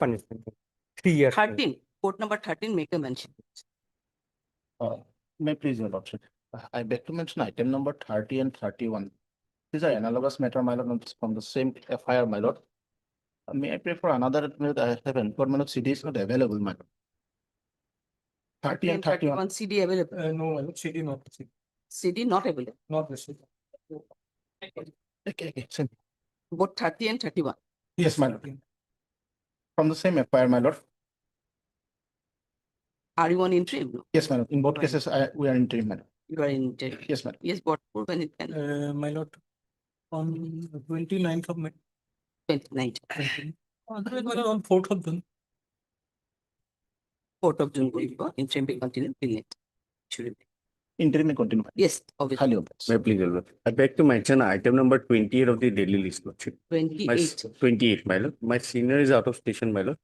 punishment. 3 years. 13, court number 13, make a mention. May please, Your Lordship. I beg to mention item number 30 and 31. These are analogous matter, my lord, from the same FIR, my lord. May I pray for another minute? I have informed my lord CD is not available, my lord. 30 and 31. 31 CD available. No, my lord, CD not received. CD not available. Not received. Okay, same. Both 30 and 31. Yes, my lord. From the same FIR, my lord. Are you on interim? No? Yes, my lord. In both Right. cases, we are in interim, my lord. You are in interim. Yes, madam. Yes, but when it can. My lord, on 29th of May. 29th. Otherwise, my lord, on 4th of June. 4th of June, interim will continue till next. Should be. Interim may continue. Yes, obviously. Highly obvious. May I please, Your Lord. I beg to mention item number 28 of the daily list, Lordship. 28. 28, my lord. My senior is out of station, my lord.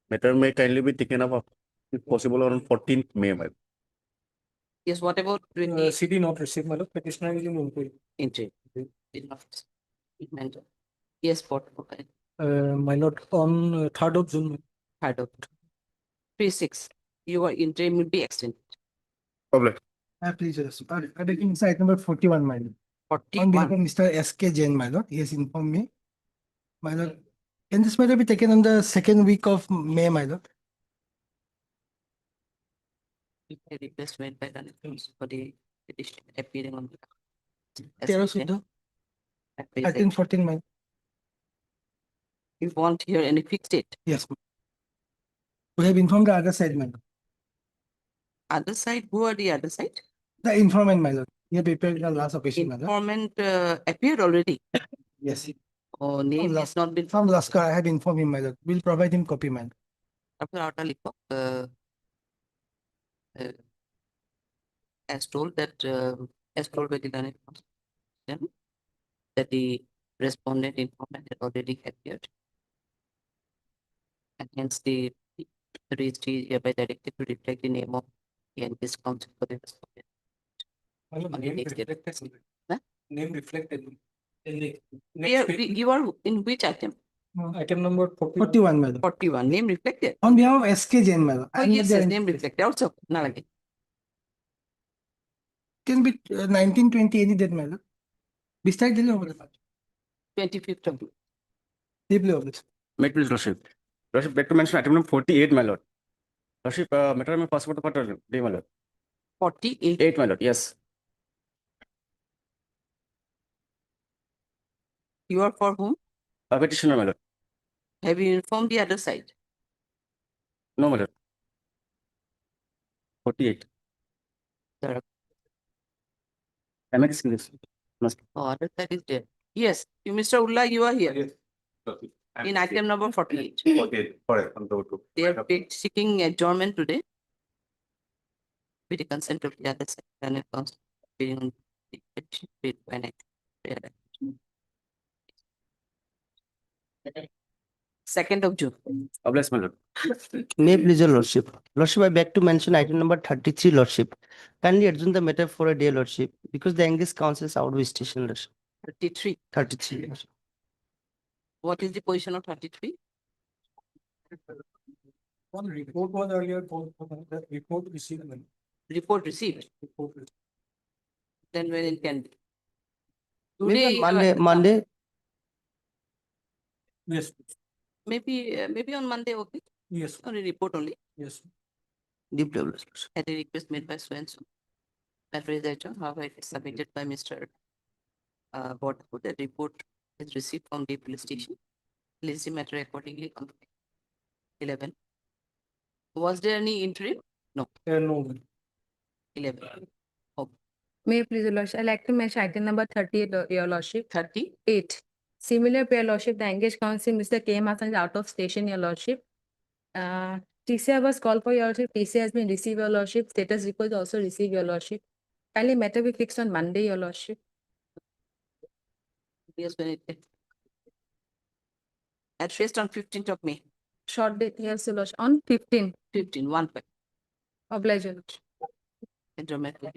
Matter may kindly be taken up, if possible, on 14th May, my lord. Yes, what about 28? CD not received, my lord. Petitioner is in inquiry. Interim. Did not. It meant. Yes, what? Okay. My lord, on 3rd of June. 3rd of 3/6. Your interim will be extended. Problem. Please, yes. I beg inside number 41, my lord. On behalf of 41. Mr. S.K. Jain, my lord, he has informed me. My lord, can this matter be taken on the second week of May, my lord? A request made by the for the petition appearing on the. 13 Suddha, Appears 13, 14, my. You want here any fixed date? Yes. We have informed the other side, my lord. Other side, who are the other side? The informant, my lord. He had prepared the last occasion, my lord. Informant appeared already. Yes. Oh, name has not been. From Laskar, I have informed him, my lord. We'll provide him copy, my lord. After Outer as told that as told by the Learned Counsel, that the respondent informant had already appeared. And hence the registry is hereby directed to reflect the name of and his counsel for the respondent. My lord, On the name next day. reflected. Huh? Name reflected. In the Here, next page, you are in which item? item number 41, my lord. 41. Name reflected. On behalf of S.K. Jain, my lord. Oh, I'm yes, not yes, the- name reflected. Also, not again. Can be 19, 20, any date, my lord. Besides, the 25th of June. deeply obvious. May I please, Lordship. Lordship, beg to mention item number 48, my lord. Lordship, matter may passport for day, my lord. 48. 8, my lord. Yes. You are for whom? Petitioner, my lord. Have you informed the other side? No, my lord. 48. The Am I missing this? Must. other side is there. Yes, you, Mr. Ullah, you are here. Yes. In item number 48. Okay, correct. They are seeking adjournment today with the consent of the other side. And it comes being the petition paid by night. Second of June. Bless, my lord. May please, your lordship. Lordship, I beg to mention item number 33, lordship. Kindly adjourn the matter for a day, lordship, because the English council is out of station, lordship. 33. 33. Lordship. What is the position of 33? One report was earlier told, that report received. Report received. Report received. Then when it can be. Maybe Today, on Monday. Yes, maybe on Monday, okay? yes, Only report only. yes. Deeply obvious, lordship. At a request made by so and so. Matter is adjourned. However, it is submitted by Mr. Gauhati. The report is received from the police station. Place the matter accordingly on 11. Was there any interim? No. 11. May I please, your lordship, I'd like to mention item number 38, your lordship. 38. Similar to your lordship, the engaged counsel, Mr. K. Masan, is out of station, your lordship. TCI was called for your lordship. TCI has been received, your lordship. Status report also received, your lordship. Kindly matter be fixed on Monday, your lordship. Yes, when it at first on 15th of May. Short date, yes, your lordship. On 15. 15, 1 point. Oblige, your lordship. Dramatic.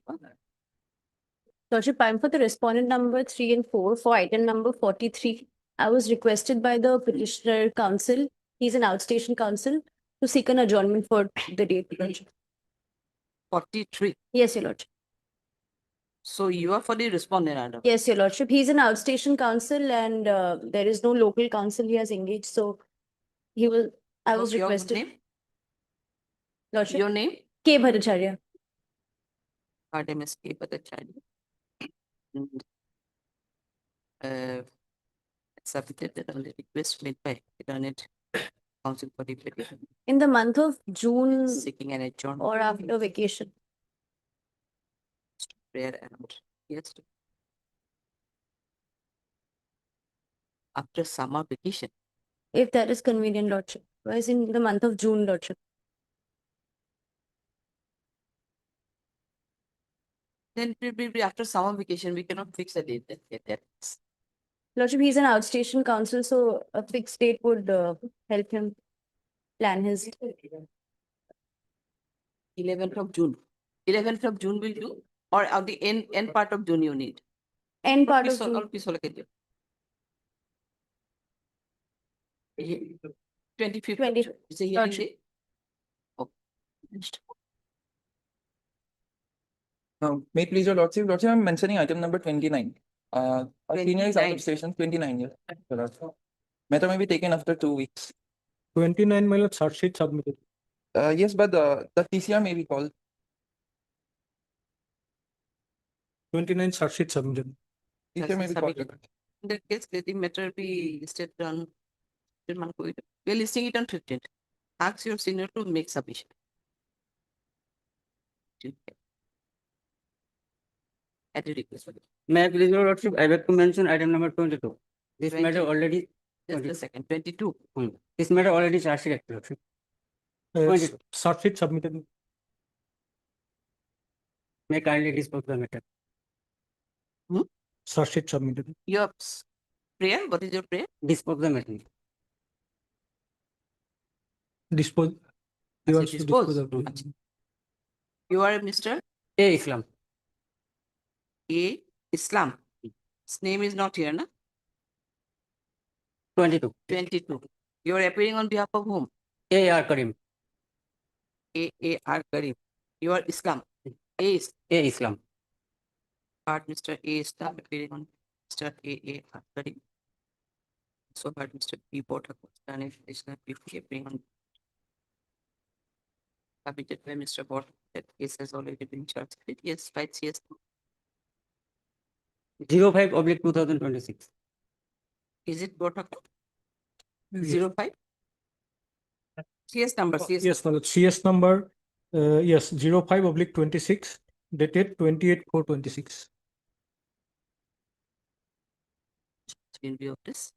Lordship, I'm for the respondent number 3 and 4 for item number 43. I was requested by the petitioner counsel He's an outstation counsel to seek an adjournment for the date. Your Lordship. 43. Yes, Your Lordship. So you are for the respondent, madam. Yes, Your Lordship. He's an outstation counsel and there is no local counsel he has engaged. So he will, I was Your requested. name? Lordship. Your name? K. Bhattacharya. Pardon, Ms. K. Bhattacharya. And, submitted the only request made by alternate counsel for the petition, In the month of June seeking an adjournment or after vacation. prayer and yes. After summer vacation, If that is convenient, Lordship. Whereas in the month of June, Lordship. then it will be after summer vacation. We cannot fix a date. That's Lordship, he's an outstation counsel, so a fixed date would help him plan his. 11th of June. 11th of June will do, or at the end part of June you need. End part of Piso- June. or piso leke diyo. 25th. 20. Is a hearing Gotcha. day? Okay. May it please your lordship, I'm mentioning item number 29. Our senior is out 29. of station, 29 years. Your lordship. Matter may be taken after 2 weeks. 29, my lord, charge sheet submitted. Yes, but the TCR may be called. 29 charge sheet submitted. TCR may be called. Submitted. In that case, let the matter be listed on. We are listing it on 15th. Ask your senior to make submission. At the request. May I please, your lordship, I beg to mention item number 22. This 20. matter already, Just a second, 22. this matter already charged, your lordship. 22. Charge sheet submitted. May kindly dispose the matter. Charge sheet submitted. Your prayer, what is your prayer? Dispose the matter. Dispose. He Acha, wants to dispose. dispose of it. Acha. You are Mr. A Islam. A. Islam. His name is not here, na? 22. 22. You are appearing on behalf of whom? A R Karim. A.R. Karim. You are Islam. A is A Islam. part Mr. A. Islam appearing on Mr. A.R. Karim. So part Mr. P. Botak and Islam appearing on submitted by Mr. Botak. That case has already been charged. Yes, 5 CS. 05/2026. Is it Botak? 05? CS number, CS. Yes, my lord, CS number, yes, 05/26, dated 28/4/26. In view of this,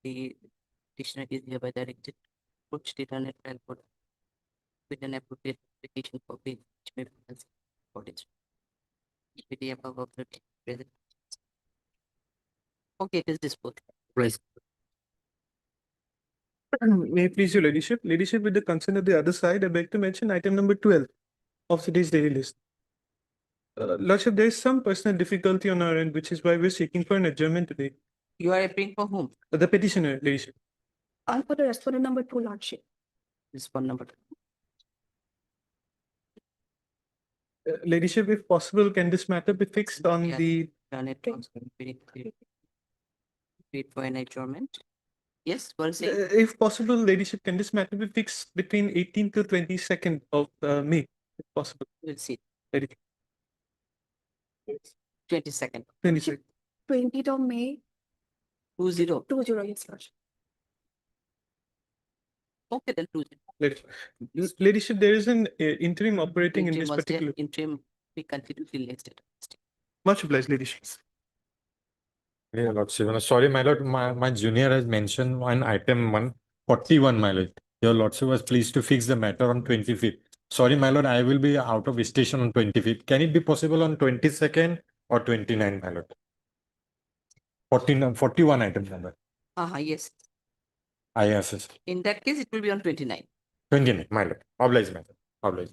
the petitioner is hereby directed to approach the internet trial court with an appropriate application for bail, which may be considered for this. With the above of the present. Okay, it is disposed. Please. May it please your ladyship, with the consent of the other side, I beg to mention item number 12 of today's daily list. Lordship, there is some personal difficulty on our end, which is why we're seeking for an adjournment today. You are appealing for whom? The petitioner, ladyship. On for the respondent number 2, Lordship. This one number. Ladyship, if possible, can this matter be fixed on Yeah. the, Done it. Wait for an adjournment. Yes, one say. if possible, ladyship, can this matter be fixed between 18th to 22nd of May, if possible? We'll see. Ladyship. 22nd. 22nd. 20th of May, 20. 20, yes, Lordship. Okay, then 20. Ladyship, there is an interim operating in Interim this was there. particular. Interim, we continue till next date. Much obliged, ladyship. Yeah, Lordship. Sorry, my lord, my junior has mentioned on item 141, my lord. Your lordship was pleased to fix the matter on 25th. Sorry, my lord, I will be out of station on 25th. Can it be possible on 22nd or 29, my lord? 41 item number. Yes. ISS. In that case, it will be on 29. 29, my lord. Oblige, my lord. Oblige.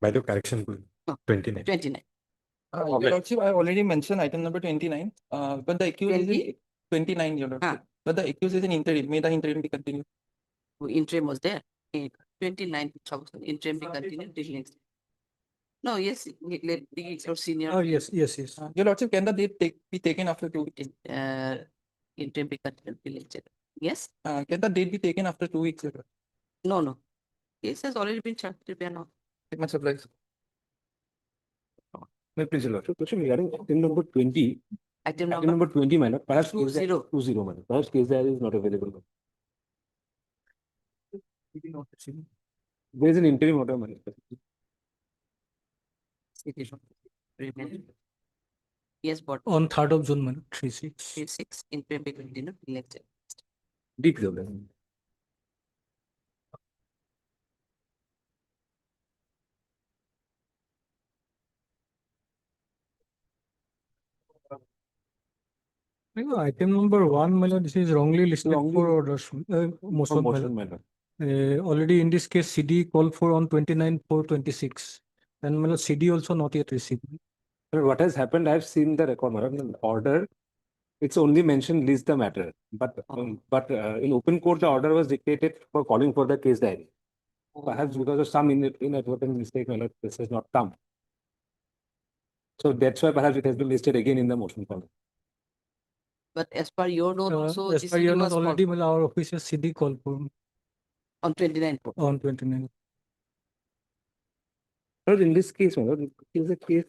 By the correction, Oh. 29. 29. Your lordship, I already mentioned item number 29. But the accused is 20? 29, your lordship. But the accused is an interim. May the interim be continued? Interim was there. In 29th, interim be continued till next. No, yes, let the senior. Oh, yes, yes, yes. Your lordship, can the date be taken after 2 weeks? Interim be continued till next. Yes? Can the date be taken after 2 weeks? Your lordship? No, no. Case has already been charged. We are not. It must surprise. May I please, your lordship, question regarding item number 20, Item item number number 20, my lord, perhaps Two case that- zero. 20, my lord, perhaps case that is not available. There is an interim order, my lord. Remain. Yes, but On 3rd of June, my lord, 3/6. 3/6 interim be continued till next. Deeply obliged. Item number 1, my lord, this is wrongly listed Wrongly- for orders, motion, my Motion, lord. my lord. Already in this case, CD called for on 29/4/26. And my lord, CD also not yet received. But what has happened, I've seen the record, my lord, in the order, it's only mentioned list the matter, but in open court, the order was dictated for calling for the case diary. Perhaps because of some inadvertent mistake, my lord, this has not come. So that's why perhaps it has been listed again in the motion form. But as per your note also, As this per your CD note, was called already, my lord, our official CD called for on 29th. on 29. But in this case, my lord, it is a case,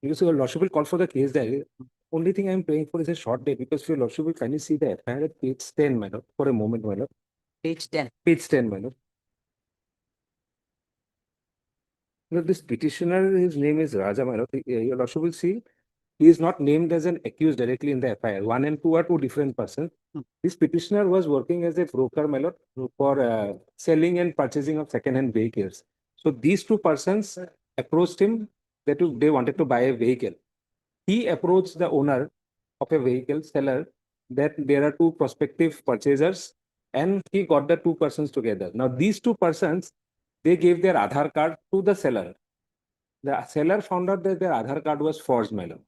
because your lordship will call for the case diary. Only thing I'm praying for is a short date, because your lordship will kindly see the FIR at page 10, my lord, for a moment, my lord. Page 10. Page 10, my lord. Lord, this petitioner, his name is Raja, my lord. Your lordship will see, he is not named as an accused directly in the FIR. 1 and 2 are two different persons. This petitioner was working as a broker, my lord, for selling and purchasing of second-hand vehicles. So these two persons approached him that they wanted to buy a vehicle. He approached the owner of a vehicle seller that there are two prospective purchasers, and he got the two persons together. Now these two persons, they gave their Aadhaar card to the seller. The seller found out that their Aadhaar card was forged, my lord.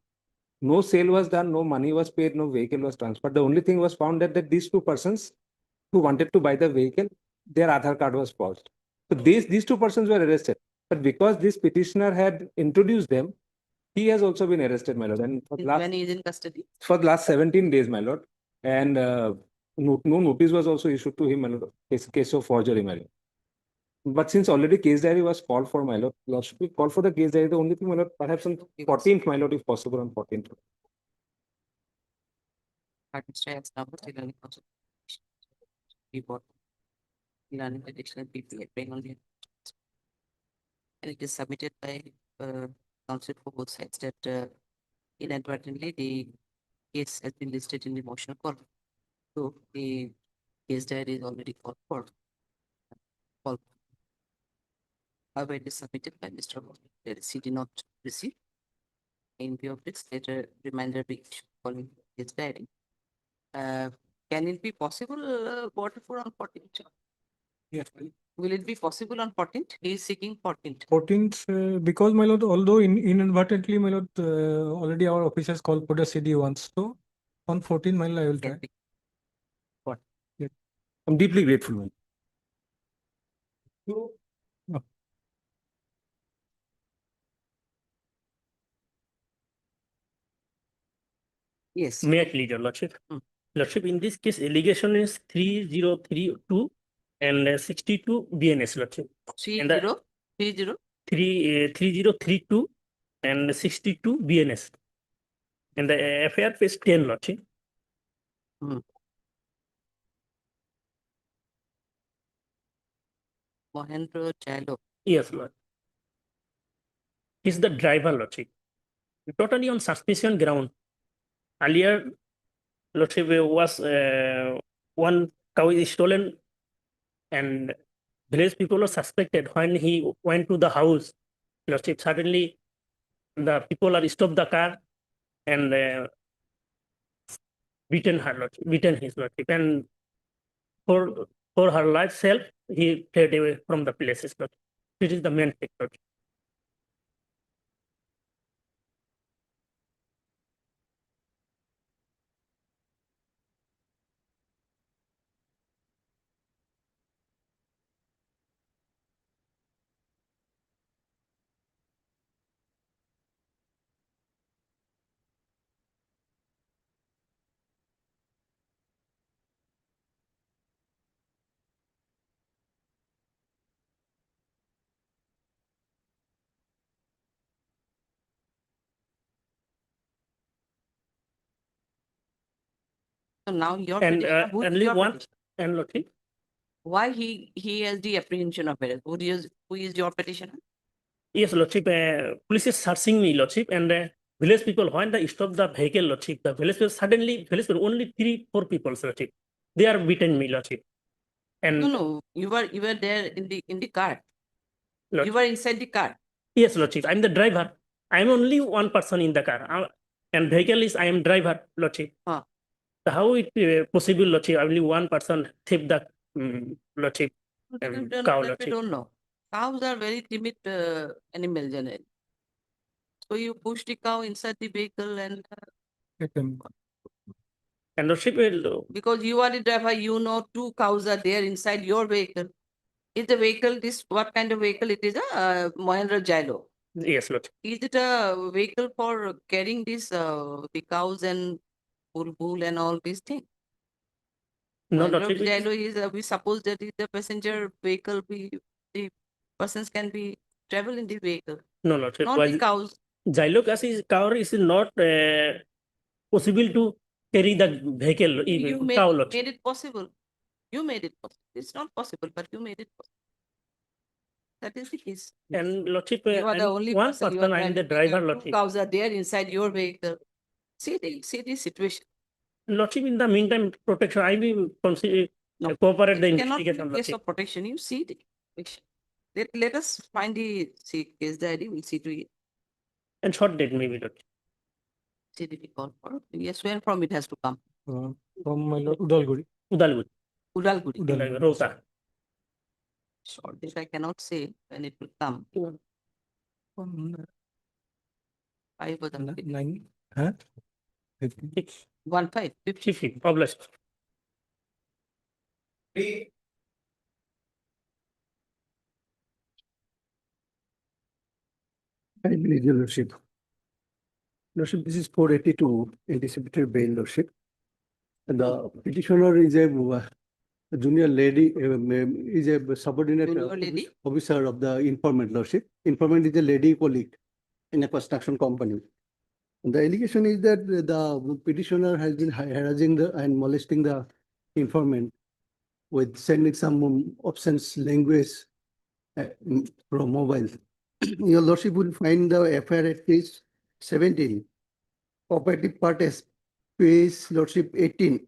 No sale was done, no money was paid, no vehicle was transferred. The only thing was found that these two persons who wanted to buy the vehicle, their Aadhaar card was forged. So these two persons were arrested. But because this petitioner had introduced them, he has also been arrested, my lord. And When he is in custody. for the last 17 days, my lord. And no notice was also issued to him, my lord, case of forgery, my lord. But since already case diary was called for, my lord, should we call for the case diary? The only thing, my lord, perhaps on 14th, my lord, if possible, on 14th. Administrative number, learning council. Report. Learning additional PPA bring on the. And it is submitted by council for both sides that inadvertently the case has been listed in the motion call. So the case diary is already called for. However, it is submitted by Mr. That he did not receive. In view of this, later reminder be issued following his diary. Can it be possible, for on 14th? Yes. Will it be possible on 14th? He is seeking 14th. 14th, because, my lord, although inadvertently, my lord, already our officers called for the CD once. So on 14th, my lord, I will try. Can be. I'm deeply grateful, man. Yes. May I plead your lordship? Lordship, in this case, allegation is 3032 and 62 BNS, lordship. And the- 3032 and 62 BNS. And the FIR page 10, lordship. Mohendra Chalo. Yes, lord. He's the driver, lordship. Totally on suspicion ground. Earlier, lordship, was one cow is stolen, and village people were suspected when he went to the house. Lordship, suddenly the people are stopped the car and beaten her lordship, beaten his lordship, and for her life self, he fled away from the places. Lordship. This is the main thing, lordship. So now your And petitioner, who is only your one, petitioner? and Lordship, Why he has the apprehension of arrest? Who is your petitioner? yes, Lordship, police is searching me, Lordship, and village people, when they stop the vehicle, Lordship, the village people, suddenly, village people, only 3-4 people, Lordship, they are beaten me, Lordship. And No, you were there in the car. You Lordship, were inside the car. yes, Lordship, I'm the driver. I'm only one person in the car. And vehicle is, I am driver, Lordship. Huh. So how it possible, Lordship, only one person thief the Lordship, cow, We Lordship. don't know. Cows are very timid animals, generally. So you push the cow inside the vehicle and ATM. And Lordship, because you are the driver, you know 2 cows are there inside your vehicle. Is the vehicle what kind of vehicle it is? A Mahindra Jailo. yes, Lordship. Is it a vehicle for carrying the cows and bull and all these things? No, Mahindra Lordship, it is- Jailo is we suppose that is the passenger vehicle. The persons can be travel in the vehicle, no, Lordship. not the cows. Xylocass is car is not possible to carry the vehicle, You cow, made Lordship. it possible. You made it possible. It's not possible, but you made it possible. That is the case. And Lordship, You are the I'm only one person. You are person, I'm the driving driver, vehicle, 2 Lordship. cows are there inside your vehicle. See the situation. Lordship, in the meantime, protection, I will consider No, cooperate the It cannot be investigation, a case Lordship. of protection. You see the situation. Let us find the case diary. We'll see to it. And short date maybe, Lordship. See the call for. Yes, where from it has to come? From my lord Udalguri. Udalguri, Udalguri. Udalguri. Rota. Short date I cannot say when it will come. From 5 was the 9. Huh? 15. 1 5 50. 50, published. I believe your lordship. Lordship, this is 482 anticipated bail, lordship. And the petitioner is a junior lady, is a subordinate Junior lady? officer of the informant, lordship. Informant is a lady colleague in a construction company. And the allegation is that the petitioner has been harassing and molesting the informant with sending some obscene language from mobile. Your lordship will find the FIR at page 17. Operative part is page lordship 18.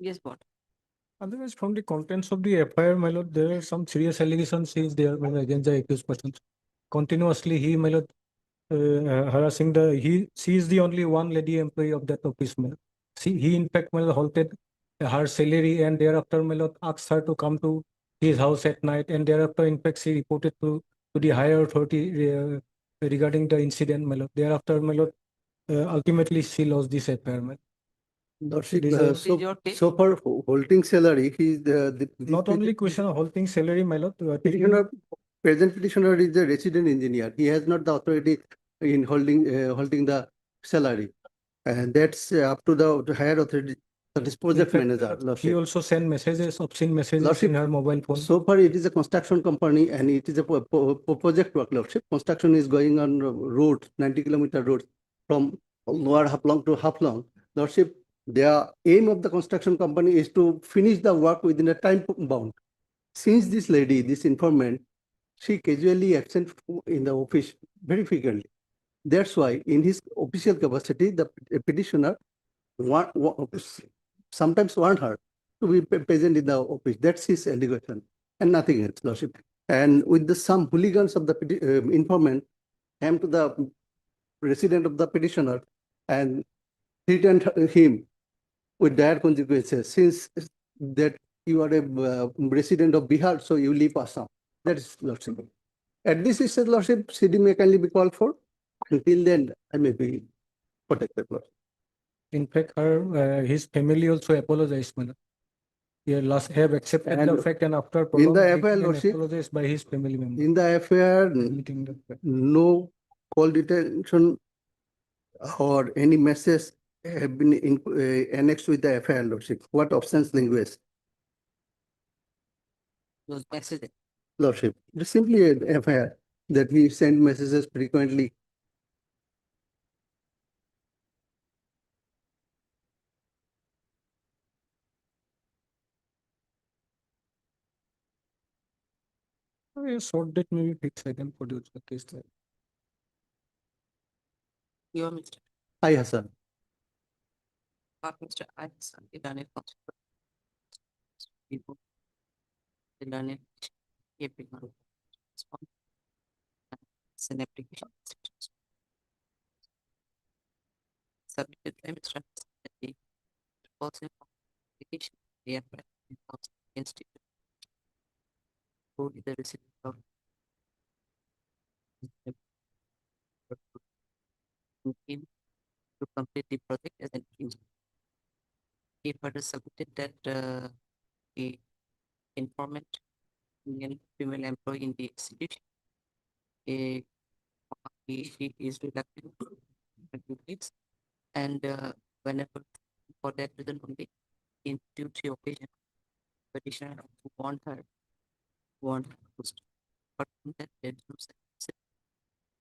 Yes, what? Otherwise, from the contents of the FIR, my lord, there are some serious allegations he is there against the accused persons. Continuously, he, my lord, harassing she is the only one lady employee of that office, my lord. He in fact, my lord, halted her salary and thereafter, my lord, asked her to come to his house at night, and thereafter, in fact, she reported to the higher authority regarding the incident, my lord. Thereafter, my lord, ultimately she lost this FIR, my lord. Lordship, These are- so for holding salary, he is Not only question of holding salary, my lord. petitioner, present petitioner is a resident engineer. He has not the authority in holding the salary. And that's up to the higher authority That is In project fact, manager, he Lordship. also sent messages, obscene messages Lordship, in her mobile phone. So far, it is a construction company and it is a project work, Lordship. Construction is going on road, 90-kilometer road from Lower Haplong to Haplong. Lordship, the aim of the construction company is to finish the work within a time bound. Since this lady, this informant, she casually absent in the office very frequently. That's why in his official capacity, the petitioner sometimes want her to be present in the office. That's his allegation and nothing else, Lordship. And with the some hooligans of the informant came to the resident of the petitioner and threatened him with dire consequences. Since that you are a resident of Bihar, so you leave Assam. That is, Lordship. At this is, Lordship, CD may kindly be called for. Until then, I may be protected, Lordship. In fact, his family also apologized, madam. He have accepted the And fact and after in the prolonged FIR, an Lordship, apologized by his family member. in the FIR, Admitting the fact. no call detention or any message have been annexed with the FIR, Lordship. What options linguist, Those messages. Lordship? It's simply an FIR that we send messages frequently. A short date may be fixed, I can produce the case there. You are Mr. Hi, Hassan. Mr. Anderson, the learned consequence. People, the learned keeping on response. It's an application. Submitted by Mr. The also application, the institute. Who is the recipient of him to complete the project as an engineer. He further submitted that the informant, Indian female employee in the institution, she is reluctant to please, and whenever for that reason only, in 2-3 occasions, petitioner warned her to stop. But that there is no such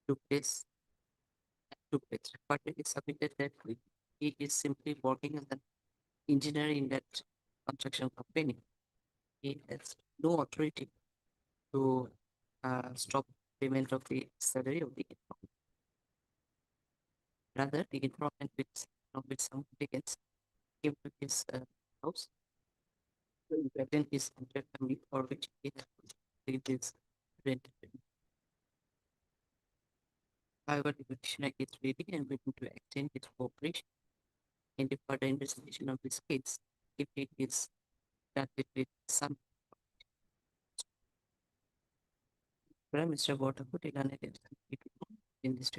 to place. But it is submitted that he is simply working as an engineer in that construction company. He has no authority to stop payment of the salary of the informant. Rather, the informant with some litigants came to his house to attend his family for which he had his rent. However, the petitioner is ready and willing to extend his cooperation in the further investigation of this case if it is granted with some. Prime Minister Gauhati in this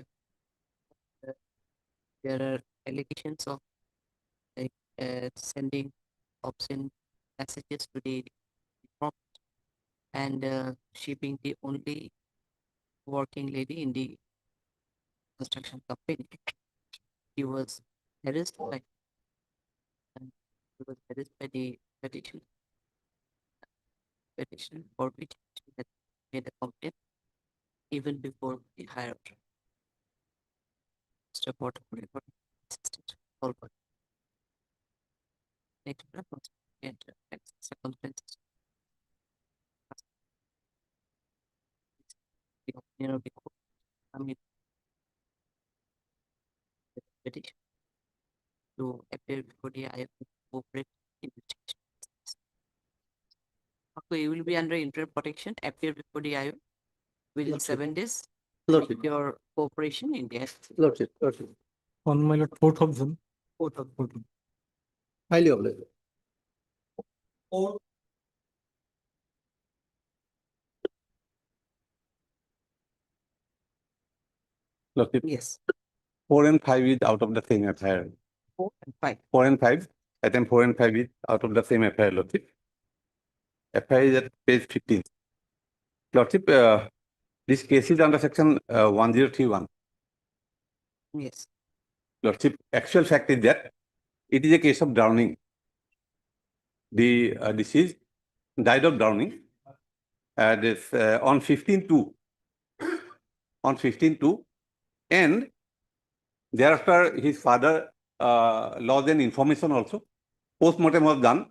there are allegations of like sending obscene messages to the prompt and she being the only working lady in the construction company. He was harassed by the petition for which she had made a complaint even before the hire. Mr. Porter assisted all but next and circumstances. The opinion of the court, I mean, the petition to appear before the IF cooperate investigation. Okay, you will be under interim protection, appear before the IO within 7 days. Lordship. Your cooperation in the Lordship, Lordship. On my lord, 4th of June. 4th of June. Highly obliged. Lordship, Yes, 4 and 5 is out of the same FIR. 4 and 5. 4 and 5, item 4 and 5 is out of the same FIR, Lordship. FIR is at page 15. Lordship, this case is under section 1031. Yes. Lordship, actual fact is that it is a case of drowning. the deceased died of drowning on 15/2. On 15/2, and thereafter his father lodged an information also. Postmortem was done,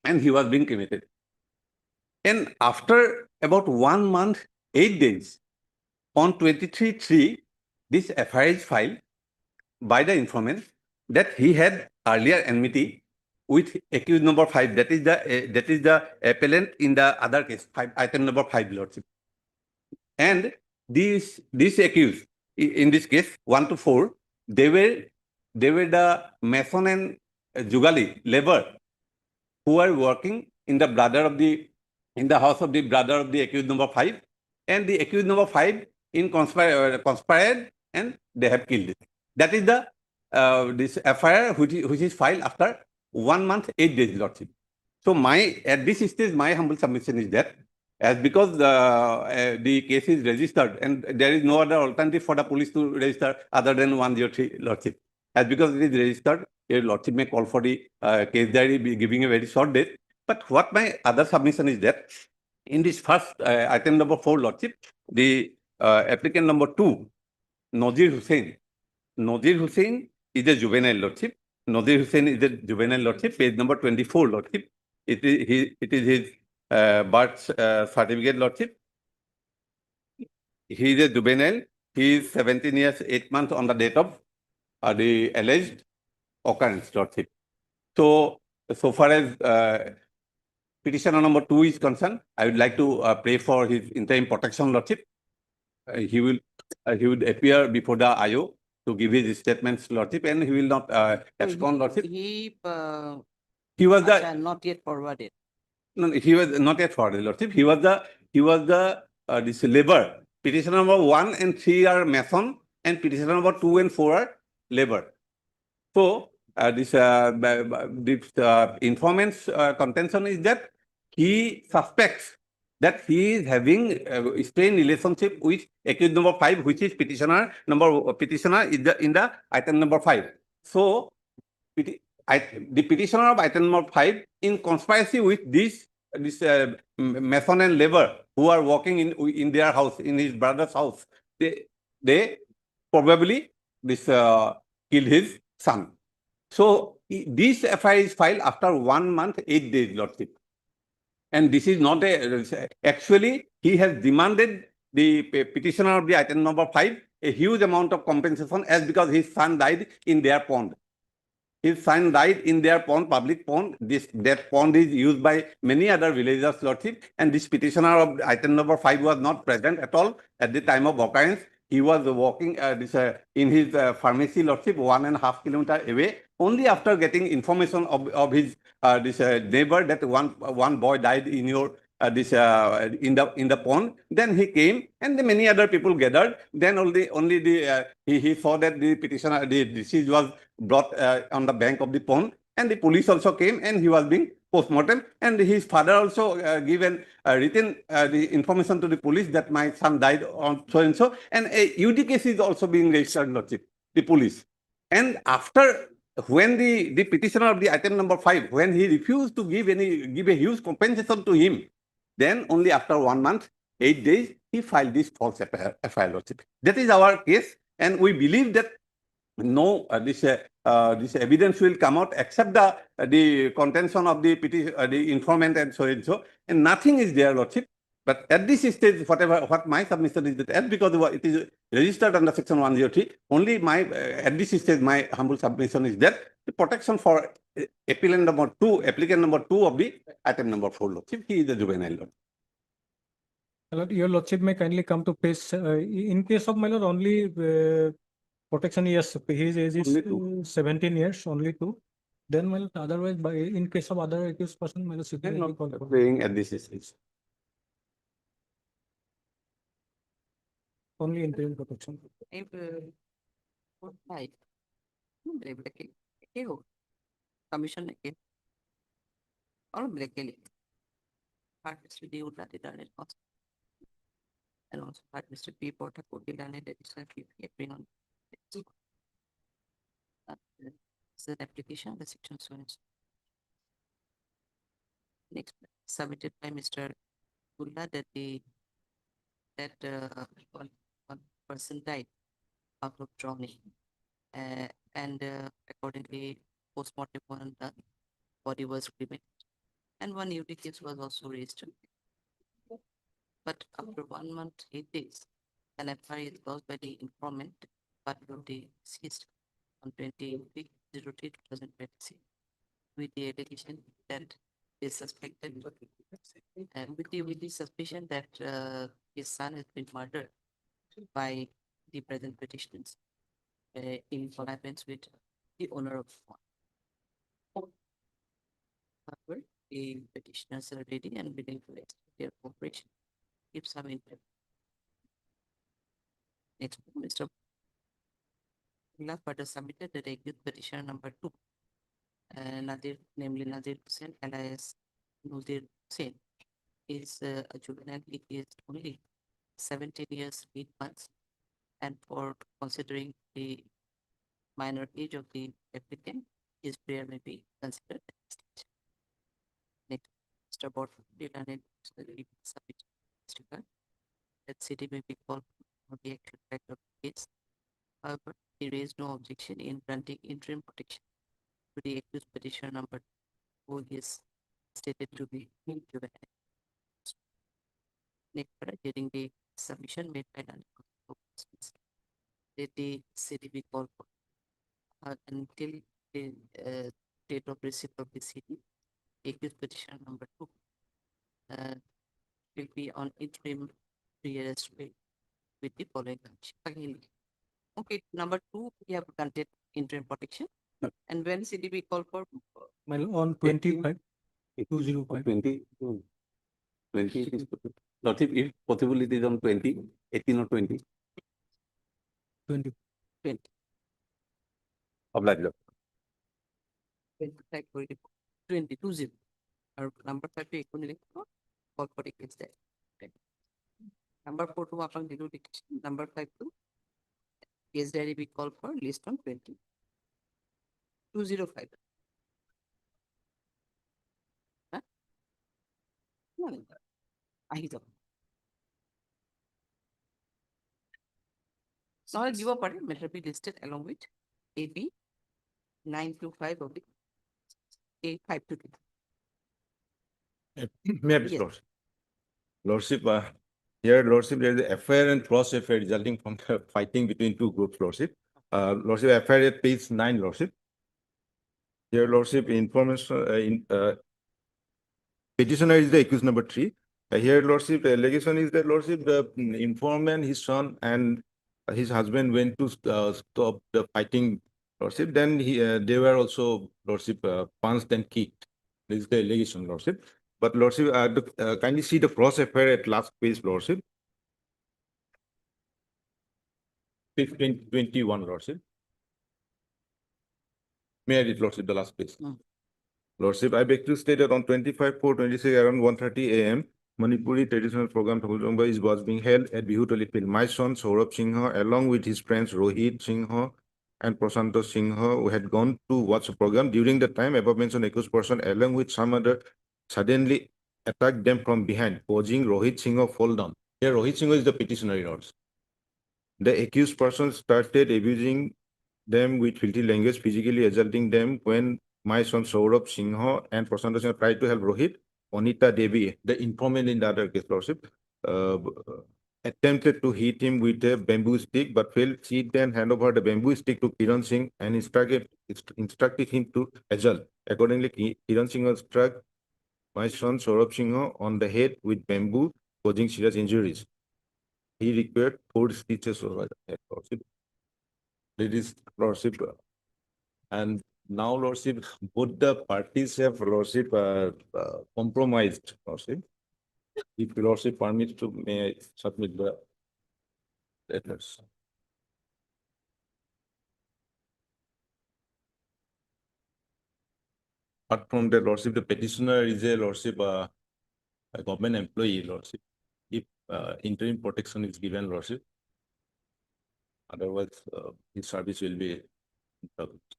and he was being cremated. And after about 1 month, 8 days, on 23/3, this FIR is filed by the informant that he had earlier enmity with accused number 5. That is the appellant in the other case, item number 5, Lordship. And these accused, in this case 1 to 4, they were the mason and jugali labor who are working in the house of the brother of the accused number 5, and the accused number 5 conspired, and they have killed it. That is the this FIR which is filed after 1 month, 8 days, Lordship. So at this stage, my humble submission is that because the case is registered and there is no other alternative for the police to register other than 103, Lordship. As because it is registered, your Lordship may call for the case diary, giving a very short date. But what my other submission is that in this first item number 4, Lordship, the applicant number 2, Nazir Hussain. Nazir Hussain is a juvenile, Lordship. Nazir Hussain is a juvenile, Lordship, page number 24, Lordship. It is his birth certificate, Lordship. He is a juvenile. He is 17 years, 8 months on the date of the alleged occurrence, Lordship. So far as petitioner number 2 is concerned, I would like to pray for his interim protection, Lordship. He would appear before the IO to give his statements, Lordship, and he will not abscond, Lordship. He was the not yet forwarded. No, he was not yet forwarded, Lordship. He was the this labor. Petitioner number 1 and 3 are mason, and petitioner number 2 and 4 are labor. So this informant's contention is that he suspects that he is having a strained relationship with accused number 5, which is petitioner is in the item number 5. So the petitioner of item number 5, in conspiracy with this mason and labor who are working in their house, in his brother's house, they probably killed his son. So this FIR is filed after 1 month, 8 days, Lordship. And this is not actually, he has demanded the petitioner of the item number 5 a huge amount of compensation as because his son died in their pond. His son died in their pond, public pond. That pond is used by many other villagers, Lordship. And this petitioner of item number 5 was not present at all at the time of occurrence. He was walking in his pharmacy, Lordship, 1.5 kilometers away. Only after getting information of his neighbor that one boy died in your in the pond, then he came, and the many other people gathered. Then he saw that the petitioner, the deceased, was brought on the bank of the pond, and the police also came, and he was being postmortem, and his father also given written the information to the police that my son died on so and so, and a UD case is also being registered, Lordship, the police. And after, when the petitioner of the item number 5, when he refused to give a huge compensation to him, then only after 1 month, 8 days, he filed this false FIR, Lordship. That is our case, and we believe that no this evidence will come out except the contention of the informant and so, and nothing is there, Lordship. But at this stage, what my submission is that because it is registered under section 103, only at this stage my humble submission is that the protection for applicant number 2 of the item number 4, Lordship. He is a juvenile, Lord. Your Lordship may kindly come to page. In case of my Lord, only protection, yes, his age is 17 years, only 2. Then, my Lord, otherwise, in case of other accused person, my Lord, not playing at this stage. Only interim protection. Commission again. Or breakily. Part Mr. D. Udati done it also. And also part Mr. P. Porter could be done it additionally bring on. It's an application of the section so and so. Next, submitted by Mr. Gulla that one person died out of drowning. And accordingly, postmortem was done, body was cremated, and one UT case was also registered. But after 1 month, 8 days, an FIR is lodged by the informant, but will be seized on 20/03/2026 with the allegation that is suspected with the suspicion that his son has been murdered by the present petitioners in connivance with the owner of the farm. However, the petitioners are ready and willing to extend their cooperation if some input. Next, Mr. Gulla further submitted the regular petitioner number 2, Nadir, namely Nadir Hussain, alias Nadir Hussain, is a juvenile. He is only 17 years, 8 months, and for considering the minor age of the applicant, his prayer may be considered. Next, Mr. Bot, that city may be called for the actual fact of the case. However, he raised no objection in granting interim protection to the accused petitioner number 2, who is stated to be juvenile. Next, during the submission made by the city be called for until the date of receipt of the city, accused petitioner number 2 will be on interim pre-arrest bail with the following condition. Okay, number 2, we have granted interim protection. And when CDB call for? Well, on 25, 205. 20, 20 it is, Lordship, if possible, it is on 20, 18 or 20. 20. 20. Obliged. 25, 20, 20. Or number 5 पे एक नहीं लिखा, call for a case there. Number 4 to upon zero dictation. Number 5 to case diary we call for list on 20. 205. Huh? No. আহিযাব নহলে দিব পাৰে matter be listed along with AB 925 of the A522. May I please, Yes. Lordship? Lordship, here, Lordship, there is a affair and cross affair resulting from the fighting between two groups, Lordship. Lordship, affair at page 9, Lordship. Here, Lordship, information, petitioner is the accused number 3. Here, Lordship, the allegation is that, Lordship, the informant, his son, and his husband went to stop the fighting, Lordship. Then they were also, Lordship, punched and kicked. This is the allegation, Lordship. But, Lordship, kindly see the cross affair at last page, Lordship. 21, Lordship. May I read, Lordship, the last page? Lordship, I beg to state that on 25/4/26 around 1:30 a.m., Manipuri traditional program was being held at Bihutali Field. My son Saurabh Singha, along with his friends Rohit Singha and Prasanto Singha, who had gone to watch the program. During the time, above mentioned accused person, along with some other, suddenly attacked them from behind, causing Rohit Singha fall down. Here, Rohit Singha is the petitioner in ours. The accused person started abusing them with filthy language, physically assaulting them when my son Saurabh Singha and Prasanto Singha tried to help Rohit. Anita Devi, the informant in the other case, Lordship, attempted to hit him with a bamboo stick, but failed. She then handed over the bamboo stick to Kiran Singh and instructed him to assault. Accordingly, Kiran Singh struck my son Saurabh Singha on the head with bamboo, causing serious injuries. He required 4 stitches over the head, Lordship. Ladies, Lordship, and now, Lordship, both the parties have, Lordship, compromised, Lordship. If Lordship permits to, may I submit the letters? Apart from the Lordship, the petitioner is a Lordship, a government employee, Lordship. If interim protection is given, Lordship, otherwise his service will be interrupted.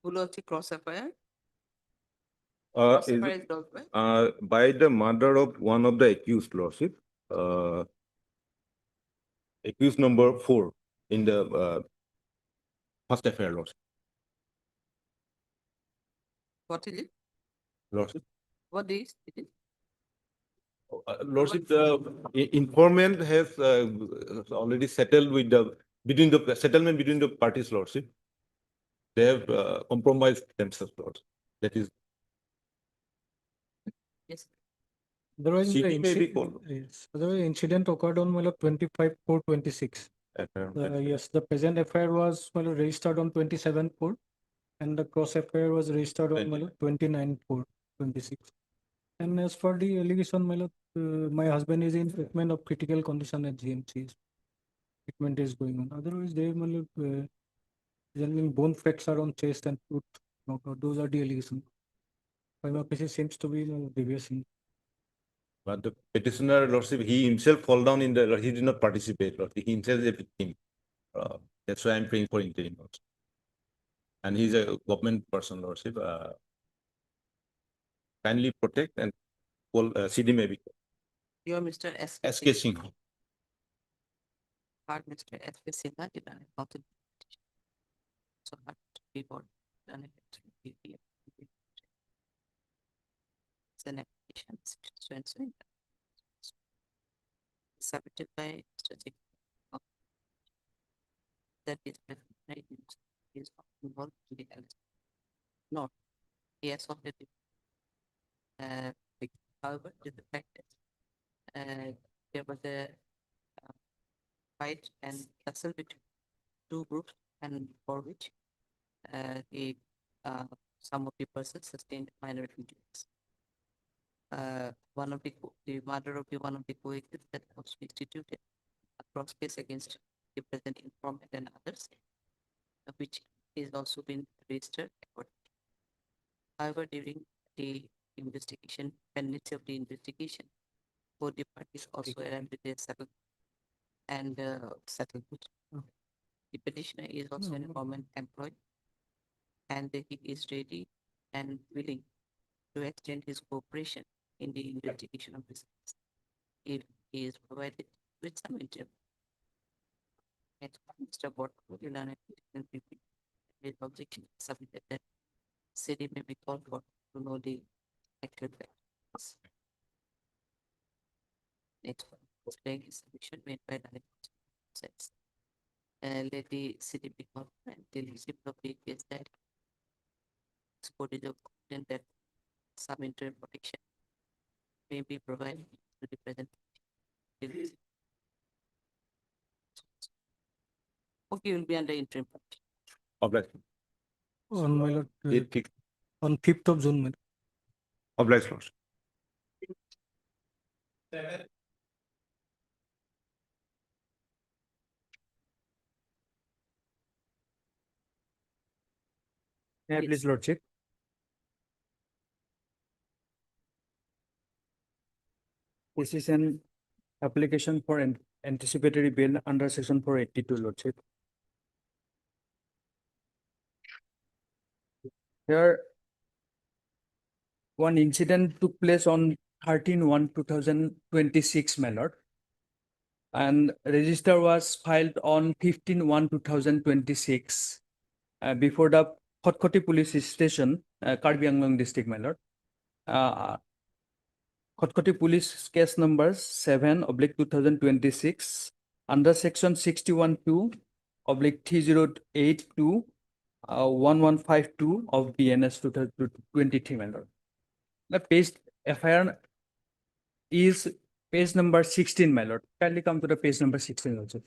Uloti cross FIR. Uh, Cross is, FIR is dealt with. by the murder of one of the accused, Lordship, accused number 4 in the first affair, Lordship. What is it? Lordship. What is it? Lordship, the informant has already settled with the settlement between the parties, Lordship. They have compromised themselves, Lordship. That is. Yes. Otherwise, the CD may be called. yes, otherwise incident occurred on 25/4/26. Yes, the present FIR was registered on 27/4, and the cross FIR was registered on 29/4/26. And as for the allegation, my husband is in treatment of critical condition at GMC. Treatment is going on. Otherwise, they generally bone fracture are on chest and tooth knockout. Those are the allegations. Prima facie seems to be deviation. But the petitioner, Lordship, he himself fall down in the, he did not participate, Lordship. He himself is a victim. That's why I'm praying for interim, Lordship. And he's a government person, Lordship. Kindly protect and call CD maybe. You are Mr. SK Singh. Hard Mr. SK Sinha did not encounter the petition. So hard to report done it. It's an application submitted by Mr. J. That is right is involved in the health. Not yes already. However, the fact that there was a fight and tussle between two groups, and for which some of the persons sustained minor injuries. One of the murder of one of the co-accused that was instituted a cross case against the present informant and others, which is also been registered. However, during the investigation, pendency of the investigation, both the parties also arrived with a settlement and settlement. The petitioner is also an government employee, and he is ready and willing to extend his cooperation in the investigation of this case if he is provided with some interview. Mr. Bott his objection submitted that city may be called for to know the actual facts. Next one, displaying his submission made by the says. Let the city be called and the receipt of the case that support is of content that some interim protection may be provided to the present. Okay, will be under interim protection. Obliged. On my lord, It on 5th of June. obliged, Lordship. May I please, Lordship? This is an application for an anticipatory bail under section 482, Lordship. Here, one incident took place on 13/1/2026, my lord, and register was filed on 15/1/2026 before the Khotkoti police station, Karbi Anglong district, my lord. Khotkoti police case number 7/2026 under section 61(2)/3082 1152 of BNS 2023, my lord. The page FIR is page number 16, my lord. Kindly come to the page number 16 also.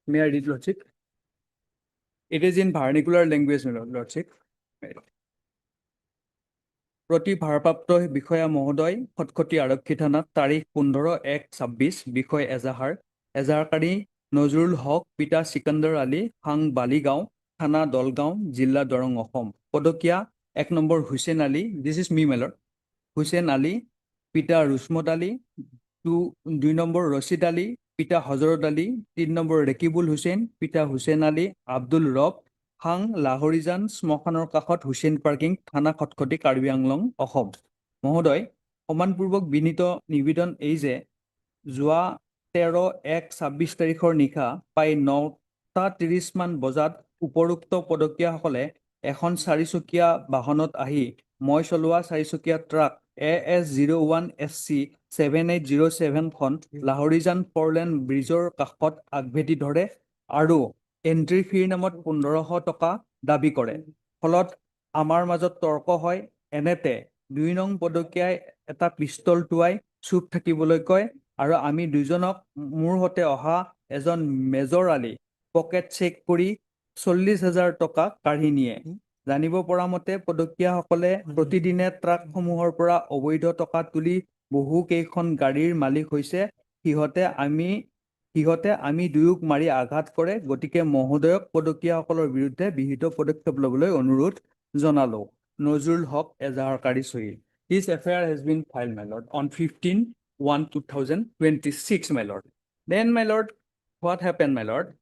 May I read, Lordship? It is in vernacular language, my lordship. প্ৰতি ভাৰপ্ৰাপ্ত বিষয়া মহোদয়, খটখটি আৰক্ষী থানাত তাৰিখ 15/1/26 বিষয় এজাহাৰকাৰী নজৰুল হক পিতা চিকান্দাৰ আলী, হাং বালিগাঁও, থানা দলগাঁও, জিলা দৰং, অসম। পদকীয়া 1 number Hussain Ali, this is me মেলৰ, হুছেইন আলী, পিতা ৰুচমত আলী, 2 নম্বৰ ৰচিদ আলী, পিতা হজৰত আলী, 3 নম্বৰ ৰেকিবুল হুছেইন, পিতা হুছেইন আলী, আব্দুল ৰব, হাং লাহৰিজান শ্মশানৰ কাষত হুছেইন পাৰ্কিং থানা খটখটি কাৰ্বি আংলং অসম মহোদয় সমানপূৰ্বক বিনীত নিবেদন এই যে যোৱা 13/1/26 তাৰিখৰ নিশা প্ৰায় 9:30 মান বজাত উপৰোক্ত পদকীয়াসকলে এখন চাৰিচকীয়া বাহনত আহি মই চলোৱা চাৰিচকীয়া ট্ৰাক AS01SC 7807 খন লাহৰিজান ফৰলেন ব্ৰিজৰ কাষত আগভেটি ধৰে আৰু এন্ট্ৰি ফিৰ নামত 1500 টকা দাবী কৰে ফলত আমাৰ মাজত তৰ্ক হয় এনেতে 2 নং পদকীয়াই এটা পিষ্টল টুৱাই চুপ থাকিবলৈ কয় আৰু আমি দুজনক মোৰ হতে অহা এজন মেজৰ আলী পকেট চেক কৰি 40,000 টকা কাঢ়ি নিয়ে জানিব পৰা মতে পদকীয়াসকলে প্ৰতিদিনে ট্ৰাকসমূহৰ পৰা অবৈধ টকা তুলি বহু কেইখন গাড়ীৰ মালিক হৈছে সিহঁতে আমি দুয়োক মাৰি আঘাত কৰে গতিকে মহোদয়ক পদকীয়াসকলৰ বিৰুদ্ধে বিহিত পদক্ষেপ ল'বলৈ অনুৰোধ জনালো নজৰুল হক এজাহাৰকাৰী চহীদ This FIR has been filed, my lord, on 15/1/2026, my lord. Then, my lord, what happened, my lord?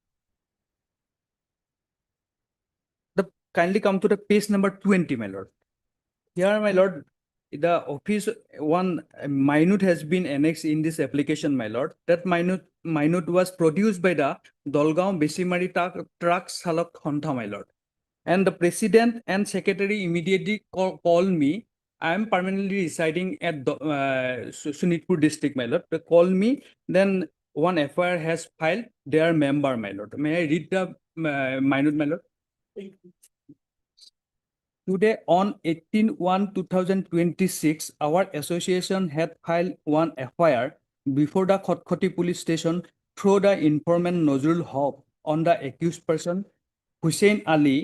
Kindly come to the page number 20, my lord. Here, my lord, the office one minute has been annexed in this application, my lord. That minute was produced by the Dolgaon Besimari truck Salak Honta, my lord. And the president and secretary immediately called me. I am permanently residing at Sunitpur district, my lord. They called me. Then one FIR has filed their member, my lord. May I read the minute, my lord? Today on 18/1/2026, our association had filed one FIR before the Khotkhoti police station through the informant Nazrul Haq on the accused person Hussein Ali,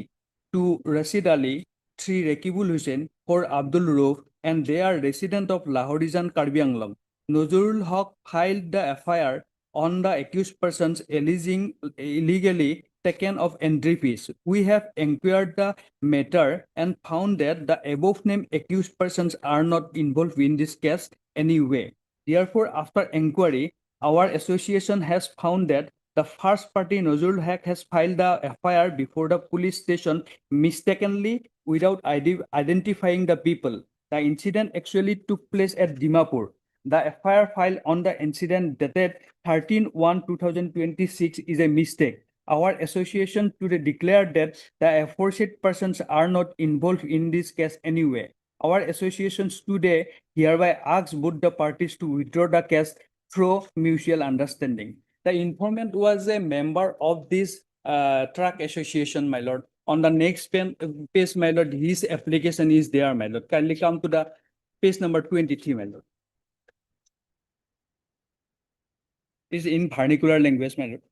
2 Rashid Ali, 3 Rekibul Hussein, 4 Abdul Rauf, and they are resident of Lahorizan, Karbi Anglong. Nazrul Haq filed the FIR on the accused persons alleging illegally taken of entry fees. We have inquired the matter and found that the above named accused persons are not involved in this case anyway. Therefore, after inquiry, our association has found that the first party Nazrul Haq has filed the FIR before the police station mistakenly without identifying the people. The incident actually took place at Dimapur. The FIR filed on the incident dated 13/1/2026 is a mistake. Our association today declared that the aforesaid persons are not involved in this case anyway. Our associations today hereby asks both the parties to withdraw the case through mutual understanding. The informant was a member of this truck association, my lord. On the next page, my lord, his application is there, my lord. Kindly come to the page number 23, my lord. Is in vernacular language, my lord.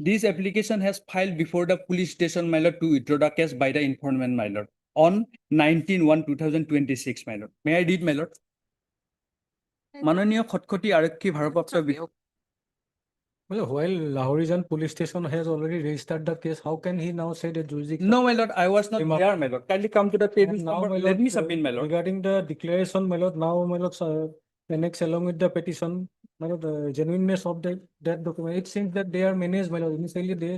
This application has filed before the police station, my lord, to withdraw the case by the informant, my lord, on 19/1/2026, my lord. May I read, my lord? Mananiya Khotkhoti Arakhi Bharapapta. Well, while Lahorizan police station has already registered the case, how can he now say that jurisdiction? No, my lord, I was not there, my lord. Kindly come to the page Now, number. my Let lord, me submit, my lord. regarding the declaration, my lord, now, my lord, annex along with the petition, my lord, the genuineness of that document, it seems that they are managed, my lord. Initially, they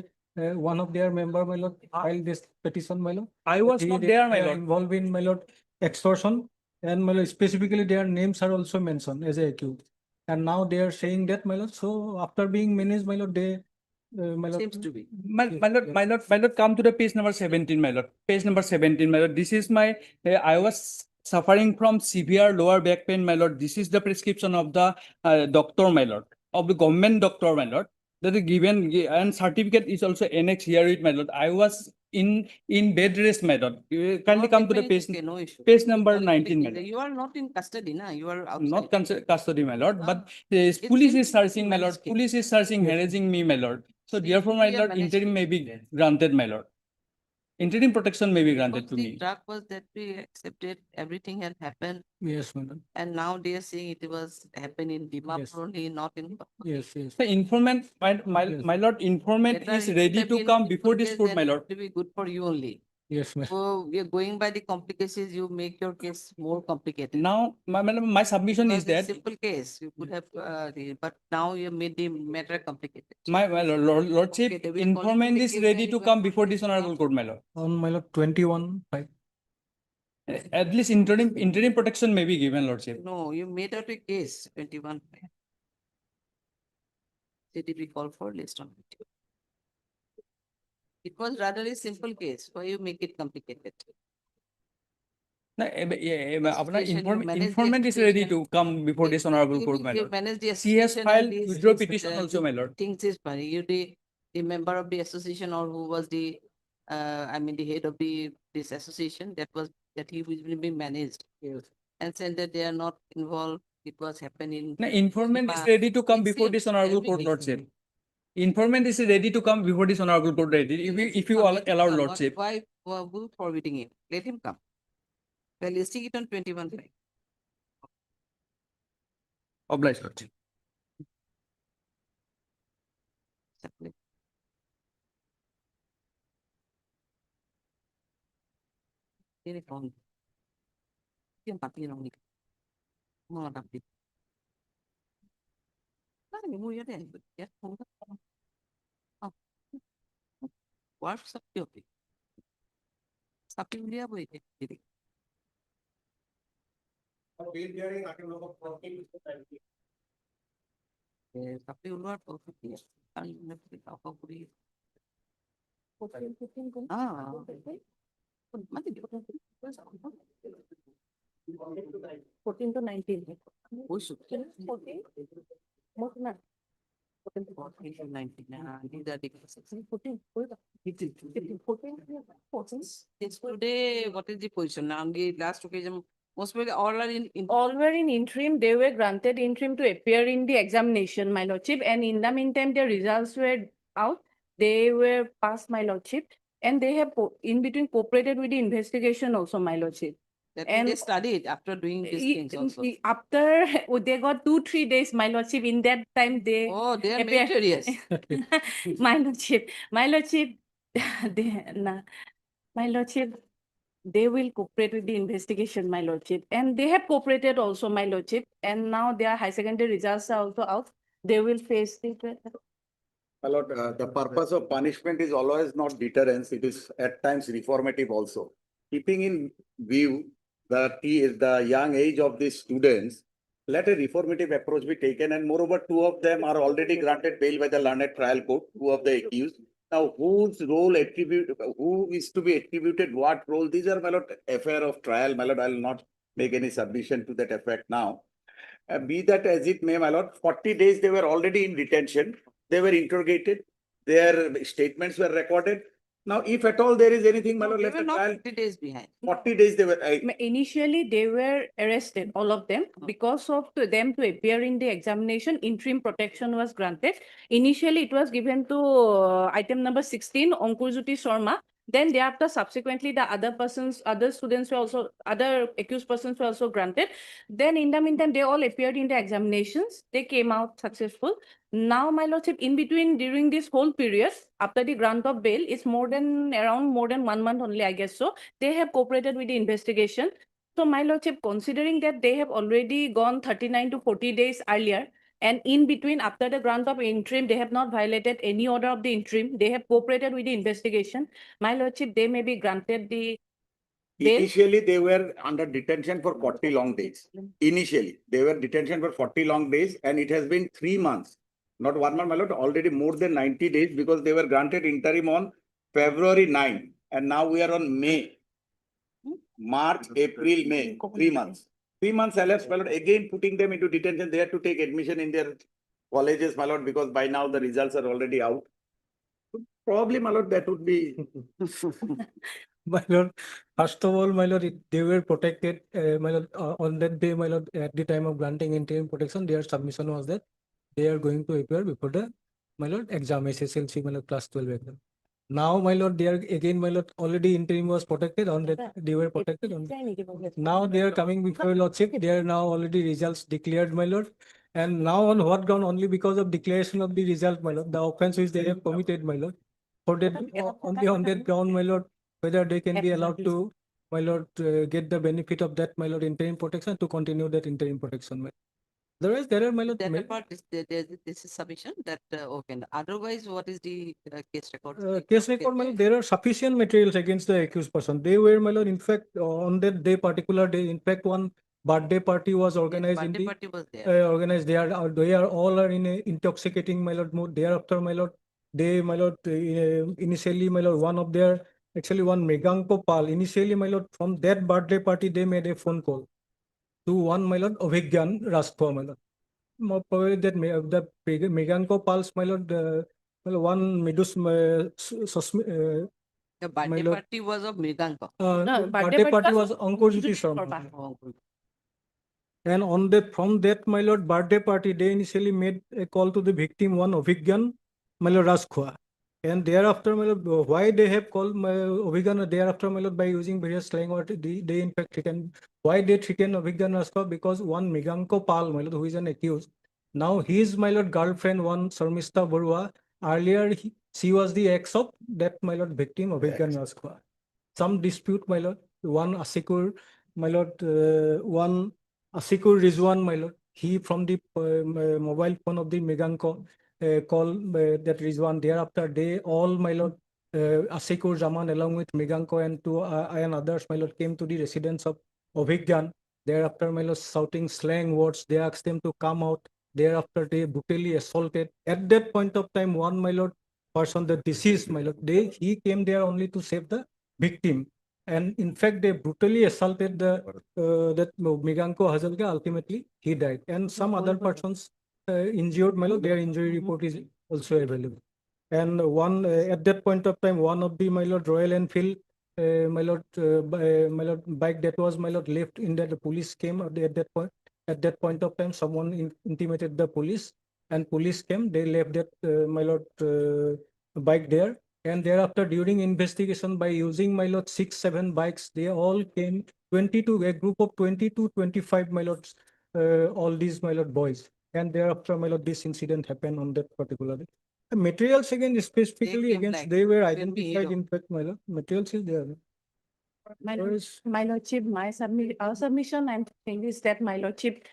one of their member, my lord, filed this petition, my lord. I was not there, my They are lord. involved in, my lord, extortion, and my lord, specifically their names are also mentioned as a accused. And now they are saying that, my lord. So after being managed, my lord, they, my lord. Seems to be. My lord, come to the page number 17, my lord. Page number 17, my lord. This is my, I was suffering from severe lower back pain, my lord. This is the prescription of the doctor, my lord, of the government doctor, my lord. That is given, and certificate is also annexed here with, my lord. I was in bed rest, my lord. Kindly come to the page, Okay, no issue. page number 19, my lord. You are not in custody, na? You are outside. Not custody, my lord, but It police seems is searching, my lord. man's case. Police is searching, harassing me, my lord. So therefore, my Yeah, lord, managed interim may be granted, my lord. Interim protection may be granted Because to the me. drug was that we accepted, everything had happened, Yes, madam. and now they are saying it was happening in Dimapur Yes. only, not in. Yes, yes. The informant, my lord, informant Better is if it ready had to been come in before this case, court, then my it lord. would be good for you only. Yes, ma'am. So we are going by the complications, you make your case more complicated. Now, my submission is Because it's that simple case, you could have, but now you made the matter complicated. my lordship, Okay, they will call you to informant the is case ready and to you come have before to this honorable court, my lord. On my lord 21, 5. At least interim protection may be given, lordship. No, you made out a case, 21. Did we call for list on 21? It was rather a simple case. Why you make it complicated? No, apna Association, you manage the informant is ready association. to come before this honorable court, my You lord. manage the She has association. filed and withdrawal this, petition you also, my lord. Things is funny. You the member of the association or who was the I mean the head of this association that he will be managed. Yes. And said that they are not involved. It was happening. No, informant is ready to come before this honorable court, lordship. Informant is ready to come before this honorable court, ready. If you allow, lordship. Why who forbidding him? Let him come. Well, listing it on 21. Obliged, lordship. Separate. Ini kong. Yang tapi nong ni. Mau tapi. Nah, ni mu ya deh. Ya, kong. Oh. Warf sakti hopi. Sakti dia boleh jadi. Tapi luar profit ya. Kan nanti apa beri. Ah. Mati dia. 14 to 19. Oh, so 14? More than that. 14 to 19. Nah, these are the cases. 14. 14. Yes, today, what is the position? Now, the last occasion, most probably all are All were in interim. They were granted interim to appear in the examination, my lordship. And in the meantime, their results were out. They were passed, my lordship. And they have in between cooperated with the investigation also, my lordship. that And they studied after doing these things also. After they got 2-3 days, my lordship. In that time, they Oh, they are appear- meritorious. my lordship, my lordship, they will cooperate with the investigation, my lordship, and they have cooperated also, my lordship, and now their high secondary results are also out. They will face the. My lord, the purpose of punishment is always not deterrence. It is at times reformative also. Keeping in view the young age of these students, let a reformative approach be taken. And moreover, 2 of them are already granted bail by the learned trial court, 2 of the accused. Now, who is to be attributed what role? These are, my lord, affair of trial. My lord, I will not make any submission to that effect now. Be that as it may, my lord, 40 days they were already in detention. They were interrogated. Their statements were recorded. Now, if at all there is anything, my lord, They let were the not trial. 50 days behind. 40 days they were. Initially, they were arrested, all of them, because of them to appear in the examination. Interim protection was granted. Initially, it was given to item number 16, Ankurjyoti Sharma. Then thereafter, subsequently, the other students were also, other accused persons were also granted. Then in the meantime, they all appeared in the examinations. They came out successful. Now, my lordship, in between, during this whole period, after the grant of bail, it's around more than 1 month only, I guess so. They have cooperated with the investigation. So, my lordship, considering that they have already gone 39 to 40 days earlier, and in between, after the grant of interim, they have not violated any order of the interim. They have cooperated with the investigation. My lordship, they may be granted the bail. Initially, they were under detention for 40 long days. Initially, they were detention for 40 long days, and it has been 3 months. Not 1 month, my lord, already more than 90 days because they were granted interim on February 9. And now we are on May. March, April, May, 3 months. 3 months elapsed, my lord, again putting them into detention. They had to take admission in their colleges, my lord, because by now the results are already out. Probably, my lord, that would be. My lord, first of all, my lord, they were protected, my lord, on that day, my lord, at the time of granting interim protection, their submission was that they are going to appear before the, my lord, exam, SSLC, my lord, class 12 exam. Now, my lord, they are again, my lord, already interim was protected on that, they were protected on. Now they are coming before lordship, they are now already results declared, my lord. And now on what ground? Only because of declaration of the result, my lord, the offense which they have committed, my lord. For that, only on that ground, my lord, whether they can be allowed Exactly. to, my lord, get the benefit of that, my lord, interim protection to continue that interim protection. My otherwise, there are, my lord, That part, this is sufficient that, okay. And otherwise, what is the case record? case record, my lord, there are sufficient materials against the accused person. They were, my lord, in fact, on that day, particular day, in fact, one birthday party was organized in Birthday the party was there. organized. They are all are in a intoxicating, my lord, mood. Thereafter, my lord, they, my lord, initially, my lord, one of their, actually one Meganko Pal, initially, my lord, from that birthday party, they made a phone call to one, my lord, Avigyan Rastho, my lord. Probably that the Meganko Pals, my lord, well, one Medus, The my birthday lord, party was of Mriganka. No, birthday party was Ankur Jyoti Sharma. Sharma. And on that, from that, my lord, birthday party, they initially made a call to the victim, one Avigyan, my lord, Raskhoa. And thereafter, my lord, why they have called my Avigyan thereafter, my lord, by using various slang word, they in fact threaten. Why they threaten Avigyan Raskhoa? Because one Meganko Pal, my lord, who is an accused. Now his, my lord, girlfriend, one Sarmista Barua, earlier she was the ex of that, my lord, victim, Avigyan Raskhoa. Some dispute, my lord, one Asikur, my lord, one Asikur Rizwan, my lord, he from the mobile phone of the Meganko call that Rizwan. Thereafter, they all, my lord, Asikur Zaman along with Meganko and two and others, my lord, came to the residence of Avigyan. Thereafter, my lord, shouting slang words. They asked them to come out. Thereafter, they brutally assaulted. At that point of time, one, my lord, person, the deceased, my lord, he came there only to save the victim. And in fact, they brutally assaulted the that Meganko Hazalka. Ultimately, he died. And some other persons injured, my lord, their injury report is also available. And one at that point of time, one of the, my lord, Royal Enfield, my lord, my lord, bike that was, my lord, left in that the police came at that point. At that point of time, someone intimated the police, and police came. They left that, my lord, bike there. And thereafter, during investigation, by using, my lord, 6-7 bikes, they all came 22, a group of 22, 25, my lords, all these, my lord, boys. And thereafter, my lord, this incident happened on that particular day. The materials again, specifically came against, like they were 20 identified, hero. in fact, my lord, materials is there. My lordship, our submission, I'm saying is that, my lordship,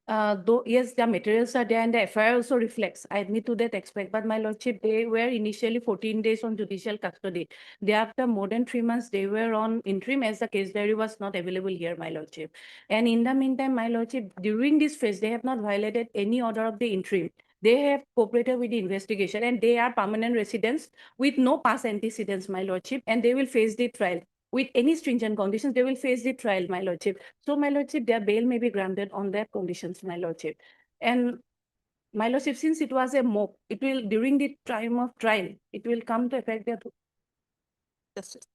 though, yes, the materials are there and the FIR also reflects, I admit to that aspect, but my lordship, they were initially 14 days on judicial custody. Thereafter, more than 3 months, they were on interim as the case diary was not available here, my lordship. And in the meantime, my lordship, during this phase, they have not violated any order of the interim. They have cooperated with the investigation and they are permanent residents with no past antecedents, my lordship, and they will face the trial. With any stringent conditions, they will face the trial, my lordship. So, my lordship, their bail may be granted on their conditions, my lordship. And my lordship, since it was a mock, it will, during the time of trial, it will come to affect their justice.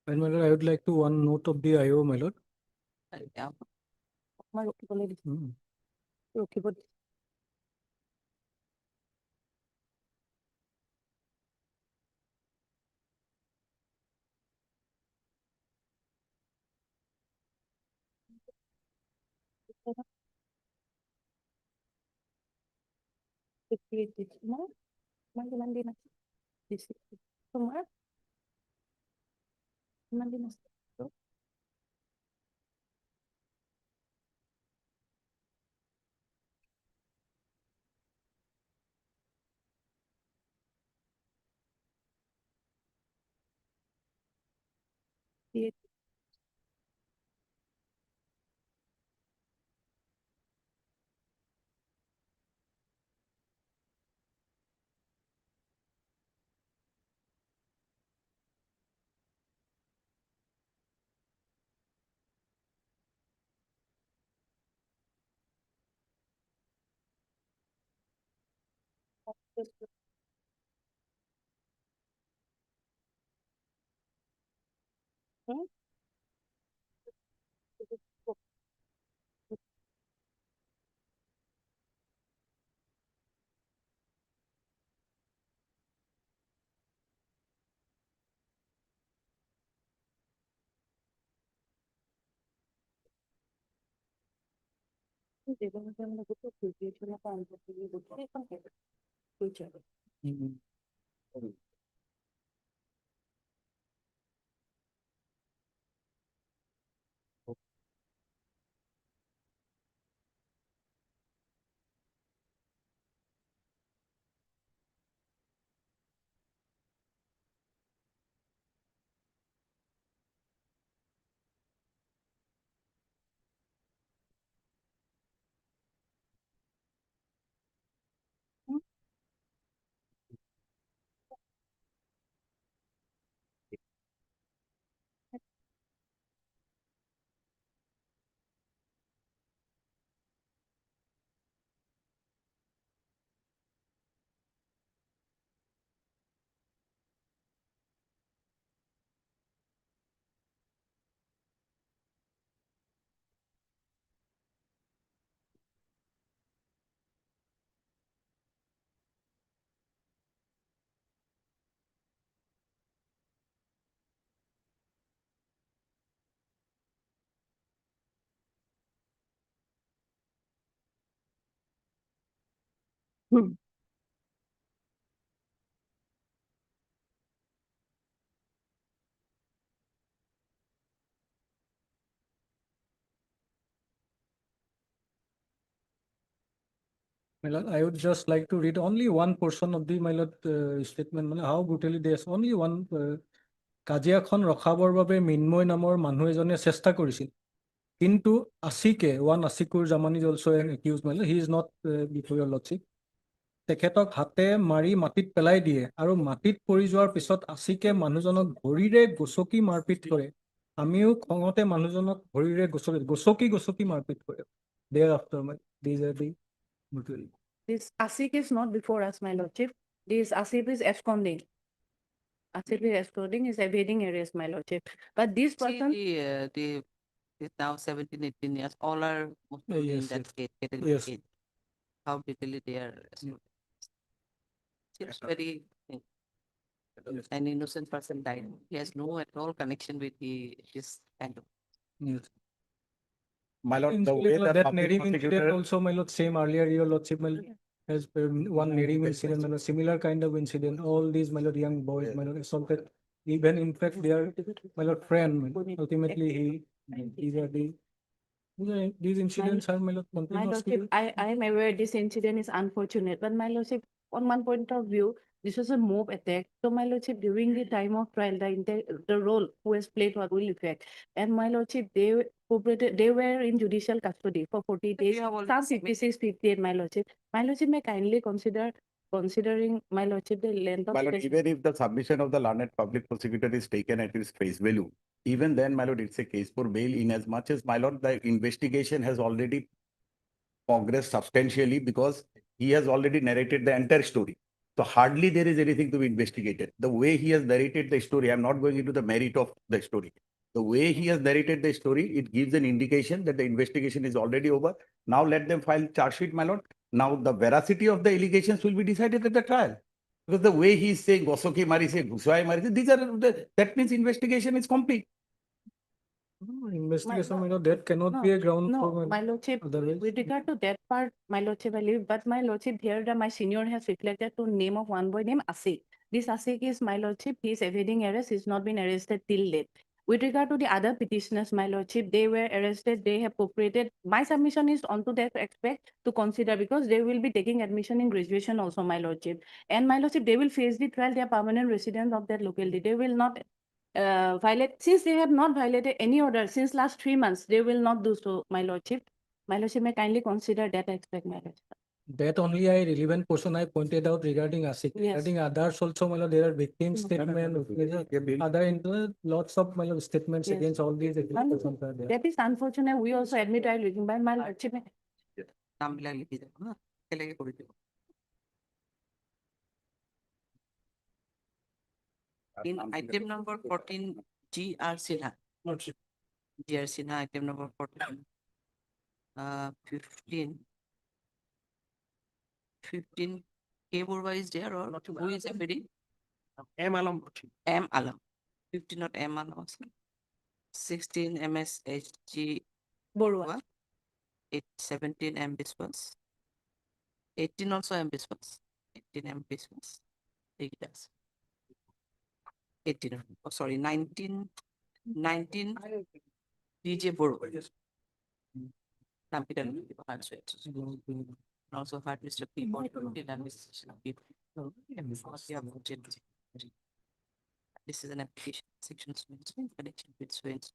And my lord, I would like to one note of the IO, my lord. Yeah. My lordship, Mm. okay, but Mm. My lord, I would just like to read only one portion of the my lord statement. মানে how brutally there's only one কাজিয়াখন ৰখাবৰ বাবে মৃন্ময় নামৰ মানুহ এজনে চেষ্টা কৰিছিল কিন্তু আছিকে one Asikur Zaman is also' an accuse মানে he is not before your lordship তেখেতক হাতে মাৰি মাটিত পেলাই দিয়ে আৰু মাটিত পৰি যোৱাৰ পিছত আছিকে মানুহজনক ভৰিৰে গচকি মাৰপিট কৰে আমিও খঙতে মানুহজনক ভৰিৰে গচকি মাৰপিট কৰে দেয়াৰ আফটাৰ মানে these are the brutally. This Asik is not before us, my lordship. This Asif is absconding. Asif is absconding, is evading arrest, my lordship. But this person, the now 17, 18 years, all are mostly in Yes, that yes. age, category Yes. age. How brutally they are. Seems very an innocent person died. He has no at all connection with this kind of. Yes. My lord, the way Incident, that that public Nerim incident prosecutor, also, my lord, same earlier, your lordship, my lord, has one Nerim incident, my lord, similar kind of incident. All these, my lord, young boys, my lord, assaulted. Even in fact, they are, my lord, friend. Ultimately, these incidents are, my lord, my continuously. lordship, I am aware this incident is unfortunate, but my lordship, on one point of view, this was a mob attack. So my lordship, during the time of trial, the role who has played what will effect. And my lordship, they were in judicial custody for 40 days. have already Some 56, 58, my lordship. My lordship may kindly considering my lordship the length of my lord, session. even if the submission of the learned public prosecutor is taken at its face value, even then, my lord, it's a case for bail in as much as, my lord, the investigation has already progressed substantially because he has already narrated the entire story. So hardly there is anything to be investigated. The way he has narrated the story, I'm not going into the merit of the story. The way he has narrated the story, it gives an indication that the investigation is already over. Now let them file charge sheet, my lord. Now the veracity of the allegations will be decided at the trial. Because the way he is saying, Gosoki Marise, Guswai Marise, these are, that means investigation is complete. Investigation, my lord, that cannot be a ground No, for my lordship, otherwise. with regard to that part, my lordship, I leave, but my lordship here, my senior has reflected to name of one boy named Asik. This Asik is my lordship, he is evading arrest, he's not been arrested till date. With regard to the other petitioners, my lordship, they were arrested, they have cooperated. My submission is onto that aspect to consider because they will be taking admission in graduation also, my lordship. And my lordship, they will face the trial, they are permanent residents of that locality. They will not violate, since they have not violated any order since last 3 months, they will not do so, my lordship. My lordship may kindly consider that aspect, my lordship. That only a relevant portion I pointed out regarding ASIC. Yes. Regarding others also, my lord, there are victim statement, other lots of my lord, statements Yes. against all these persons are there. That is unfortunate. We also admit while looking by my lordship. নামবিলাক লিখি যাব হা একেলগে কৰি দিব in item number 14 GR Sinha GR Sinha item number 14 15 K Burwa is there or who is appearing M Alam. M Alam 15 not M Alam also. 16 MSHG Borua. 17 M Biswas 18 also M Biswas 18 M Biswas take it as 18 oh sorry 19 DJ Boro also had Mr. People this is an application section in connection with Swain's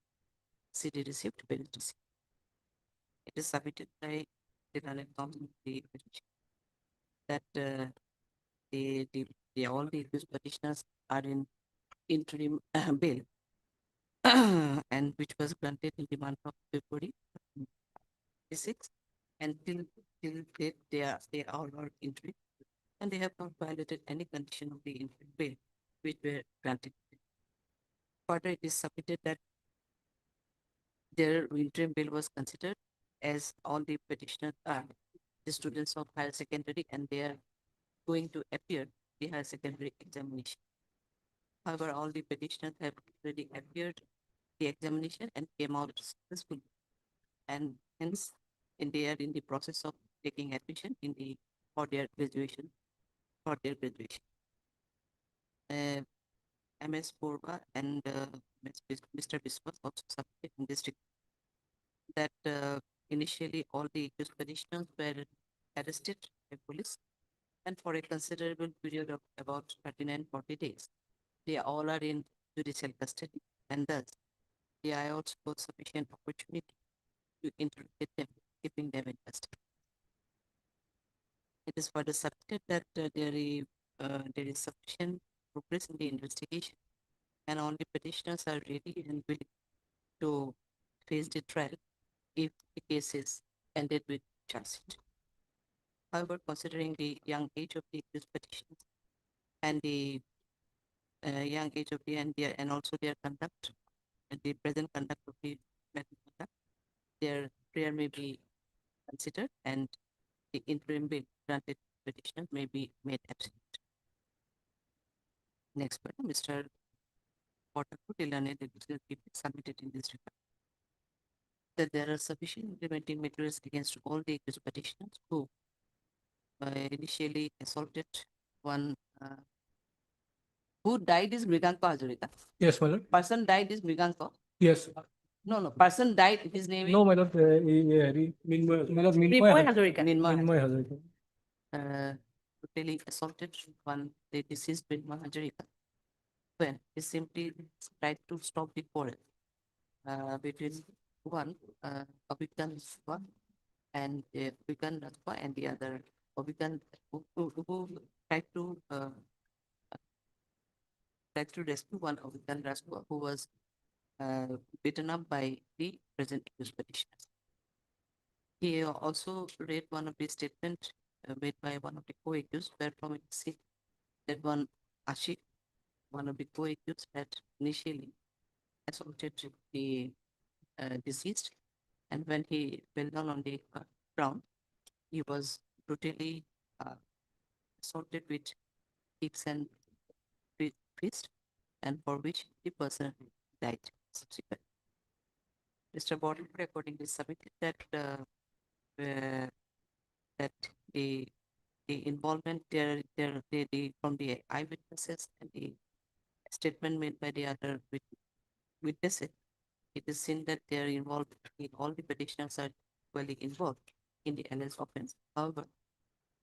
city received penalty. It is submitted by the learned counsel that all the accused petitioners are in interim bail and which was granted in the month of February 26 and till date they are all interim and they have not violated any condition of the interim bail which were granted. Further, it is submitted that their interim bail was considered as all the petitioners are the students of higher secondary and they are going to appear the higher secondary examination. However, all the petitioners have already appeared the examination and came out successfully, and hence they are in the process of taking admission in the for their graduation. MS Purva and Mr. Biswas also submitted in this report that initially all the accused petitioners were arrested by police and for a considerable period of about 39-40 days. They all are in judicial custody and thus the IOTs got sufficient opportunity to interrogate them, keeping them in custody. It is further submitted that there is sufficient progress in the investigation and all the petitioners are ready and willing to face the trial if the case is ended with charge sheet. However, considering the young age of the accused petitioners and the young age of the and also their conduct, and the present conduct of the matter conduct, their prayer may be considered and the interim bail granted petitioner may be made absolute. Next one, Mr. Waterford Ilane, the legal people submitted in this report that there are sufficient implementing materials against all the accused petitioners who initially assaulted one who died is Mriganko Hazarika. Yes, my lord. Person died is Mriganko. Yes. No, person died, his name No, is my lord. Mrinmoy Hazarika. Mrinmoy Hazarika. brutally assaulted one, the deceased Mrinmoy Hazarika when he simply tried to stop the quarrel between one Abhikan Raswa and Abhikan Raswa and the other Abhikan who tried to rescue one Abhikan Raswa who was beaten up by the present accused petitioners. He also read one of the statements made by one of the co-accused, wherefrom it is seen that one Ashik, one of the co-accused, had initially assaulted the deceased, and when he fell down on the ground, he was brutally assaulted with kicks and fists, and for which the person died subsequently. Mr. Borden accordingly submitted that that the involvement from the eyewitnesses and the statement made by the other witnesses, it is seen that they are involved in all the petitioners are equally involved in the alleged offense. However,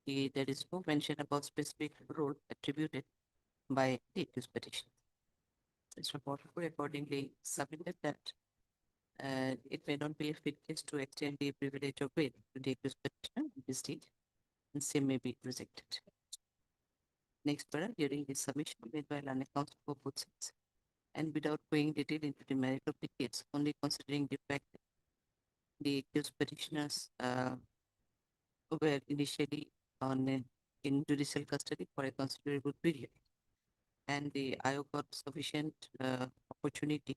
there is no mention about specific role attributed by the accused petitioner. Mr. Borden accordingly submitted that it may not be a fit case to extend the privilege of bail to the accused petitioner in this stage, and same may be rejected. Next para, during the submission made by land counsel for both sides, and without going detail into the merit of the case, only considering the fact that the accused petitioners were initially in judicial custody for a considerable period, and the IO got sufficient opportunity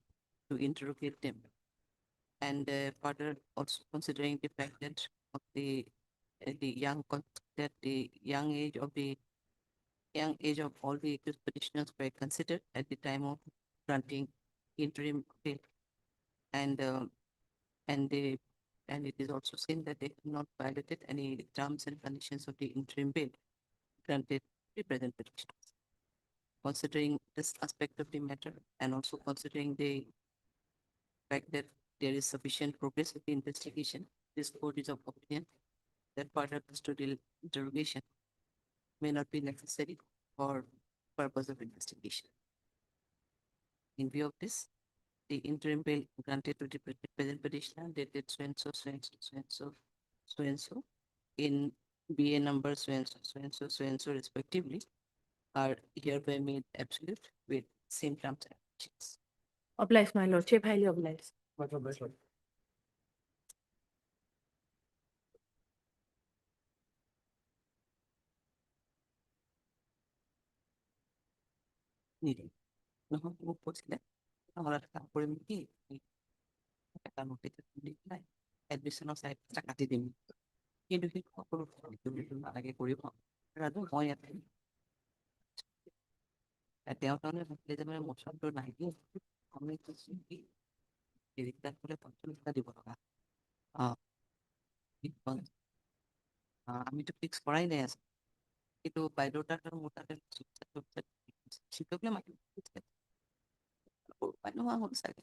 to interrogate them, and further also considering the fact that of the young age of all the accused petitioners were considered at the time of granting interim bail, and it is also seen that they have not violated any terms and conditions of the interim bail granted to the present petitioners. Considering this aspect of the matter and also considering the fact that there is sufficient progress in the investigation, this court is of opinion that further custodial interrogation may not be necessary for purpose of investigation. In view of this, the interim bail granted to the present petitioner dated so and so in BA number so and so respectively are hereby made absolute with same terms and conditions. Obliged, my lordship, highly obliged. Needing. নহয় মোক কৈছিলে নহ'লে এটা কাম কৰিম নেকি এটা notice দি পেলাই এডমিশ্যনৰ চাই এটা কাটি দিম কিন্তু সি সকলো নালাগে কৰিব ৰাজু মই ইয়াতে তেওঁ তাৰমানে ভাবিলে যে মানে মোচনটো নাহিলে আমি কৈছোঁ কি ৰিটাৰ্ণ কৰিলে 45 টকা দিব লগা আমি তো ফিক্স করাই নাই আছে কিন্তু বাইদেউতাক আৰু মোৰ তাতে শিক্ষকলে মাতি উপায় নোহোৱা হ'ল চাগে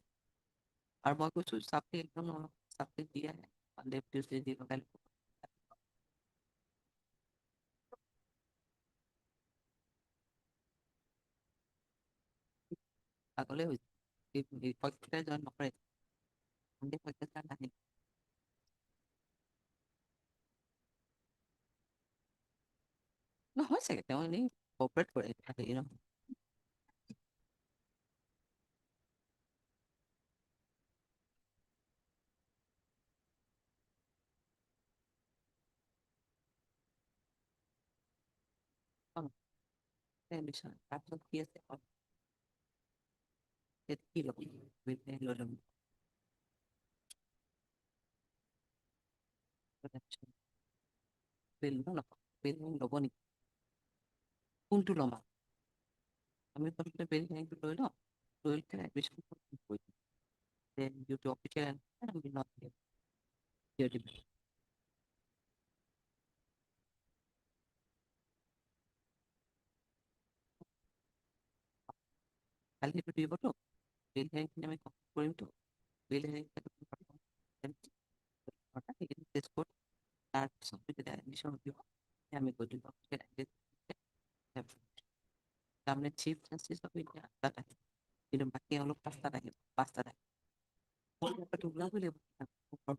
আৰু মই কৈছো চাপি একদম চাপি দিয়ে মানডে টিউজডে দি লগাই আগলে হৈছে পৰীক্ষাতে জইন নকৰে মানডে পৰীক্ষা নাহে নহয় চাগে তেওঁ এনেই কপাৰেট কৰে হেৰি নহয় তাৰপিছত কি আছে কি ল'ব লৈ ল'ম বিল ল'ব নেকি কোনটো ল'ম আমি প্ৰথমতে বিল হেৰিটো লৈ লওঁ লৈ পেলাই এডমিশ্যন কৰি দিম then due to official and I will not hear the bill. কালি সেইটো দিবতো বিল হেৰিখিনি আমি কমপ্লিট কৰিমতো বিল হেৰি টেষ্ট কৰি তাৰপিছত যেতিয়া এডমিশ্যন দিব আমি গৈ দিম তাৰমানে চিফ জাষ্টিছ অফ ইণ্ডিয়া 8টাত আহিব কিন্তু বাকী অলপ 5টাত আহিব 5টাত আহিব ওলাব লাগিব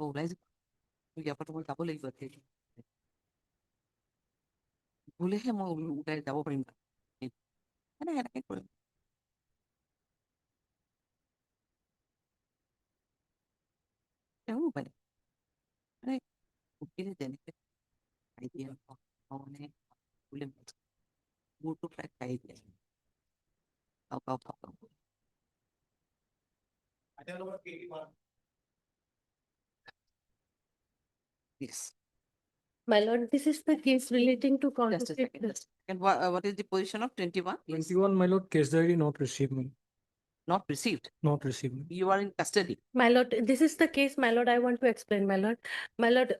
ওলাই যাব ইয়াৰ পৰা মই যাব লাগিব বোলেহে মই ওলাই যাব পাৰিম সেনেকে কৰিম তেওঁ পাৰে মানে উকিলে যেনেকে খাই দিয়ে মানে বোলে মোৰটো প্ৰায় খাই দিয়ে Yes. My lord, this is the case relating to Just a counterfeit. second. Just a second. What is the position of 21? 21, my lord, case diary not received, my lord. Not received. Not received. You are in custody. My lord, this is the case, my lord, I want to explain, my lord. My lord,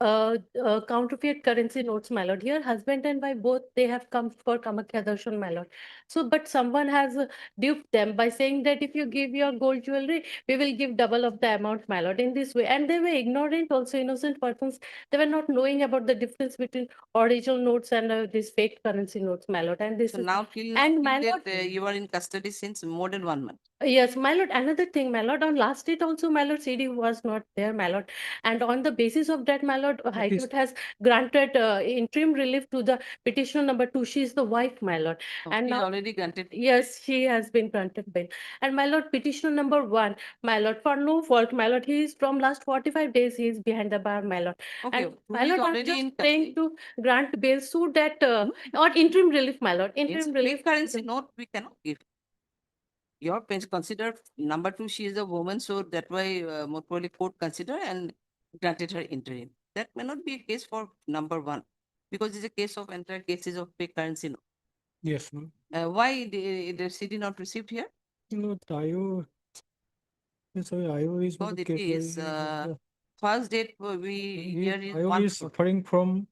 counterfeit currency notes, my lord. Here, husband and wife both, they have come for Kamakhya Darshan, my lord. So, but someone has duped them by saying that if you give your gold jewelry, we will give double of the amount, my lord, in this way. And they were ignorant, also innocent persons. They were not knowing about the difference between original notes and these fake currency notes, my lord. And this So is now till and my that, lord, you are in custody since more than 1 month. yes, my lord, another thing, my lord, on last date also, my lord, CD was not there, my lord. And on the basis of that, my lord, High is- Court has granted interim relief to the petitioner number 2. She is the wife, my lord. Oh, And she now, already granted. yes, she has been granted bail. And my lord, petitioner number 1, my lord, for no fault, my lord, he is from last 45 days, he is behind the bar, my lord. Okay, And who my is lord, I'm already in just praying custody? to grant bail so that, or interim relief, my lord, Means interim fake relief. currency note we cannot give. Your parents consider number 2, she is a woman, so that why more probably court consider and granted her interim. That may not be a case for number 1 because it's a case of entire cases of fake currency note. Yes, ma'am. Why the CD not received here? No, IO. Yes, sorry, IO is. Oh, with it the case is diary. first date we here is IO 1 is suffering from,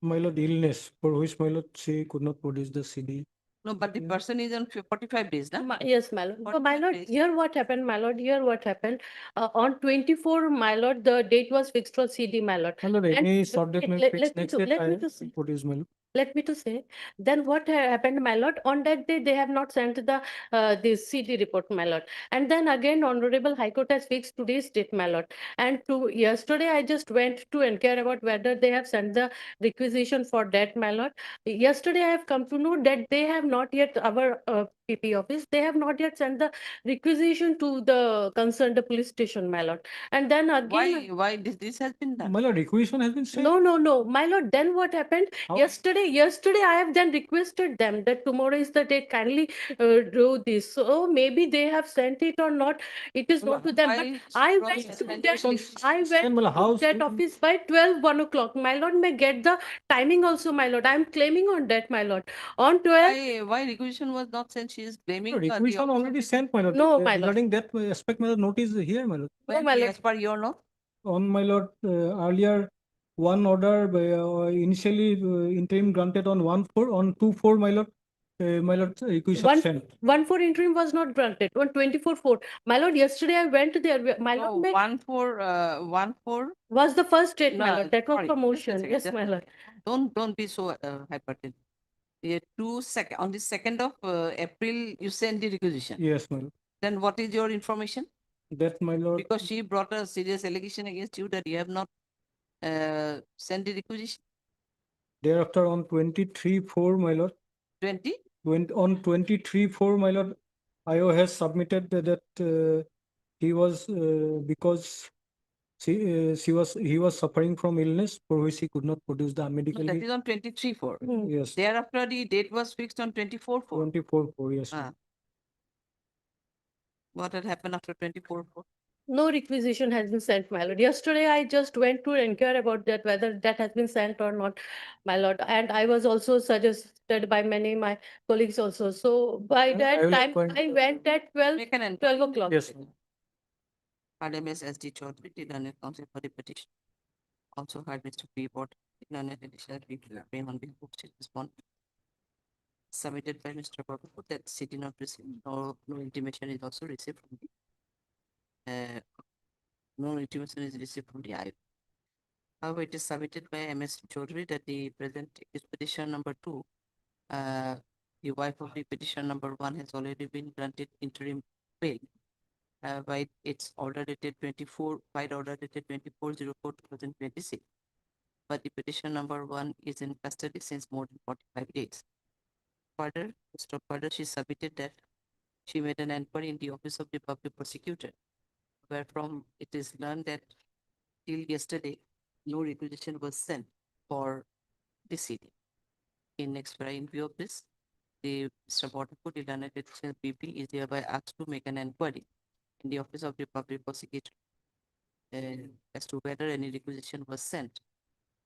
my lord, illness for which, my lord, she could not produce the CD. No, but the person is on 45 days, na? Yes, my lord. So, my 45 lord, days. here what happened, my lord, here what happened. On 24, my lord, the date was fixed for CD, my lord. My lord, And any short date may fix let me next to, date. let me I to say. produce, my lord. Let me to say, then what happened, my lord, on that day, they have not sent the CD report, my lord. And then again, Honorable High Court has fixed today's date, my lord. And yesterday, I just went to inquire about whether they have sent the requisition for that, my lord. Yesterday, I have come to know that they have not yet, our PP office, they have not yet sent the requisition to the concerned police station, my lord. And then again, Why this has been done? My lord, requisition has been sent. no, my lord. Then what happened? How- Yesterday, I have then requested them that tomorrow is the day. Kindly do this. So maybe they have sent it or not. It is not to them. But Why I from went to send that. it? I went my lord, to how that soon- office by 1 o'clock. My lord may get the timing also, my lord. I am claiming on that, my lord. On 12. Why requisition was not sent? She is blaming No, the requisition officer. already sent, my lord. No, my lord. Regarding that aspect, my lord, notice here, my lord. No, my lord. As per your note. On, my lord, earlier one order initially interim granted on 1/4, on 2/4, my lord, requisition One, sent. 1/4 interim was not granted, on 24/4. My lord, yesterday I went there, my No, lord, 1/4 was the first date, my No, lord, that was sorry, promotion, just a yes, second, my lord. Don't be so hypertensive. On the 2nd of April, you sent the requisition. Yes, my lord. Then what is your information? That, my lord, Because she brought a serious allegation against you that you have not sent the requisition. thereafter on 23/4, my lord, 20? on 23/4, my lord, IO has submitted that he was because he was suffering from illness for which he could not produce the No, medical that leave. is on 23/4. Yes, Thereafter, the date was fixed on 24/4. 24/4, yes. Ah. What had happened after 24/4? No requisition has been sent, my lord. Yesterday, I just went to inquire about that, whether that has been sent or not, my lord. And I was also suggested by many my colleagues also. So by I that will time, appoint- I went at 12, Make an 12 o'clock. Yes, RMS SD Chaudhary, the learned counsel for the petition. Also had Mr. P. Bott, the learned additional claim on behalf of state respondent. Submitted by Mr. Babu that city not received, no intimation is also received from the no intimation is received from the IO. However, it is submitted by MS Chaudhary that the present is petition number 2. The wife of the petition number 1 has already been granted interim bail by its order dated 24/2026. But the petition number 1 is in custody since more than 45 days. Further, she submitted that she made an inquiry in the office of the public prosecutor, wherefrom it is learned that till yesterday, no requisition was sent for the city. In view of this, the Mr. Botapur, the learned additional PP, is hereby asked to make an inquiry in the office of the public prosecutor as to whether any requisition was sent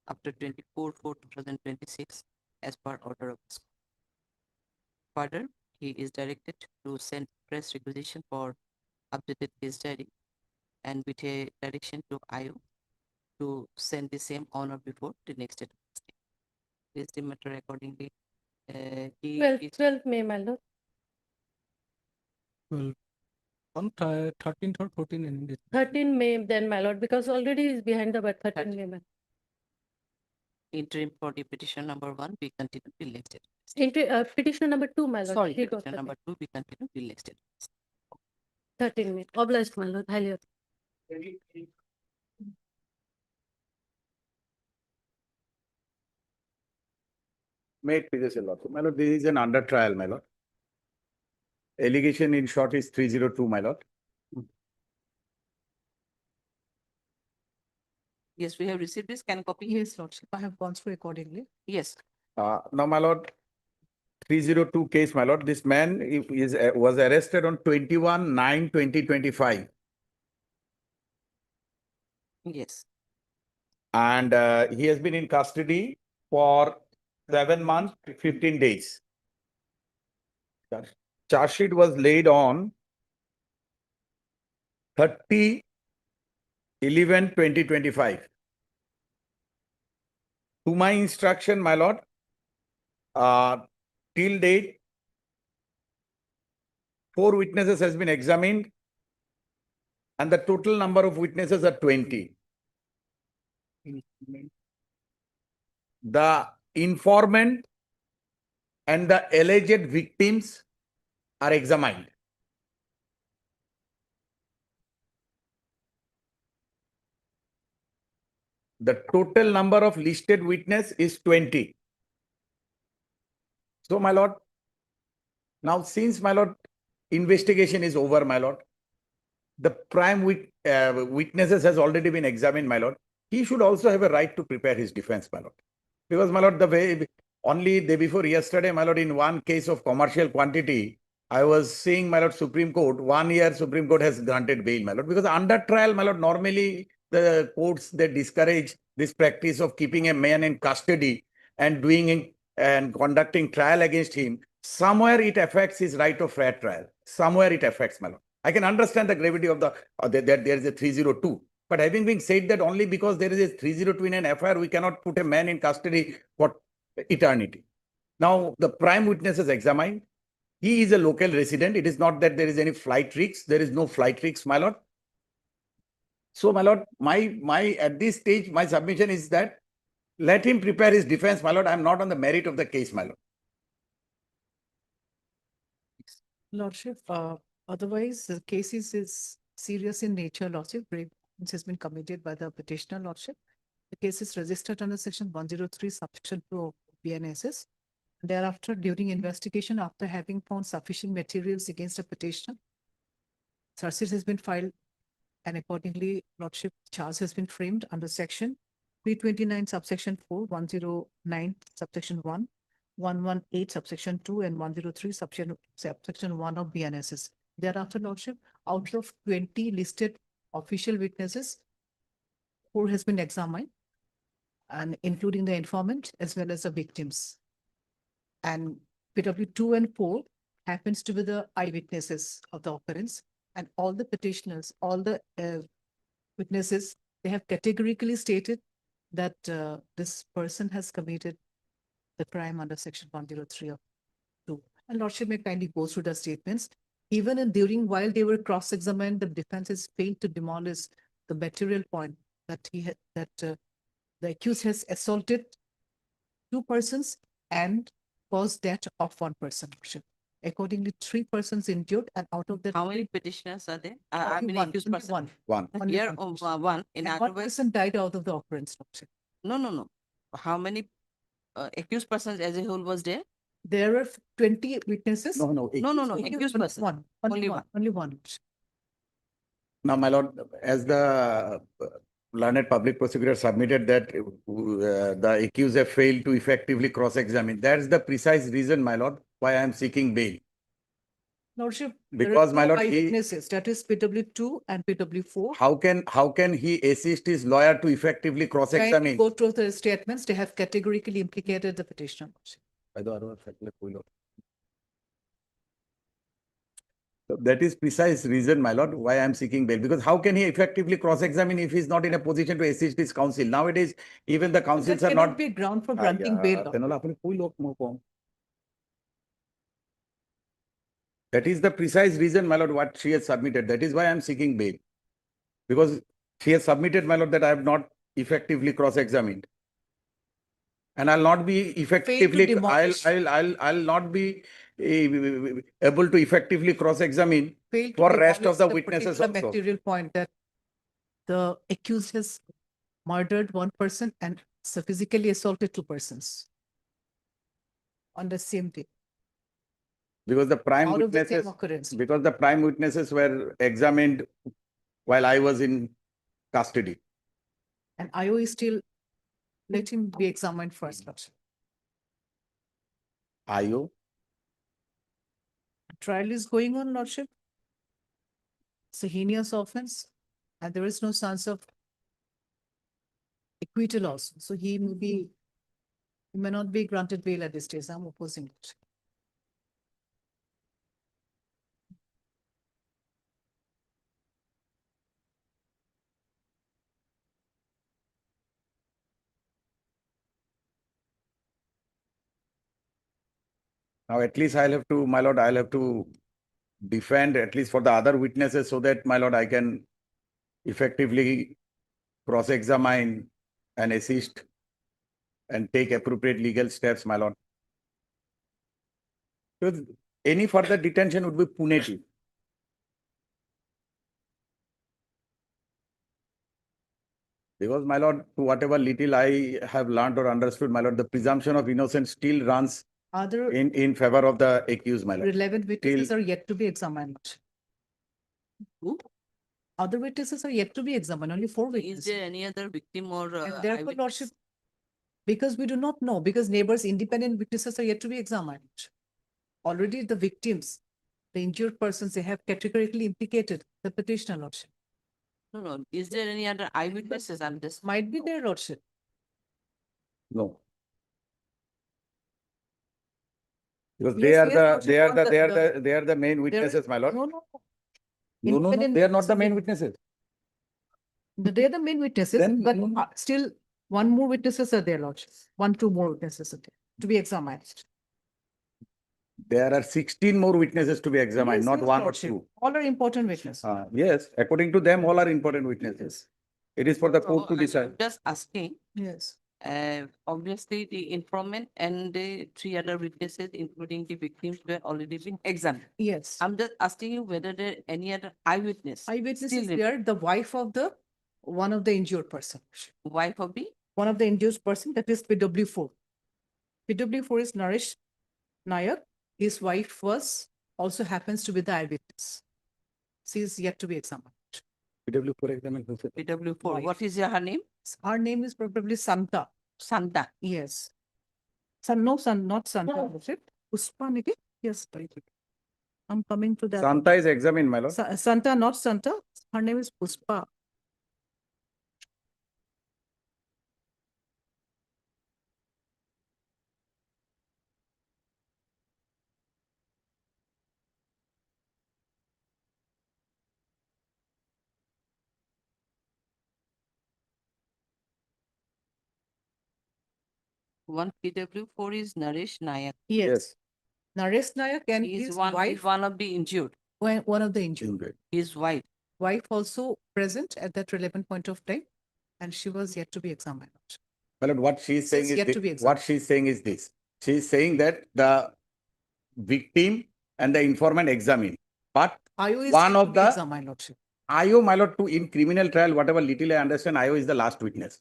after 24/4/2026 as per order of this. Further, he is directed to send press requisition for updated case diary and with a direction to IO to send the same on or before the next date. This the matter accordingly. 12 May, my lord. well, on 13th or 14th, in this. 13 May then, my lord, because already is behind the birth, 13 May. Interim for the petition number 1 be continued till next date. Petition number 2, my lord. Sorry, He got petition number 2 be continued till next date. 13 May. Obliged, my lord. Highly. May it please your lordship. My lord, this is an under trial, my lord. Allegation in short is 302, my lord. Yes, we have received this. Can copy? Yes, Lordship, I have gone through accordingly. Yes. Now, my lord, 302 case, my lord, this man was arrested on 21/9/2025. Yes. And he has been in custody for 7 months, 15 days. Charge sheet was laid on 30/11/2025. To my instruction, my lord, till date, 4 witnesses has been examined and the total number of witnesses are 20. The informant and the alleged victims are examined. The total number of listed witness is 20. So, my lord, now since, my lord, investigation is over, my lord, the prime witnesses has already been examined, my lord. He should also have a right to prepare his defense, my lord. Because, my lord, the way only day before yesterday, my lord, in one case of commercial quantity, I was seeing, my lord, Supreme Court, 1 year Supreme Court has granted bail, my lord. Because under trial, my lord, normally the courts, they discourage this practice of keeping a man in custody and doing and conducting trial against him. Somewhere it affects his right of fair trial. Somewhere it affects, my lord. I can understand the gravity of that there is a 302. But having been said that only because there is a 3029 FIR, we cannot put a man in custody for eternity. Now, the prime witness is examined. He is a local resident. It is not that there is any flight risks. There is no flight risks, my lord. So, my lord, at this stage, my submission is that let him prepare his defense, my lord. I am not on the merit of the case, my lord. Lordship, otherwise, the case is serious in nature, Lordship. Grave offence has been committed by the petitioner, Lordship. The case is registered under section 103, subsection 2 of BNSS. Thereafter, during investigation, after having found sufficient materials against the petitioner, charges has been filed, and accordingly, Lordship, charge has been framed under section 329, subsection 4, 109, subsection 1, 118, subsection 2, and 103, subsection 1 of BNSS. Thereafter, Lordship, out of 20 listed official witnesses, 4 has been examined, and including the informant as well as the victims. And PW 2 and 4 happens to be the eyewitnesses of the occurrence, and all the petitioners, all the witnesses, they have categorically stated that this person has committed the crime under section 103 of 2. And Lordship may kindly go through the statements. Even while they were cross-examined, the defense has failed to demolish the material point that the accused has assaulted 2 persons and caused death of 1 person. Lordship. Accordingly, 3 persons injured, and out of that, How many petitioners are there? I only mean, one, accused only person. one. One. Only Here, one person. one. In And other 1 words, person died out of the occurrence. Lordship. no. How many accused persons as a whole was there? There are 20 witnesses. No. No. Accused person. One. Only one. Only one. Now, my lord, as the learned public prosecutor submitted that the accuser failed to effectively cross-examine. That's the precise reason, my lord, why I am seeking bail. Lordship, Because, my lord, eyewitnesses, that is PW2 and PW4. how can he assist his lawyer to effectively cross-examine? Go through the statements. They have categorically implicated the petitioner. So that is precise reason, my lord, why I am seeking bail. Because how can he effectively cross-examine if he is not in a position to assist his counsel? Nowadays, even the counsels That are cannot not. be a ground for granting bail. That is the precise reason, my lord, what she has submitted. That is why I am seeking bail. Because she has submitted, my lord, that I have not effectively cross-examined. And I'll not be effectively, I'll not be able to effectively cross-examine for rest of the witnesses also. Material point that the accused has murdered 1 person and physically assaulted 2 persons on the same day. Because the prime witnesses were examined while I was in custody. And IO is still let him be examined first. IO? Trial is going on, Lordship. It's a heinous offense, and there is no chance of acquittal also. So he may not be granted bail at this stage. I'm opposing it. Now, at least I'll have to, my lord, I'll have to defend at least for the other witnesses so that, my lord, I can effectively cross-examine and assist and take appropriate legal steps, my lord. Because any further detention would be punitive. Because, my lord, to whatever little I have learned or understood, my lord, the presumption of innocence still runs in favor of the accused, my lord. Relevant witnesses are yet to be examined. Who? Other witnesses are yet to be examined, only 4 witnesses. Is there any other victim or And therefore, eyewitness? Lordship, because we do not know, because neighbors, independent witnesses are yet to be examined. Already the victims, the injured persons, they have categorically implicated the petitioner, Lordship. No. Is there any other eyewitnesses? I'm just. Might be their Lordship. No. Because they are the main witnesses, my lord. No. No, they are not the main witnesses. They are the main witnesses, Then- but still one more witnesses are there, Lordship. Two more witnesses are there to be examined. There are 16 more witnesses to be examined, Yes, not yes, one or Lordship. two. All are important witnesses. Yes, according to them, all are important witnesses. It is for the court to I'm decide. just asking, Yes. obviously the informant and the three other witnesses, including the victims, were already been examined. Yes. I'm just asking you whether there any other eyewitness. Eyewitness still is there, the wife of the one of the injured person. Wife of the One of the injured person, that is PW4. PW4 is Naresh Nayak. His wife was also happens to be the eyewitness. She is yet to be examined. PW4 examined. PW4. Wife. What is her name? Her name is probably Santa. Santa. Yes. Not Santa. Was it? Puspa, maybe? Yes, very good. I'm coming to that. Santa is examined, my lord. Santa, not Santa. Her name is Puspa. One PW4 is Naresh Nayak. Yes. Naresh Nayak and He is his one, wife. is one of the injured. One of the injured. His wife. Wife also present at that relevant point of time, and she was yet to be examined. My lord, what she is saying is yet to be this. What she is saying is this. She is saying that the victim and the informant examined, but IO is one yet of to be the examined, Lordship. IO, my lord, to in criminal trial, whatever little I understand, IO is the last witness.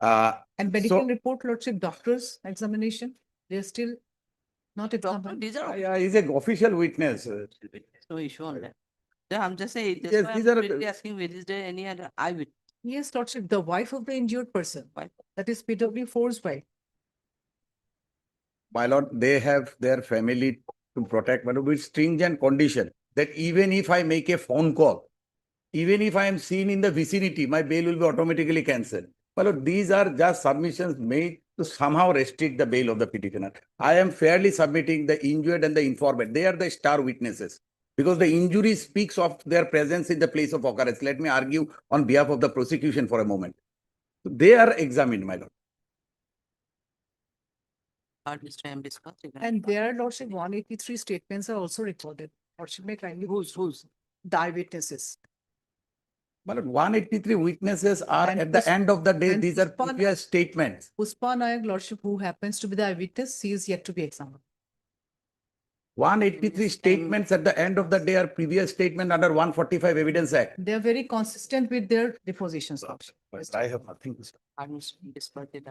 And medical So, report, Lordship, doctor's examination, they're still not Doctor, examined. these are he's a official witness. no issue on that. Yeah, I'm just saying, that's Yes, why these I'm are really asking, where is there any other eyewitness? Yes, Lordship, the wife of the injured person, that is PW4's wife. My lord, they have their family to protect, but with stringent condition that even if I make a phone call, even if I am seen in the vicinity, my bail will be automatically cancelled. My lord, these are just submissions made to somehow restrict the bail of the petitioner. I am fairly submitting the injured and the informant. They are the star witnesses because the injury speaks of their presence in the place of occurrence. Let me argue on behalf of the prosecution for a moment. They are examined, my lord. Mr. M. discussed. And their Lordship 183 statements are also recorded. Lordship, may kindly. Who's? The eyewitnesses. But 183 witnesses are And at the end of the day, and these are Puspa- previous statements. Puspa Nayak, Lordship, who happens to be the eyewitness, she is yet to be examined. 183 statements at the end of the day are previous statement under 145 Evidence Act. They are very consistent with their depositions, Lordship. I have nothing to say. Despite it,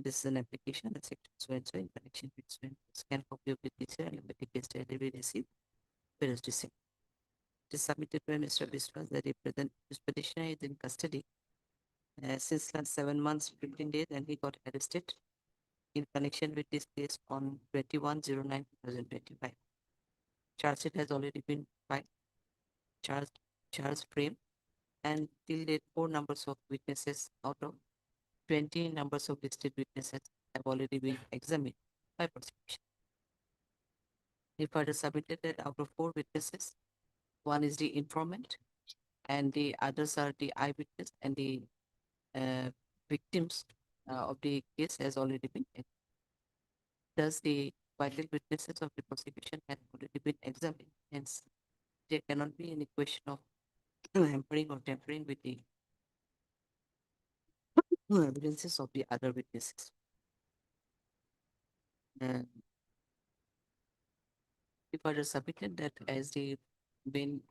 this is an application that section so and so in connection with so and so scan copy of the TCR and the case data we receive. Whereas this is submitted by Mr. Biswas that the present this petitioner is in custody since last 7 months, 15 days, and he got arrested in connection with this case on 21/09/2025. Charge sheet has already been filed, charge frame, and till date 4 numbers of witnesses out of 20 numbers of listed witnesses have already been examined by prosecution. He further submitted that out of 4 witnesses, one is the informant, and the others are the eyewitness, and the victims of the case has already been examined. Thus, the vital witnesses of the prosecution have already been examined. Hence, there cannot be any question of hampering or tampering with the evidences of the other witnesses. He further submitted that as when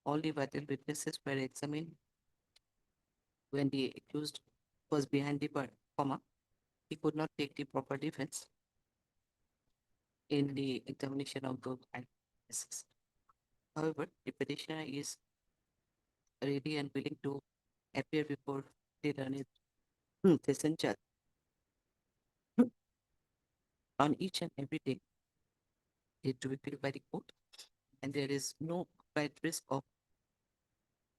all the vital witnesses were examined, when the accused was behind the comma, he could not take the proper defense in the examination of those eyewitnesses. However, the petitioner is ready and willing to appear before the learned session judge on each and every day to be paid by the court, and there is no flight risk of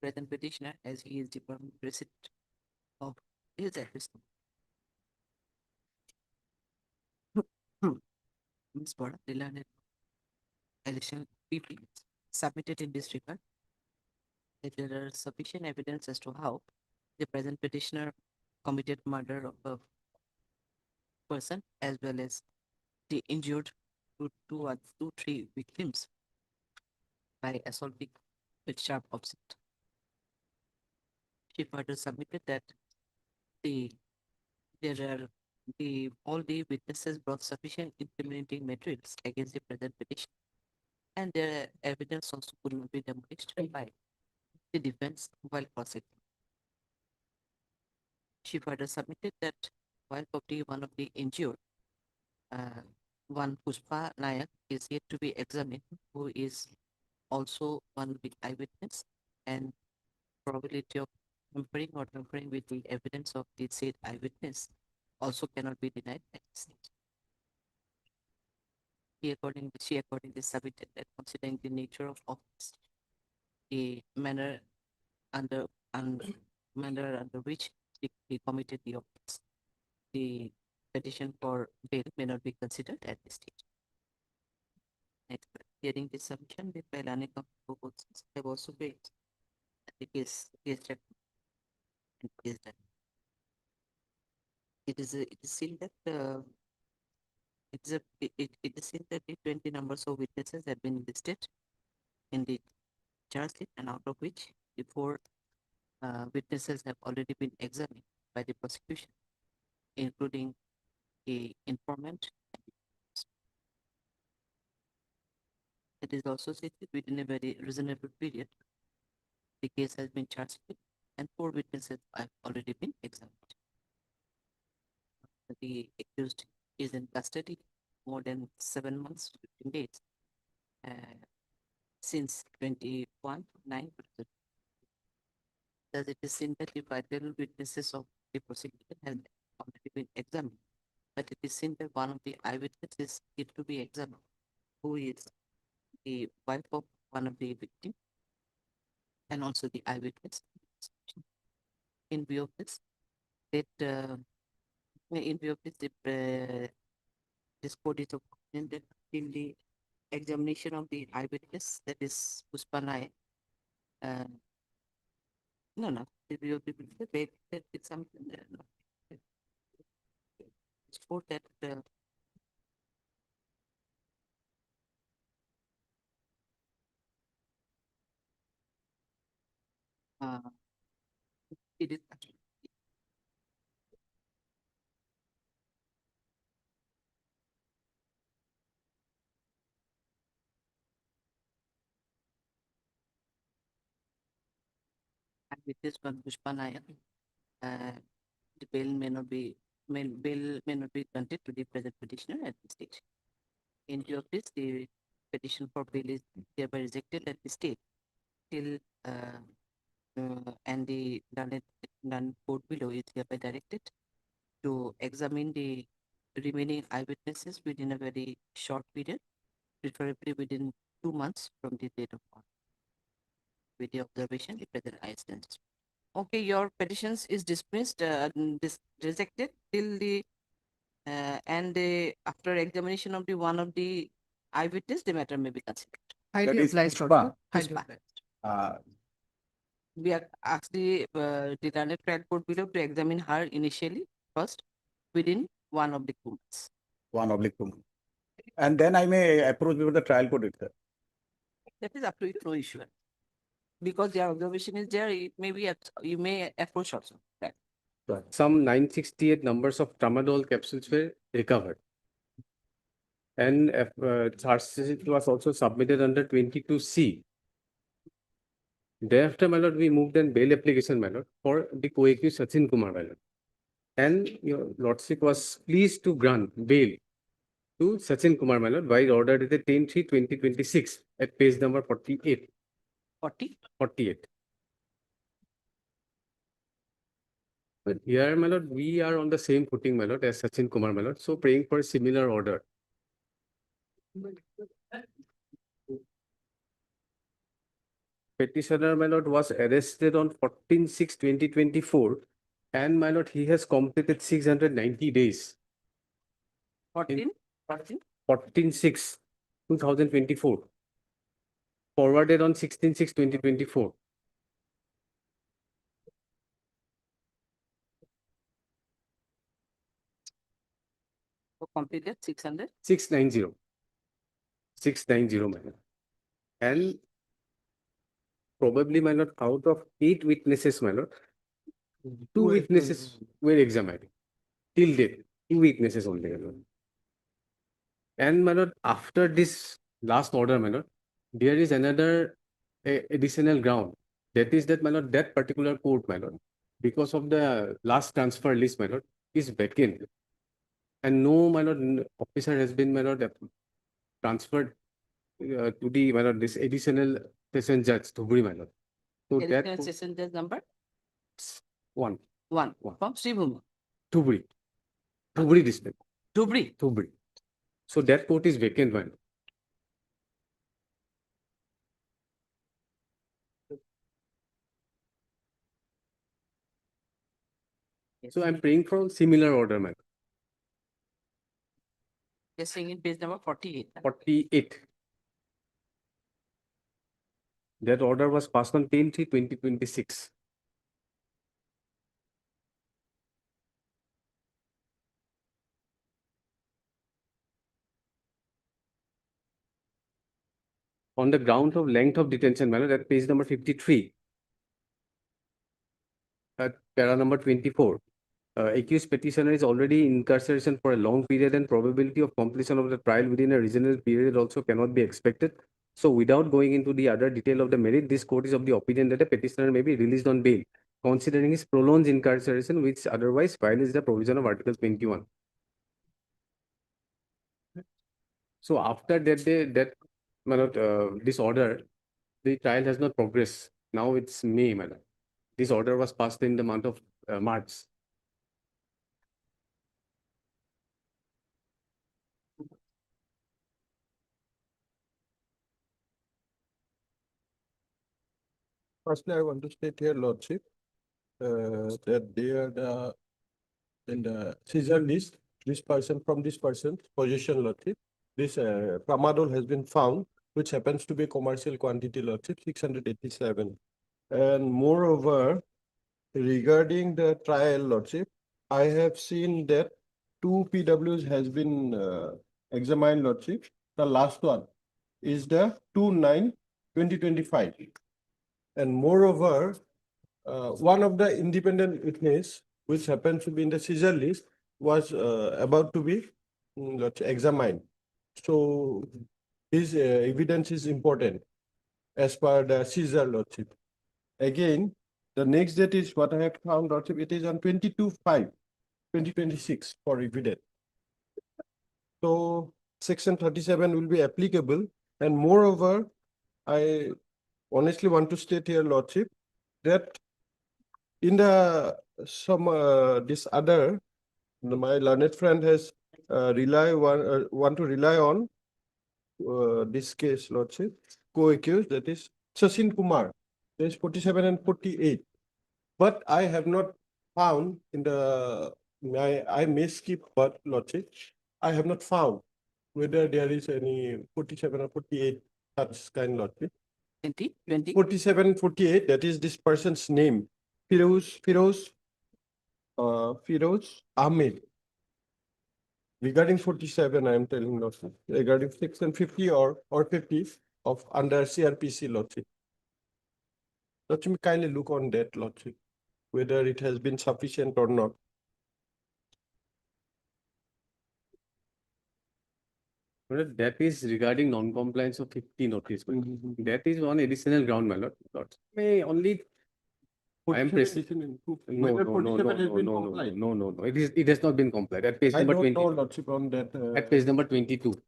present petitioner as he is the permanent resident of his address. Ms. Bora, the learned additional PP submitted in this regard that there are sufficient evidence as to how the present petitioner committed murder of a person as well as the injured three victims by assaulting with sharp object. She further submitted that all the witnesses brought sufficient incriminating materials against the present petition, and their evidence also could not be demolished by the defense while prosecuting. She further submitted that while probably one of the injured, one Pushpa Nayak, is yet to be examined, who is also one big eyewitness, and probability of tampering with the evidence of the said eyewitness also cannot be denied at this stage. She accordingly submitted that considering the nature of office, the manner under which he committed the offense, the petition for bail may not be considered at this stage. Next, hearing this submission, the Bailani proposals have also been the case check and case done. It is seen that it is seen that the 20 numbers of witnesses have been listed in the charge sheet, and out of which the 4 witnesses have already been examined by the prosecution, including the informant. It is also stated within a very reasonable period, the case has been charged with, and 4 witnesses have already been examined. The accused is in custody more than 7 months, 15 days, since 21/9. Thus, it is seen that the vital witnesses of the prosecution have already been examined, but it is seen that one of the eyewitnesses is yet to be examined, who is the wife of one of the victims and also the eyewitness. In view of this, this court is opinion that in the examination of the eyewitness, that is Pushpa Nayak, the view of the that it's something it's court that it is witness one Pushpa Nayak, the bail may not be granted to the present petitioner at this stage. In view of this, the petition for bail is hereby rejected at this stage till and the done court below is hereby directed to examine the remaining eyewitnesses within a very short period, preferably within 2 months from the date of court. With the observation, the present I stands. Okay, your petitions is dismissed, rejected till the and after examination of the one of the eyewitness, the matter may be considered. Highly is applies, Pushpa. Lordship. Highly Pushpa. applies. We are asked the learned trial court below to examine her initially first within 1 of the 2 months. 1/2. And then I may approach before the trial court itself. That is up to you, no issue. Because the observation is there, it may be you may approach also. Right. Some 968 numbers of tramadol capsules were recovered. And charge sheet was also submitted under 22C. Thereafter, my lord, we moved an bail application, my lord, for the co-accused Sachin Kumar, my lord. And your lordship was pleased to grant bail to Sachin Kumar, my lord, by order dated 10/3/2026 at page number 48. 48. But here, my lord, we are on the same footing, my lord, as Sachin Kumar, my lord. So praying for a similar order. Petitioner, my lord, was arrested on 14/6/2024, and my lord, he has completed 690 days. 14? 14/6/2024. Forwarded on 16/6/2024. Completed 600. 690. 690, my lord. And probably, my lord, out of 8 witnesses, my lord, 2 witnesses were examined. Till date, 2 witnesses only, my lord. And, my lord, after this last order, my lord, there is another additional ground. That is that, my lord, that particular court, my lord, because of the last transfer list, my lord, is vacant. And no, my lord, officer has been, my lord, transferred to the, my lord, this additional session judge, Dhubri, my lord. So that Additional session judge number one. one from Sribhumi. Dhubri. Dhubri district. Dhubri. Dhubri. So that court is vacant, my lord. So I'm praying for similar order, my lord. You're saying in page number 48. 48. That order was passed on 10/3/2026. On the ground of length of detention, my lord, at page number 53. At para number 24. Accused petitioner is already in incarceration for a long period and probability of completion of the trial within a reasonable period also cannot be expected. So without going into the other detail of the merit, this court is of the opinion that a petitioner may be released on bail, considering his prolonged incarceration, which otherwise violates the provision of Article 21. So after that, my lord, this order, the trial has not progressed. Now it's May, my lord. This order was passed in the month of March. Firstly, I want to state here, Lordship, that they are in the seizure list, this person from this person's possession, Lordship. This tramadol has been found, which happens to be commercial quantity, Lordship, 687. And moreover, regarding the trial, Lordship, I have seen that 2 PWs has been examined, Lordship. The last one is the 2/9/2025. And moreover, one of the independent witness, which happens to be in the seizure list, was about to be examined. So his evidence is important as per the seizure, Lordship. Again, the next date is what I have found, Lordship. It is on 22/5/2026 for evidence. So section 37 will be applicable. And moreover, I honestly want to state here, Lordship, that in the this other, my learned friend has want to rely on this case, Lordship, co-accused, that is Sachin Kumar. There is 47 and 48. But I have not found in the, I may skip, but Lordship, I have not found whether there is any 47 or 48 such kind, Lordship. 20. 47, 48, that is this person's name, Firoz Ahmed. Regarding 47, I am telling Lordship, regarding section 50 or 50 of under CRPC, Lordship. Lordship, kindly look on that, Lordship, whether it has been sufficient or not. That is regarding non-compliance of 50 notice. That is one additional ground, my lord. May only. I am pressing. No. It has not been complied. At page number 20. Lordship, on that. At page number 22.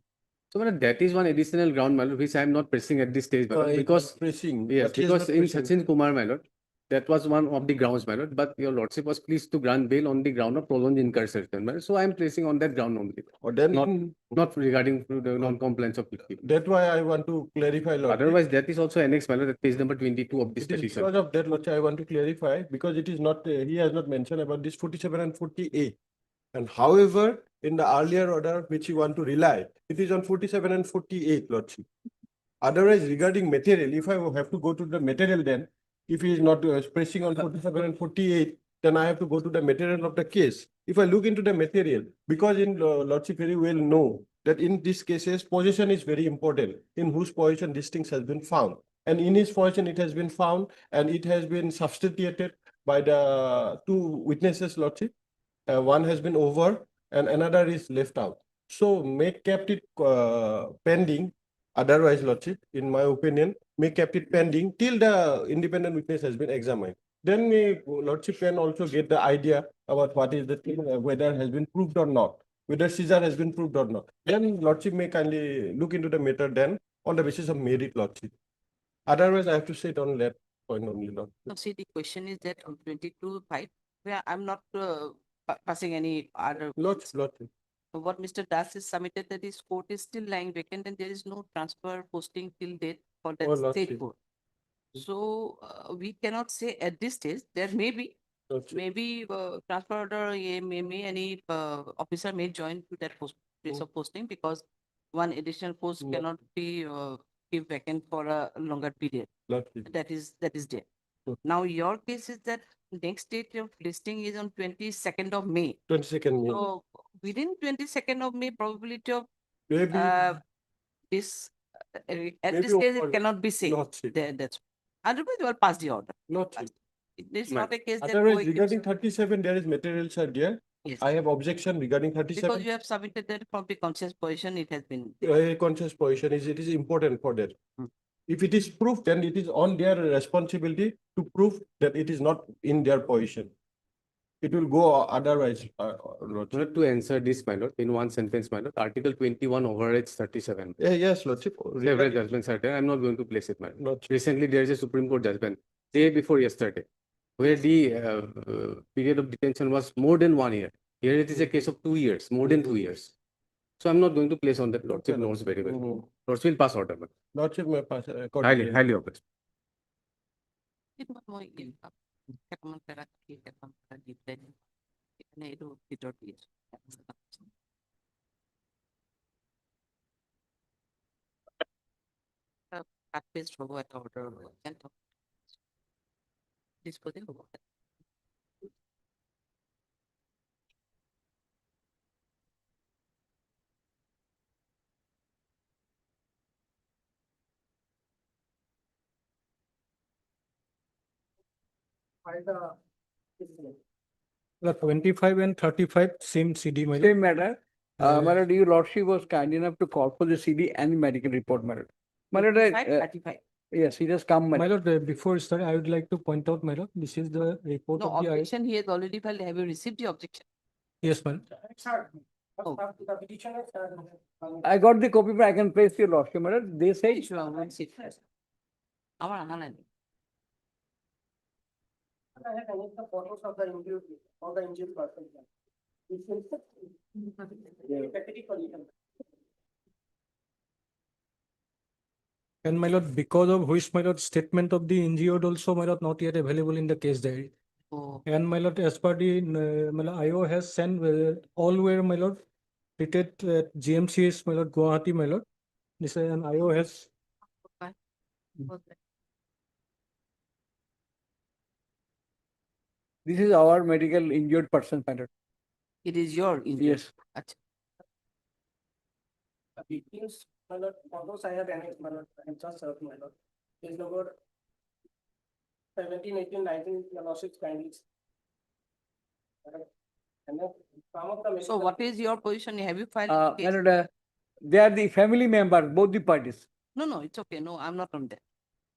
So, my lord, that is one additional ground, my lord, which I am not pressing at this stage, my lord, because pressing. yes, but he is because not in pressing. Sachin Kumar, my lord, that was one of the grounds, my lord. But your lordship was pleased to grant bail on the ground of prolonged incarceration, my lord. So I am placing on that ground only. Or then Not regarding the non-compliance of 50. That's why I want to clarify, Lordship. Otherwise, that is also annexed, my lord, at page number 22 of this It is petition. because of that, Lordship, I want to clarify, because it is not, he has not mentioned about this 47 and 48. And however, in the earlier order which you want to rely. It is on 47 and 48, Lordship. Otherwise, regarding material, if I have to go to the material, then if he is not expressing on 47 and 48, then I have to go to the material of the case. If I look into the material, because in Lordship very well know that in these cases, possession is very important, in whose possession these things has been found. And in his possession, it has been found, and it has been substantiated by the two witnesses, Lordship. One has been over and another is left out. So make kept it pending. Otherwise, Lordship, in my opinion, may kept it pending till the independent witness has been examined. Then Lordship can also get the idea about what is the thing, whether has been proved or not, whether seizure has been proved or not. Then Lordship may kindly look into the matter then on the basis of merit, Lordship. Otherwise, I have to say it on that point only, Lord. No, see, the question is that on 22-5, where I'm not passing any other. Lordship. So what Mr. Das has submitted that his court is still lying vacant and there is no transfer posting till date for that Oh, state Lordship. court. So we cannot say at this stage, there may be, Lordship. maybe transfer order, may any officer may join to that place of posting because one additional post No. cannot be keep vacant for a longer period. Lordship. That is there. Hmm. Now your case is that next date of listing is on 22nd of May. 22nd May. So within 22nd of May, probability of Maybe. this at Maybe this case over- it cannot be said. Lordship. That's otherwise you will pass the order. Lordship. It is not a case that Otherwise, co-accused- regarding 37, there is materials are there. Yes. I have objection regarding Because 37. you have submitted that from the conscious position, it has been. Conscious position it is important for that. Hmm. If it is proved, then it is on their responsibility to prove that it is not in their position. It will go otherwise. Lordship. To answer this, my lord, in one sentence, my lord, Article 21 overrides 37. Yes, Lordship. Several judgments are there. I'm not going to place it, my lord. Lordship. Recently, there is a Supreme Court judgment, day before yesterday, where the period of detention was more than 1 year. Here it is a case of 2 years, more than 2 years. So I'm not going to place on that. Lordship knows very well. Mhm. Lordship will pass order, but Lordship may pass accordingly. highly obliged. It was more in একেমান তারা কি এখন তারা ডিপ্লাই এখানে এর ভিতর দিয়েছে কাট paste হবো একটা অর্ডার হবো কিন্তু ডিসপোজে হবো The 25 and 35 same CD, my lord. Same matter. Uh, My lord, your lordship was kind enough to call for the CD and medical report, my lord. My lord, 35. yes, he just come. My lord, before starting, I would like to point out, my lord, this is the report No of the objection, he has already filed. Have you received the objection? Yes, madam. Oh. I got the copy, but I can place your lordship, my lord. They say. আমার আনা নাই Photos of the injured, all the injured persons. And my lord, because of which my lord statement of the injured also, my lord, not yet available in the case diary. Oh. And my lord, as per the my lord, IO has sent all were my lord treated at GMCS, my lord, Gauhati, my lord. This and IO has. This is our medical injured person, my lord. It is your injured. Yes. আচ্ছা Victims, my lord, photos I have annexed, my lord, and just served, my lord. Page number 17, 18, 19, your lordship kindly. And then some of the. So what is your position? Have you filed? My any case? lord, they are the family members, both the parties. No, it's okay. No, I'm not on that.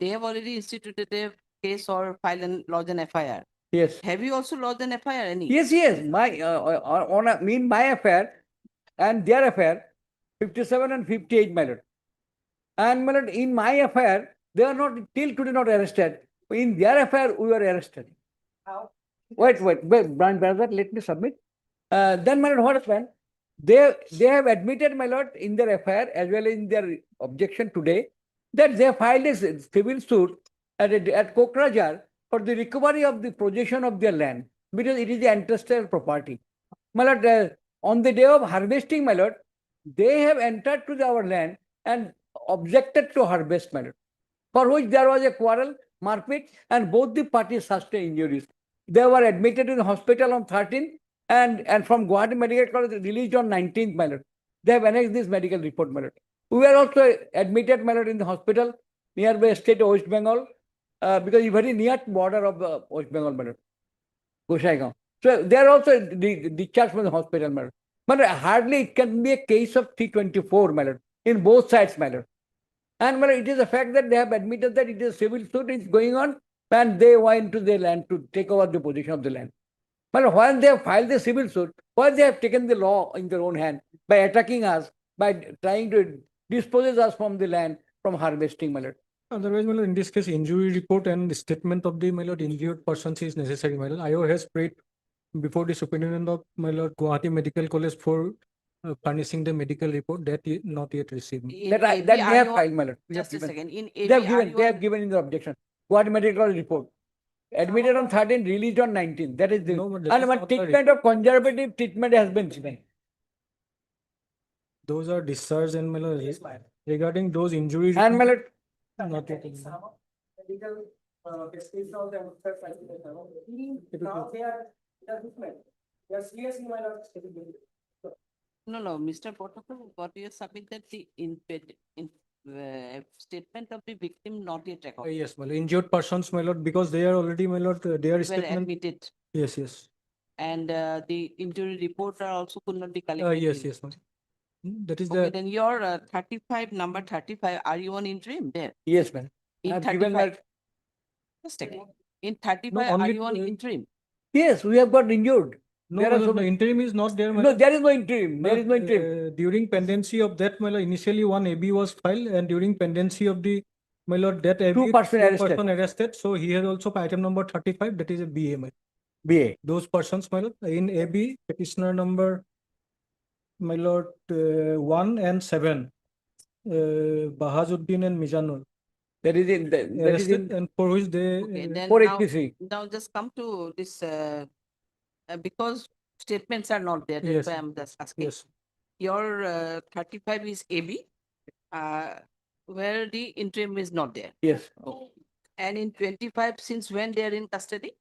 They have already instituted a case or filed and lodged an FIR. Yes. Have you also lodged an FIR? Any? Yes, my, my affair and their affair, 57 and 58, my lord. And my lord, in my affair, they are not, till today not arrested. In their affair, we were arrested. How? Wait, Brian brother, let me submit. Then my lord, what happened? They have admitted, my lord, in their affair as well as in their objection today, that they filed a civil suit at Kokrajhar for the recovery of the possession of their land, because it is the ancestral property. My lord, On the day of harvesting, my lord, they have entered to our land and objected to harvest, my lord, for which there was a quarrel, marpit, and both the parties sustained injuries. They were admitted in the hospital on 13th and from Gauhati Medical College released on 19th, my lord. They have annexed this medical report, my lord. We were also admitted, my lord, in the hospital nearby state of West Bengal because it's very near border of West Bengal, my lord, Goshaigaon. So they are also discharged from the hospital, my lord. But hardly it can be a case of 324, my lord, in both sides, my lord. And well, it is a fact that they have admitted that it is a civil suit is going on and they went to their land to take over the position of the land. But while they have filed the civil suit, why they have taken the law in their own hand by attacking us, by trying to dispose us from the land from harvesting, my lord. Otherwise, my lord, in this case, injury report and statement of the, my lord, injured persons is necessary, my lord. IO has prayed before the superintendent of, my lord, Gauhati Medical College for furnishing the medical report that not yet received. In That AB, they are have you- filed, my lord. We Just have a given. second, in They have AB, are given, you they on- have given in the objection. Gauhati Medical College report. Admitted on 13th, released on 19th. That is the No, but that and is one not the treatment of conservative treatment has been given. Those are discharged and, my lord, regarding those injuries. And, my lord, Not yet. No, Mr. Protocol, what you submitted the statement of the victim not yet recorded. Yes, my lord, injured persons, my lord, because they are already, my lord, their Were statement. admitted. Yes. And the injury report are also could not be collected. Yes, ma'am. That is Okay, the, then your 35, number 35, are you on interim there? yes, ma'am. I In have given 35, my just a second. In 35, are only, you on interim? yes, we have got injured. no, There my are lord, so the many- interim is not there, my No, lord. there is no interim. My There is no lord, interim. during pendency of that, my lord, initially one AB was filed, and during pendency of the, my lord, that AB, Two person arrested. person arrested. So he has also item number 35, that is a BA, my lord. BA. Those persons, my lord, in AB, petitioner number, my lord, 1 and 7, Bahazuddin and Mizanur, That is in that is arrested, in and for which they, Okay, then now, 483. now just come to this, because statements are not there, that's Yes, why I'm just asking. yes. Your 35 is AB, where the interim is not there. Yes. And in 25, since when they are in custody?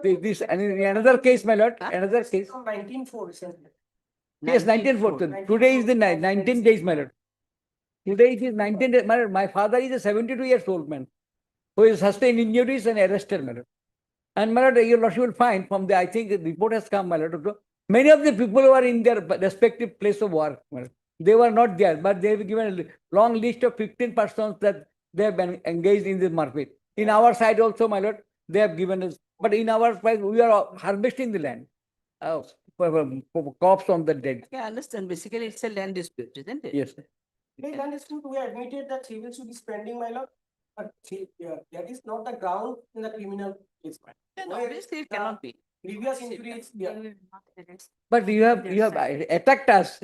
This and in another case, my lord, Huh? another case. 1904. Yes, 1914. Today is the 19 days, my lord. Today it is 19 days. My lord, my father is a 72 years old man who is sustained injuries and arrested, my lord. And my lord, your lordship will find from the, I think the report has come, my lord. Many of the people who are in their respective place of work, my lord, they were not there, but they have given a long list of 15 persons that they have been engaged in this market. In our side also, my lord, they have given us, but in our side, we are harvesting the land. Crops on the dead. Okay, I understand. Basically, it's a land dispute, isn't it? Yes. They understood we admitted that civil should be spending, my lord. But that is not the ground in the criminal case. Then obviously it cannot be. Previous injuries, yeah. But you have attacked us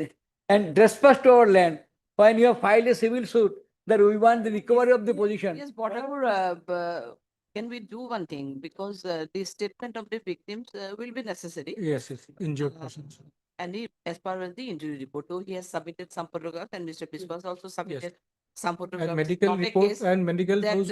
and trespassed to our land when you have filed a civil suit that we want the recovery of the position. Yes, whatever, can we do one thing? Because the statement of the victims will be necessary. Yes, injured persons. And he, as far as the injury report, though he has submitted some photographs, and Mr. Biswas also submitted some photographs. And medical Not a report case and medical that those,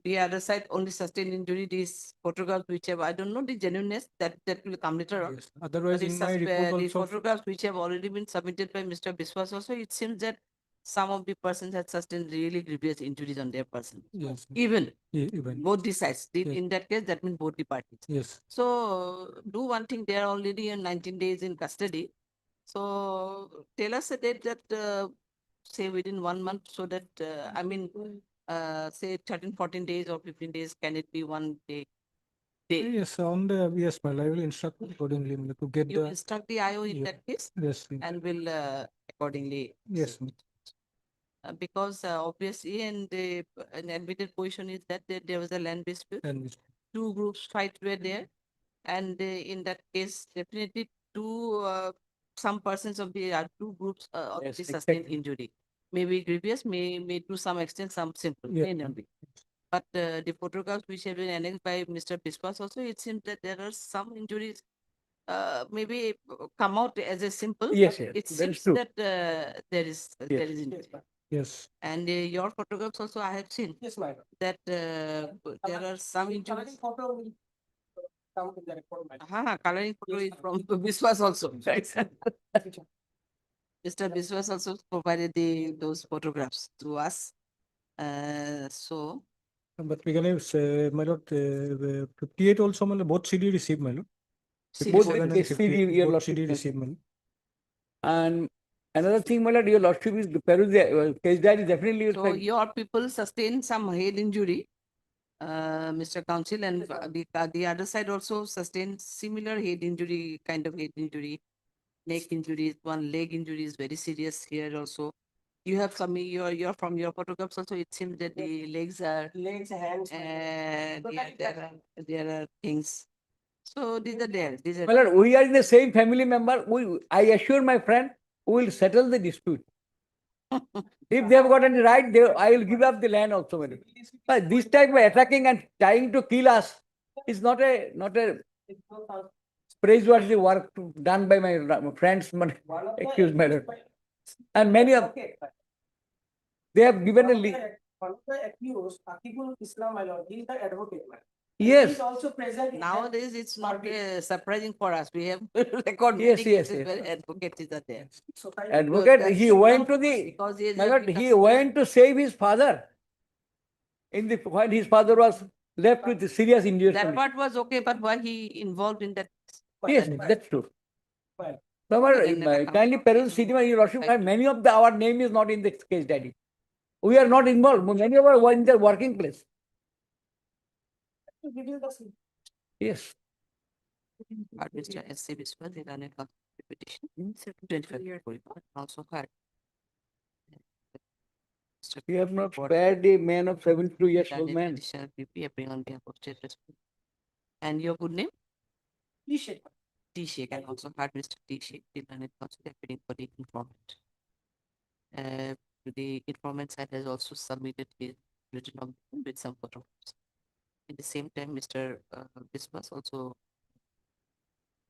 the other side only sustained injury, these photographs which have, I don't know the genuineness, that will come later on. yes. Otherwise, But in my report the also, photographs which have already been submitted by Mr. Biswas also, it seems that some of the persons had sustained really grievous injuries on their person. yes, Even even, both the sides. Yes. In that case, that means both the parties. yes. So do one thing, they are already in 19 days in custody. So tell us a date that say within 1 month, so that I mean say 13, 14 days or 15 days, can it be one day? Yes, on the, yes, well, I will instruct accordingly to get You the, instruct the IO in yeah. that case yes, and will accordingly. yes, Because obviously, and the an admitted position is that there was a land dispute. and Two groups fight were there, and in that case, definitely some persons of the two groups of Yes, the sustained exactly. injury. Maybe grievous, may to some extent some simple, Yeah. may not be. But the photographs which have been annexed by Mr. Biswas also, it seems that there are some injuries maybe come out as a simple. Yes, but yes, It that is seems true. that there is injury. Yes. And your photographs also I have seen. Yes, madam. That there are some injuries. Coloring photo is from Biswas also, right? Mr. Biswas also provided those photographs to us. So But we can say, my lord, 58 also, my lord, both CD received, my lord. Both 57 the and CD, 58, your both lordship CD can received, see. my lord. And another thing, my lord, your lordship is case diary definitely. So your people sustain some head injury, Mr. Counsel, and the other side also sustained similar head injury, kind of head injury, neck injuries, one leg injury is very serious here also. You have some, you're from your photographs also, it seems that the legs, hands, there are things. So these are there. These are My lord, we are in the same family member. I assure my friend, we will settle the dispute. If they have got any right, I will give up the land also. My lord. But this type of attacking and trying to kill us is not a praiseworthy work done by my friends, accused, my lord. And many of they have given a One of the accused, Akibul Islam, my lord, he is the advocate. Yes. He is also present. Nowadays, it's not surprising for us. We have record Yes, many yes, cases yes. where advocates are there. Advocate, he went to the, Because he is my a lord, he Vikas- went to save his father. When his father was left with serious injuries. That part was okay, but why he involved in that? Yes, that's true. So, Okay, then kindly parents, cinema, your lordship, many of our name is not in the case diary. We are not involved. Many of our in their working place. Yes. Mr. S.C. Biswas, they ran a petition, 25 also had. We have not spared a man of 72 years old man. Additional PP appearing on behalf of state respect. And your good name? T. Sheikh, and also had Mr. T. Sheikh, the learned counsel appearing for the informant. The informant side has also submitted his written objection with some photographs. At the same time, Mr. Biswas also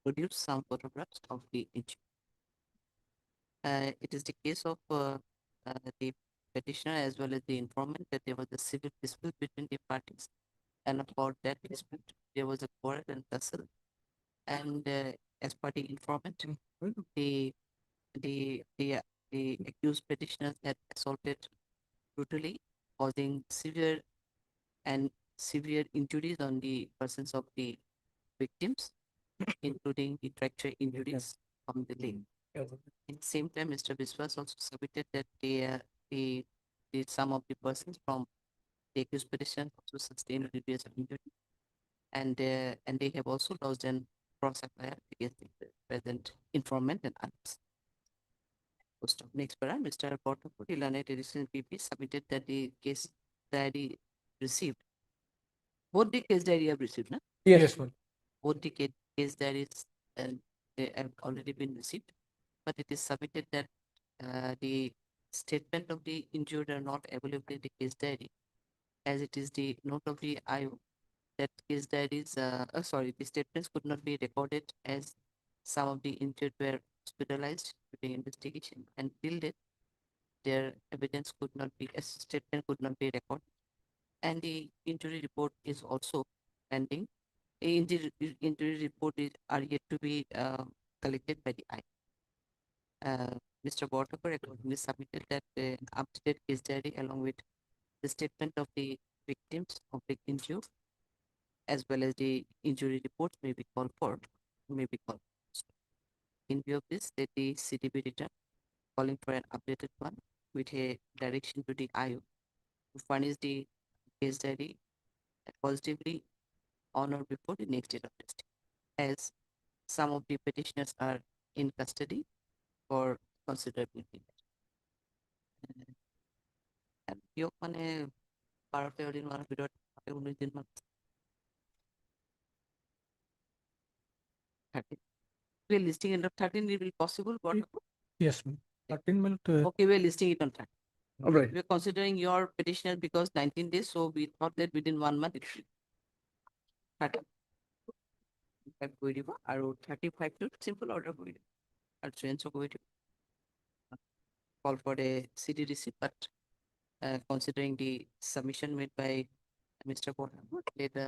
produced some photographs of the injury. It is the case of the petitioner as well as the informant that there was a civil dispute between the parties, and about that dispute there was a quarrel and tussle, and as per the informant, the accused petitioners had assaulted brutally, causing severe injuries on the persons of the victims, including the fracture injuries from the leg. At the same time, Mr. Biswas also submitted that some of the persons from the accused petition also sustained serious injury, and they have also lodged an cross-FIR against the present informant and others. Next para, Mr. Portofo, the learned additional PP submitted that the case diary received. Both the case diary have received, no? Yes. Both the case diaries they have already been received, but it is submitted that the statement of the injured are not available in the case diary, as it is the note of the IO that case diaries, the statements could not be recorded as some of the injured were hospitalized during investigation, and till date their evidence could not be, a statement could not be recorded, and the injury report is also pending. Injury report are yet to be collected by the IO. Mr. Bortaker accordingly submitted that updated case diary along with the statement of the victims of the injury as well as the injury reports may be called for, In view of this, that the CDB return calling for an updated one with a direction to the IO to furnish the case diary positively on or before the next date of testing, as some of the petitioners are in custody for considerable period. And you can part of the one period 19 months. 30. We are listing end of 13, it will be possible. What? Yes, ma'am. 13 minutes. Okay, we are listing it on 30. All right. We are considering your petitioner because 19 days, so we thought that within 1 month it should. 30. কৰি দিব আৰু 35 টো simple order কৰি দিব আৰু change কৰি দিব call for a CD receipt but considering the submission made by Mr. Portamo, the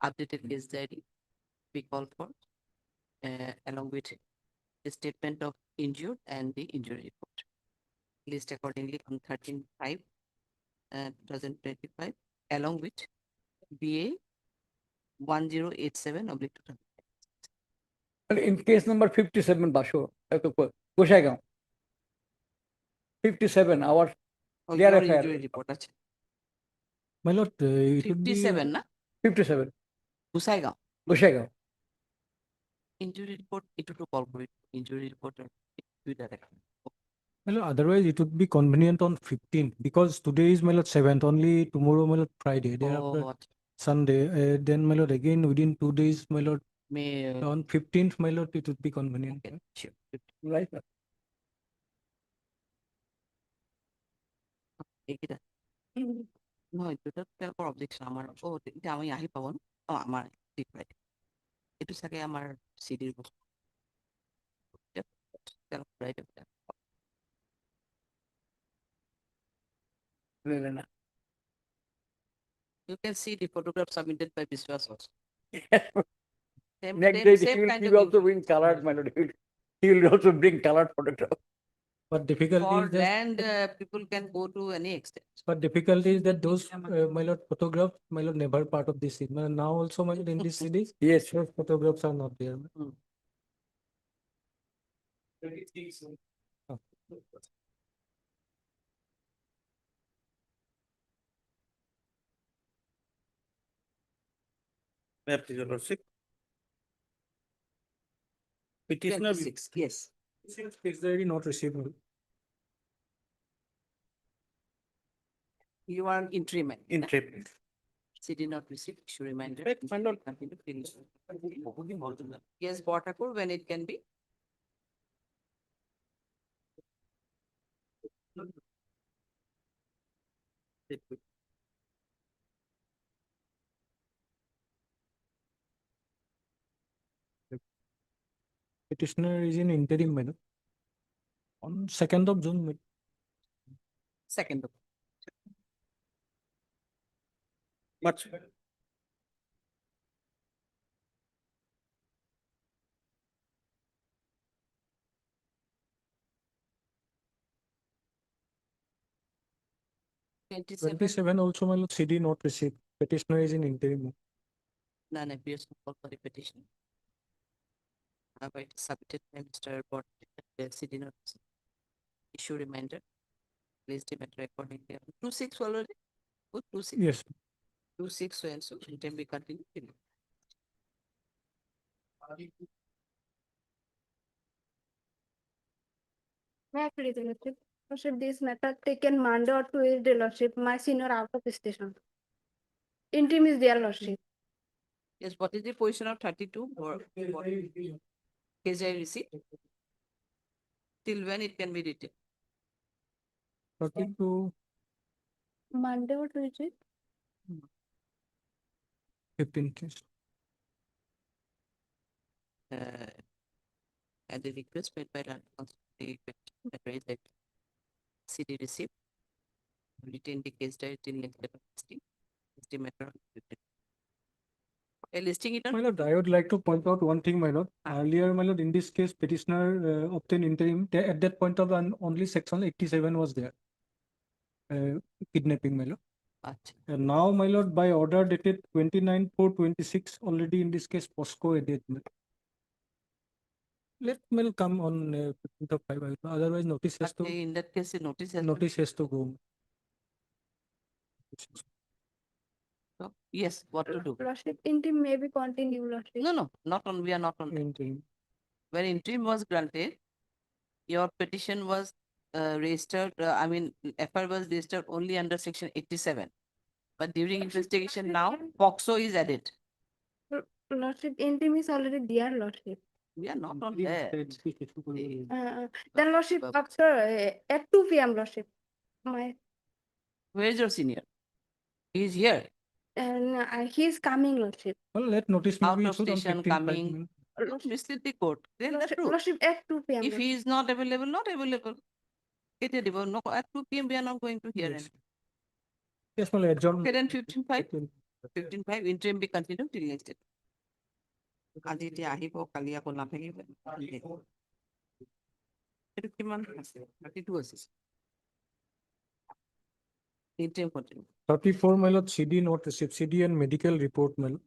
updated case diary we call for along with the statement of injured and the injury report list accordingly on 13/5 2025 along with BA 1087/2000. And in case number 57, Basho, Goshaigaon. 57, our their your affair. injury report আছে My lord, it would be 57 না 57, Gusaigaon Goshaigaon. injury report itu to call for it injury report দুইটা দেখা my lord, otherwise it would be convenient on 15th because today is my lord 7th, only tomorrow my lord Friday, thereafter Sunday, then my lord again within 2 days my lord may on 15th my lord it would be convenient. okay, sure. Right. এইকেইটা নহয় দুটা তেওঁলোকৰ objection আমাৰ এতিয়া আমি আহি পাব ন আমাৰ right এইটো চাগে আমাৰ চিডিৰ বস্তু right you can see the photograph submitted by Biswas also. Next day, same he kind will of also bring colored, my lord. He will also bring colored photograph. But difficulty for is that land people can go to any extent. but difficulty is that those my lord photographs my lord never part of this CD. Now also my lord in this CD Yes. those photographs are not there. Your lordship. Petitioner 26, yes. Is there not received? You are an interim. Interim. CD not received, issue reminder. My lord. Continue filling. Yes, Botakur, when it can be. Petitioner is in interim my lord. On 2nd of June. Second. Much. Twenty-seven. 27 also my lord CD not received. Petitioner is in interim. None appears to call for the petition. It is submitted by Mr. Bot, CD not received. Issue reminder. Please the matter accordingly. 2/6 already. Good 2/6. Yes. 2/6 so and so. It can be continued. May I please, Lordship? Lordship, this matter taken Monday or Tuesday, Lordship. My senior out of station. Interim is there, Lordship. Yes, what is the position of 32 for KJ receipt? Till when it can be written? 32, Monday or Tuesday? 15 case. And the request made by the that CD receipt retain the case diary till next listing. Is the matter of listing it on My lord, I would like to point out one thing, my lord. Earlier, my lord, in this case, petitioner obtained interim. At that point of only section 87 was there. Kidnapping, my lord. And now, my lord, by order dated 29/4/26, already in this case, POSCO added. Let mail come on 15th of 5. Otherwise, notice has to. in that case, the notice has Notice has to go. So, yes, what to do? Lordship, interim may be continue, Lordship. No, not on. We are not on. Interim. When interim was granted, your petition was registered. I mean, FR was registered only under section 87. But during investigation now, POXO is added. Lordship, interim is already there, Lordship. We are not on that. Then, Lordship, after at 2 p.m., Lordship. Where is your senior? He is here. And he's coming, Lordship. Well, let notice may Out be of issued on station 15th. coming. Mislead the court. Then that's Lordship, true. Lordship, at 2 p.m. If he is not available, not available. No, at 2 p.m. we are not going to hear Yes. him. Yes, my lord, John. Okay, then 15.5. 15.5 interim be continued till next day. আজি এতিয়া আহিব কালি আকৌ নাথাকিব এইটো কিমান আছে 32 আছে interim continue 34, my lord, CD not received, CD and medical report, my lord.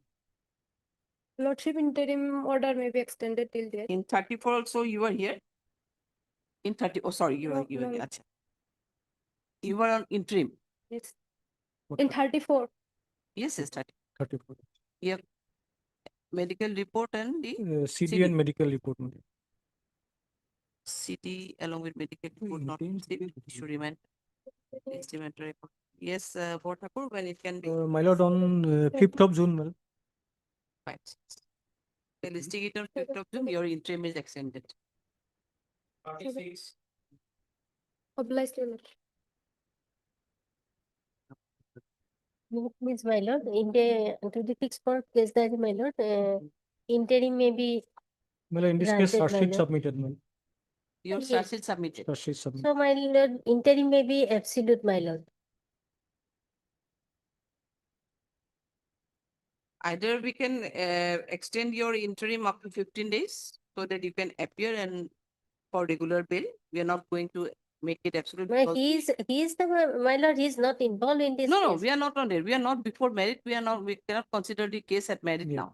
Lordship, interim order may be extended till date. in 34 also you are here in 30 oh sorry you are No, here no. acha. You were on interim Yes. In 34. yes 30 34. yeah medical report and the CD and medical report, my lord. CD along with medical report not received should remain estimate report yes what Thakur, when it can be My lord, on 5th of June, my lord. fine. The litigator 5th of June your interim is extended Obliged, Lordship. Please, my lord, in the to the fixed for case that my lord, interim may be My lord, in this case, granted, charge my sheet lord. submitted, my lord. your Yes. charge sheet submitted Charge sheet submitted. So my lord, interim may be absolute, my lord. either we can extend your interim up to 15 days so that you can appear and for regular bail. We are not going to make it absolute. My, because- he is the, my lord, he is not involved in this No, case. we are not on it. We are not before merit. We cannot consider the case at merit Yeah. now.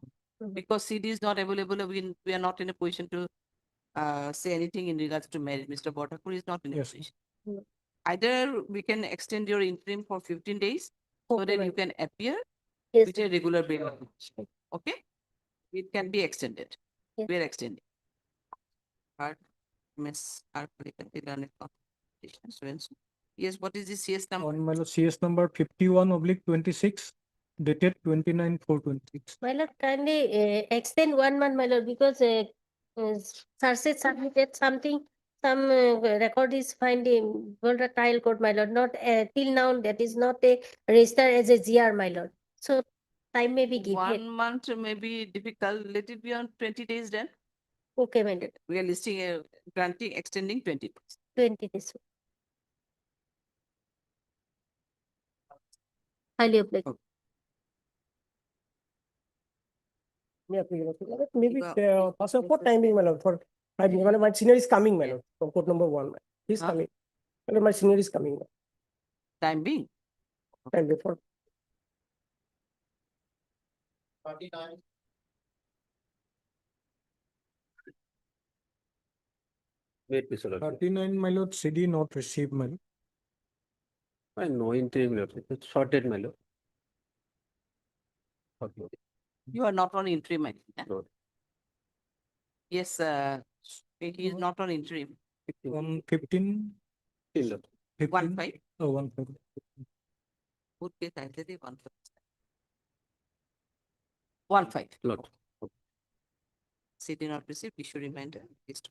Because CD is not available. We are not in a position to say anything in regards to merit. Mr. Botakur is not in a Yes. position. Mm. Either we can extend your interim for 15 days so Okay, that ma'am. you can appear Yes, with a regular bail. Okay? It can be extended. Yes. We are extending. Hard, miss, hard, competition. Yes, what is the CS number? On my lord, CS number 51/26, dated 29/4/26. my lord, kindly extend 1 month, my lord, because sir said submitted something, some record is finding for the trial court, my lord, not till now that is not a registered as a GR, my lord. So time may be given. 1 month may be difficult. Let it be on 20 days then. Okay, my lord, We are listing, granting, extending 20 days. 20 days. Highly obliged. Yeah, please, my lord. Maybe Well, also for timing, my lord, for my senior is coming, my lord, from court number 1. He's Huh? coming. My lord, my senior is coming. Time being. Time before. Wait, Mr. Lord. 39, my lord, CD not received, my lord. No interim, Lord. It's shorted, my lord. Okay. You are not on interim, I think. Yeah? No. Yes, he is not on interim. On 15, 15. 15. 1/5. Oh, 1/5. Good case, I said it 1/5. 1/5. Lord. CD not received, issue reminder. List.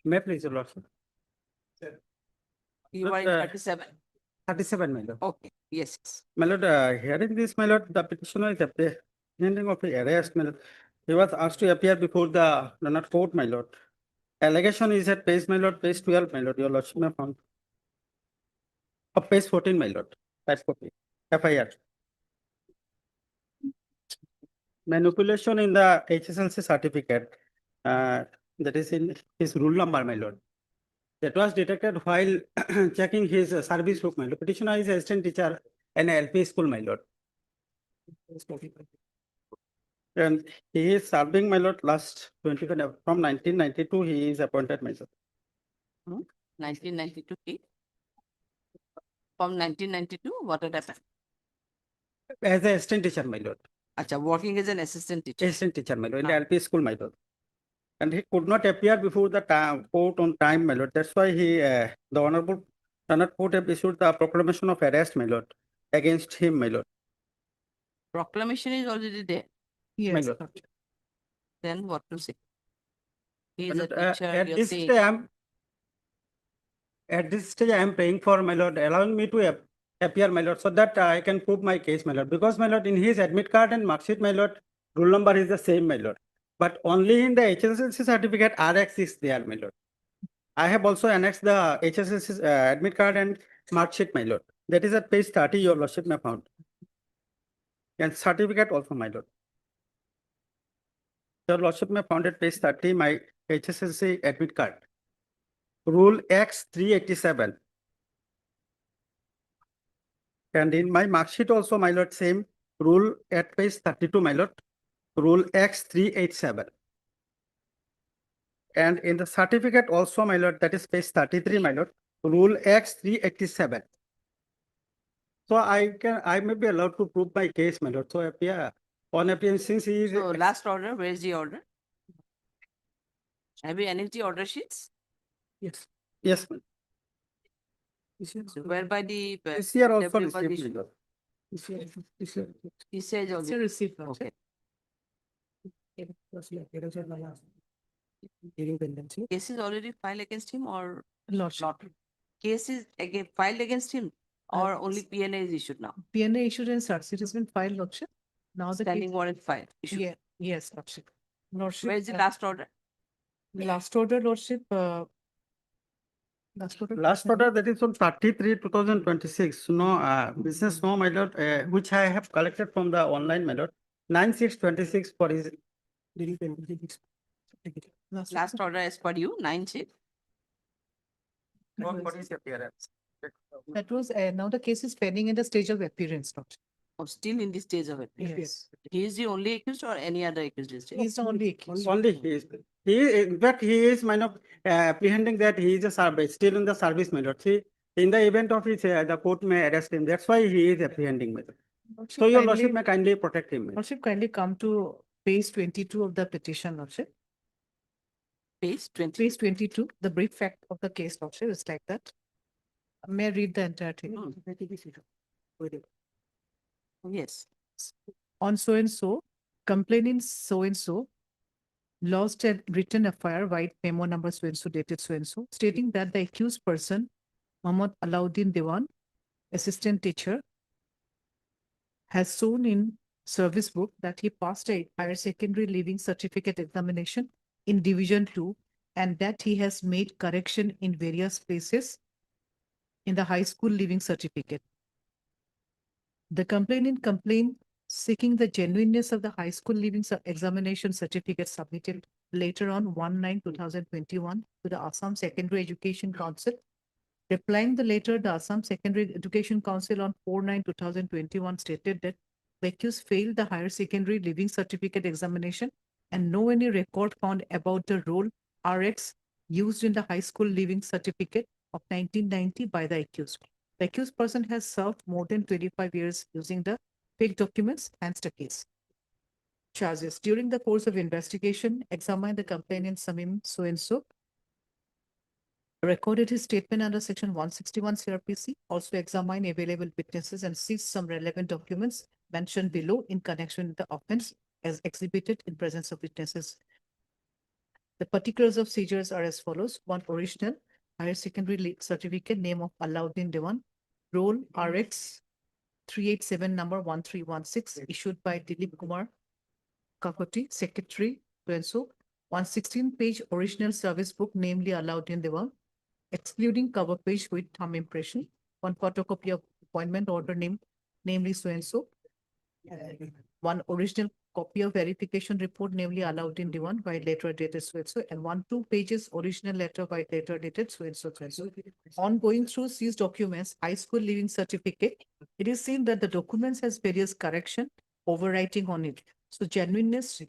May I please, your lordship? You are in 37. 37, my lord. Okay, yes. yes. My lord, hearing this, my lord, the petitioner is apprehending of the arrest, my lord. He was asked to appear before the not court, my lord. Allegation is at page, my lord, page 12, my lord, your lordship may found. Page 14, my lord, page 14, FIR. Manipulation in the HSLC certificate, that is in his rule number, my lord. That was detected while checking his service book, my lord. Petitioner is assistant teacher in LP school, my lord. And he is serving, my lord, last 25, from 1992, he is appointed, my lord. 1992. From 1992, what had happened? As an assistant teacher, my lord. Acha, working as an assistant teacher. Assistant teacher, my lord, in the LP school, my lord. And he could not appear before the court on time, my lord. That's why he, the Honorable Court have issued the proclamation of arrest, my lord, against him, my lord. Proclamation is already there. My lord. Then what to say? He is My a lord, teacher, at you're this saying. stage, at this stage, I am praying for, my lord, allowing me to appear, my lord, so that I can prove my case, my lord. Because, my lord, in his admit card and mark sheet, my lord, roll number is the same, my lord. But only in the HSLC certificate, RX is there, my lord. I have also annexed the HSLC admit card and mark sheet, my lord. That is at page 30, your lordship may found. And certificate also, my lord. Your lordship may found at page 30, my HSLC admit card. Rule X 387. And in my mark sheet also, my lord, same rule at page 32, my lord. Rule X 387. And in the certificate also, my lord, that is page 33, my lord. Rule X 387. So I may be allowed to prove my case, my lord. So yeah, on appearance, since he is. So last order, where is the order? Have you annexed the order sheets? Yes. Yes. So whereby the. This year also W was received, issued. my lord. This year. He says It's a receipt, lordship. okay. Case is already filed against him or Lordship. not? Case is again filed against him or only PNA is issued now? PNA issued and such, it has been filed, lordship. Now the Standing case, warrant filed issued. yeah, yes, lordship. Lordship. Where is the last order? Last order, lordship, last order. Last order, that is on 33, 2026. No, business, no, my lord, which I have collected from the online, my lord. 9/6/26 for his. Last order as per you, 9/6. For his appearance. That was, now the case is pending in the stage of appearance, lordship. Or still in the stage of it. Yes. He is the only accused or any other accused is there? He's the only accused. Only he is. In fact, he is kind of apprehending that he is a service, still in the service, my lord. See, in the event of his, the court may arrest him. That's why he is apprehending, my lord. Lordship, So your kindly- lordship may kindly protect him. my lord. Lordship, kindly come to page 22 of the petition, lordship. Page 20. Page 22, the brief fact of the case, lordship, is like that. May I read the entire thing? Yes. On so and so, complaining so and so, lost a written FIR, white memo number so and so, dated so and so, stating that the accused person, Muhammad Alauddin Dewan, assistant teacher, has shown in service book that he passed a higher secondary leaving certificate examination in Division 2 and that he has made correction in various places in the high school leaving certificate. The complainant complained seeking the genuineness of the high school leaving examination certificate submitted later on 1/9/2021 to the Assam Secondary Education Council. Replying the letter, the Assam Secondary Education Council on 4/9/2021 stated that the accused failed the higher secondary leaving certificate examination and no any record found about the roll RX used in the high school leaving certificate of 1990 by the accused. The accused person has served more than 25 years using the fake documents, hence the case. Charges. During the course of investigation, examined the complainant Samim so and so, recorded his statement under section 161 CRPC, also examined available witnesses and seized some relevant documents mentioned below in connection with the offense as exhibited in presence of witnesses. The particulars of seizures are as follows. One, original higher secondary certificate, name of Alauddin Dewan, roll RX 387 number 1316, issued by Dilip Kumar Gauhati, secretary, so and so. 116-page original service book, namely Alauddin Dewan, excluding cover page with thumb impression. One photocopy of appointment order name, namely so and so. One original copy of verification report, namely Alauddin Dewan, by letter dated so and so, and 2 pages original letter by letter dated so and so. On going through these documents, high school leaving certificate, it is seen that the documents has various correction, overwriting on it. So genuineness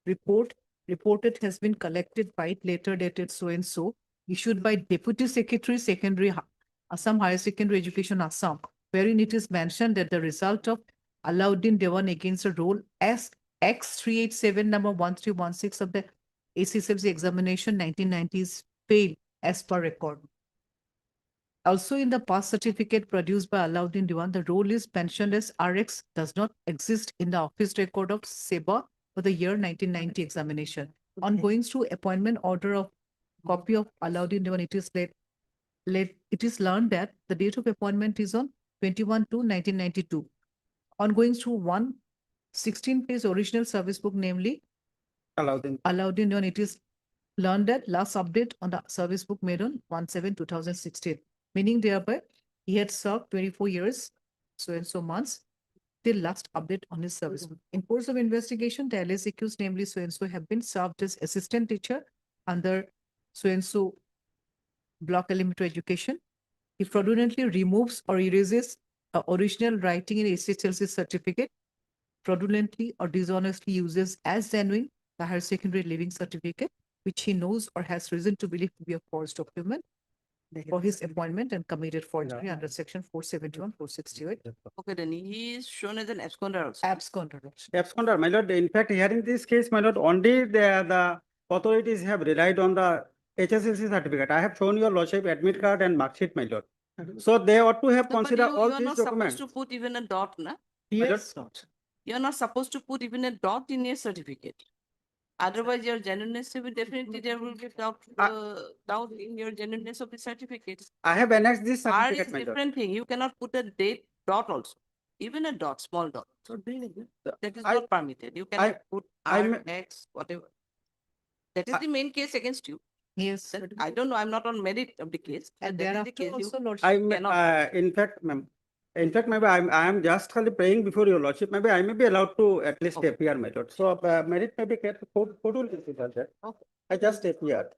reported has been collected by later dated so and so, issued by Deputy Secretary Secondary Assam Higher Secondary Education Assam, wherein it is mentioned that the result of Alauddin Dewan against the roll as X387 number 1316 of the ACCLC examination 1990s failed as per record. Also in the past certificate produced by Alauddin Dewan, the roll is mentioned as RX does not exist in the office record of SEBA for the year 1990 examination. On going through appointment order of copy of Alauddin Dewan, it is it is learned that the date of appointment is on 21/2/1992. On going through one 16-page original service book, namely Alauddin, it is learned that last update on the service book made on 1/7/2016, meaning thereby he had served 24 years, so and so months, till last update on his service book. In course of investigation, the alias accused, namely so and so, have been served as assistant teacher under so and so block elementary education. He fraudulently removes or erases original writing in SHLC certificate, fraudulently or dishonestly uses as genuine the higher secondary living certificate, which he knows or has reason to believe to be a forged document for his appointment, and committed forgery under section 471, 468. Okay, then he is shown as an absconder also. Absconder. Absconder, my lord, in fact, here in this case, my lord, only the authorities have relied on the HSLC certificate. I have shown your lordship admit card and mark sheet, my lord. So they ought to have No, but considered you all are these not documents. supposed to put even a dot, na? Yes. You are not supposed to put even a dot in your certificate. Otherwise, your genuineness will definitely there will be doubt in your genuineness of the certificate. I have annexed this R certificate, is my lord. different thing. You cannot put a date dot also. Even a dot, small dot. So that is not permitted. You cannot put R, X, whatever. That is the main case against you. Yes. Then I don't know. I'm not on merit of the case. And That is the thereafter case. also, You lordship, cannot. In fact, ma'am, maybe I am just only praying before your lordship. Maybe I may be allowed to at least appear, my lord. So merit may be court will consider that. Okay. I just appeared.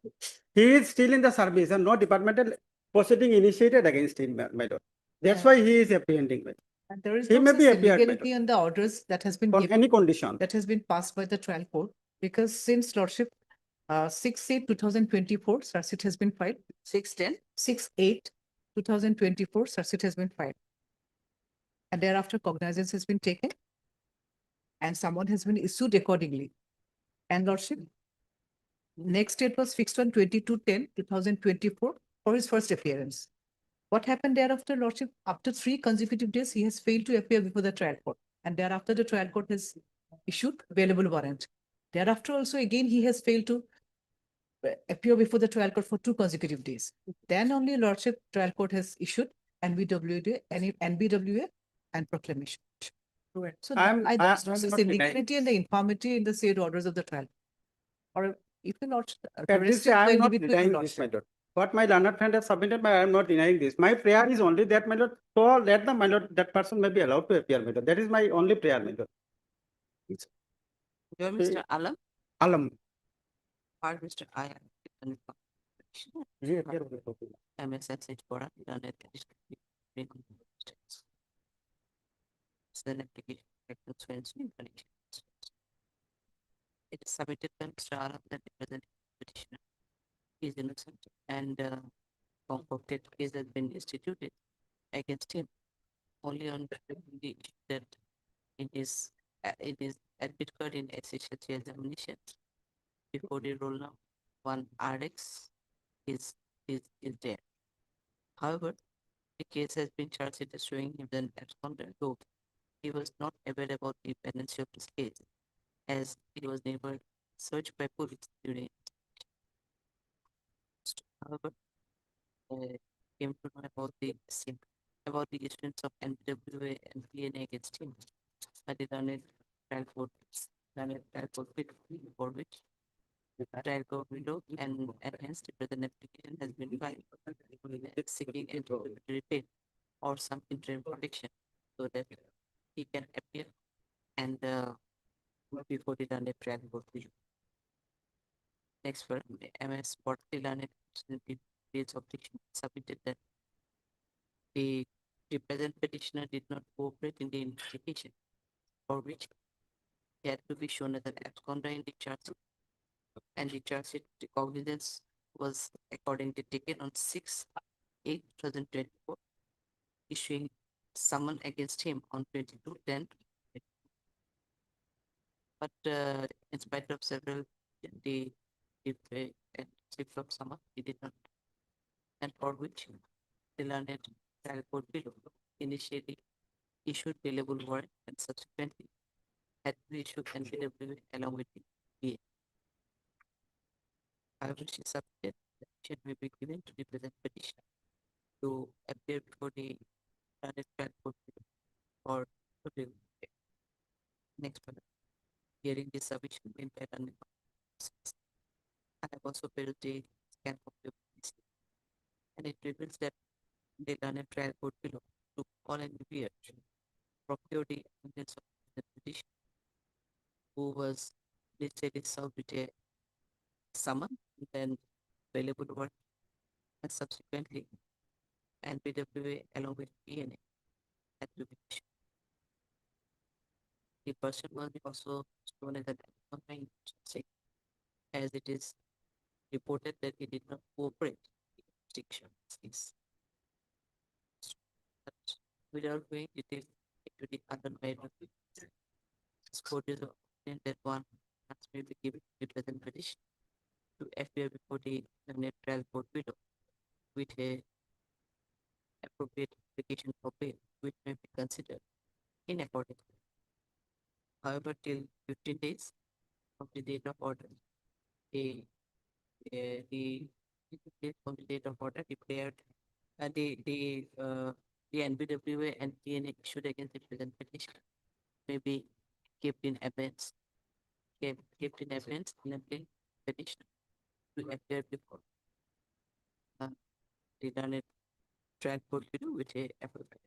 He is still in the service and no departmental proceeding initiated against him, my lord. That's why he is apprehending. and there is He no may such be appeared, my illegality on the orders that has been on given, any condition. that has been passed by the trial court, because since lordship 6/8/2024, charge has been filed. 6/10? 6/8/2024, charge has been filed. And thereafter cognizance has been taken and someone has been issued accordingly. And lordship, next date was fixed on 22/10/2024 for his first appearance. What happened thereafter, lordship? After 3 consecutive days, he has failed to appear before the trial court. And thereafter, the trial court has issued available warrant. Thereafter also, again, he has failed to appear before the trial court for 2 consecutive days. Then only lordship trial court has issued NBWA and proclamation. So I I'm don't not see the denying. illegality and the infirmity in the said orders of the trial. Or if you not At least I am not denying this, my lord. What my learned friend has submitted, I am not denying this. My prayer is only that, my lord, so let the, my lord, that person may be allowed to appear, my lord. That is my only prayer, my lord. You are Mr. Alam Alam. or Mr. Aya. MSSH Bora, done at then application it is submitted by Mr. Alam that represent petitioner is innocent and concocted case has been instituted against him only on the issue that it is admit card in SHLC examination before the roll now 1 RX is there. However, the case has been charged as showing him an absconder, though he was not aware about the pendency of his case, as he was never searched by police during. However, came to know about the issuance of NWA and PNA against him. I did on it trial court, for which the trial court window and hence the present application has been filed seeking repay or some interim protection so that he can appear and before the done trial court window. Next for MS Portilane dates objection submitted that the present petitioner did not cooperate in the investigation, for which he had to be shown as an absconder in the charge sheet, and the charge sheet cognizance was accordingly taken on 6/8/2024, issuing summon against him on 22/10. But in spite of several the slip of summon, he did not, and for which the learned trial court below initially issued bailable warrant and subsequently had to issue NPW along with the PA. However, she submitted that she may be given to the present petitioner to appear before the learned trial court or to the next one. Hearing the submission in pattern. I have also built a scan copy of this, and it reveals that the learned trial court below to call and appear, procure the evidence of the petition, who was listed in South with a summon, then available work, and subsequently NPWA along with PNA at the petition. The person was also shown as an accompanying say, as it is reported that he did not cooperate with the jurisdictions. But without going detail into the other matter, this court is opinion that one must be given the present petition to appear before the learned trial court below with a appropriate application for bail, which may be considered in accordance. However, till 15 days from the date of order, the from the date of order declared the NBWA and PNA issued against the present petition may be kept in abeyance, kept in abeyance, enabling petitioner to appear before the learned trial court below with a appropriate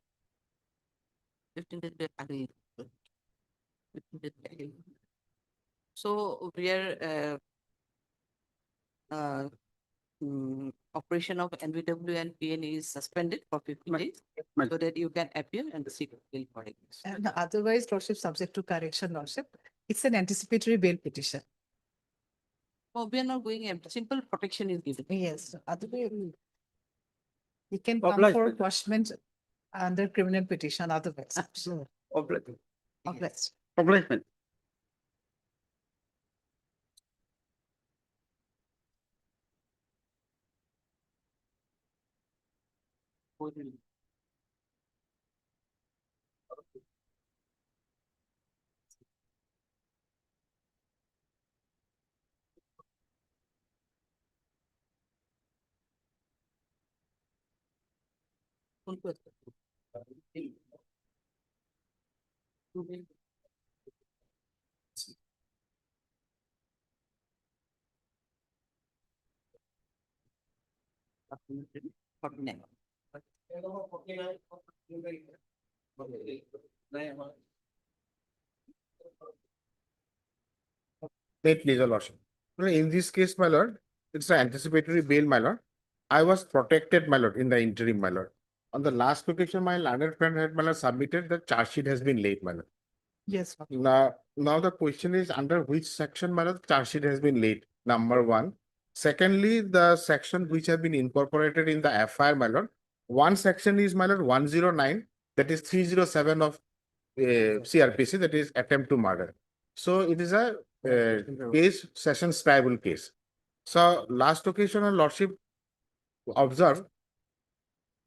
15 days back again. 15 days back again. So where operation of NBW and PNA is suspended for 15 days so that you can appear and seek bail for it. And otherwise, Lordship, subject to correction, Lordship, it's an anticipatory bail petition. Oh, we are not going empty. Simple protection is given. Yes, otherwise, he can come Obliged. for quashment under criminal petition otherwise. Obliged. Obliged. Obligement. Wait, please, your lordship. Well, in this case, my lord, it's an anticipatory bail, my lord. I was protected, my lord, in the interim, my lord. On the last occasion, my learned friend had, my lord, submitted the charge sheet has been late, my lord. Yes. Now the question is under which section, my lord, charge sheet has been late, number one. Secondly, the section which have been incorporated in the FIR, my lord. One section is, my lord, 109, that is 307 of CRPC, that is attempt to murder. So it is a case, sessions tribal case. So last occasion, your lordship observed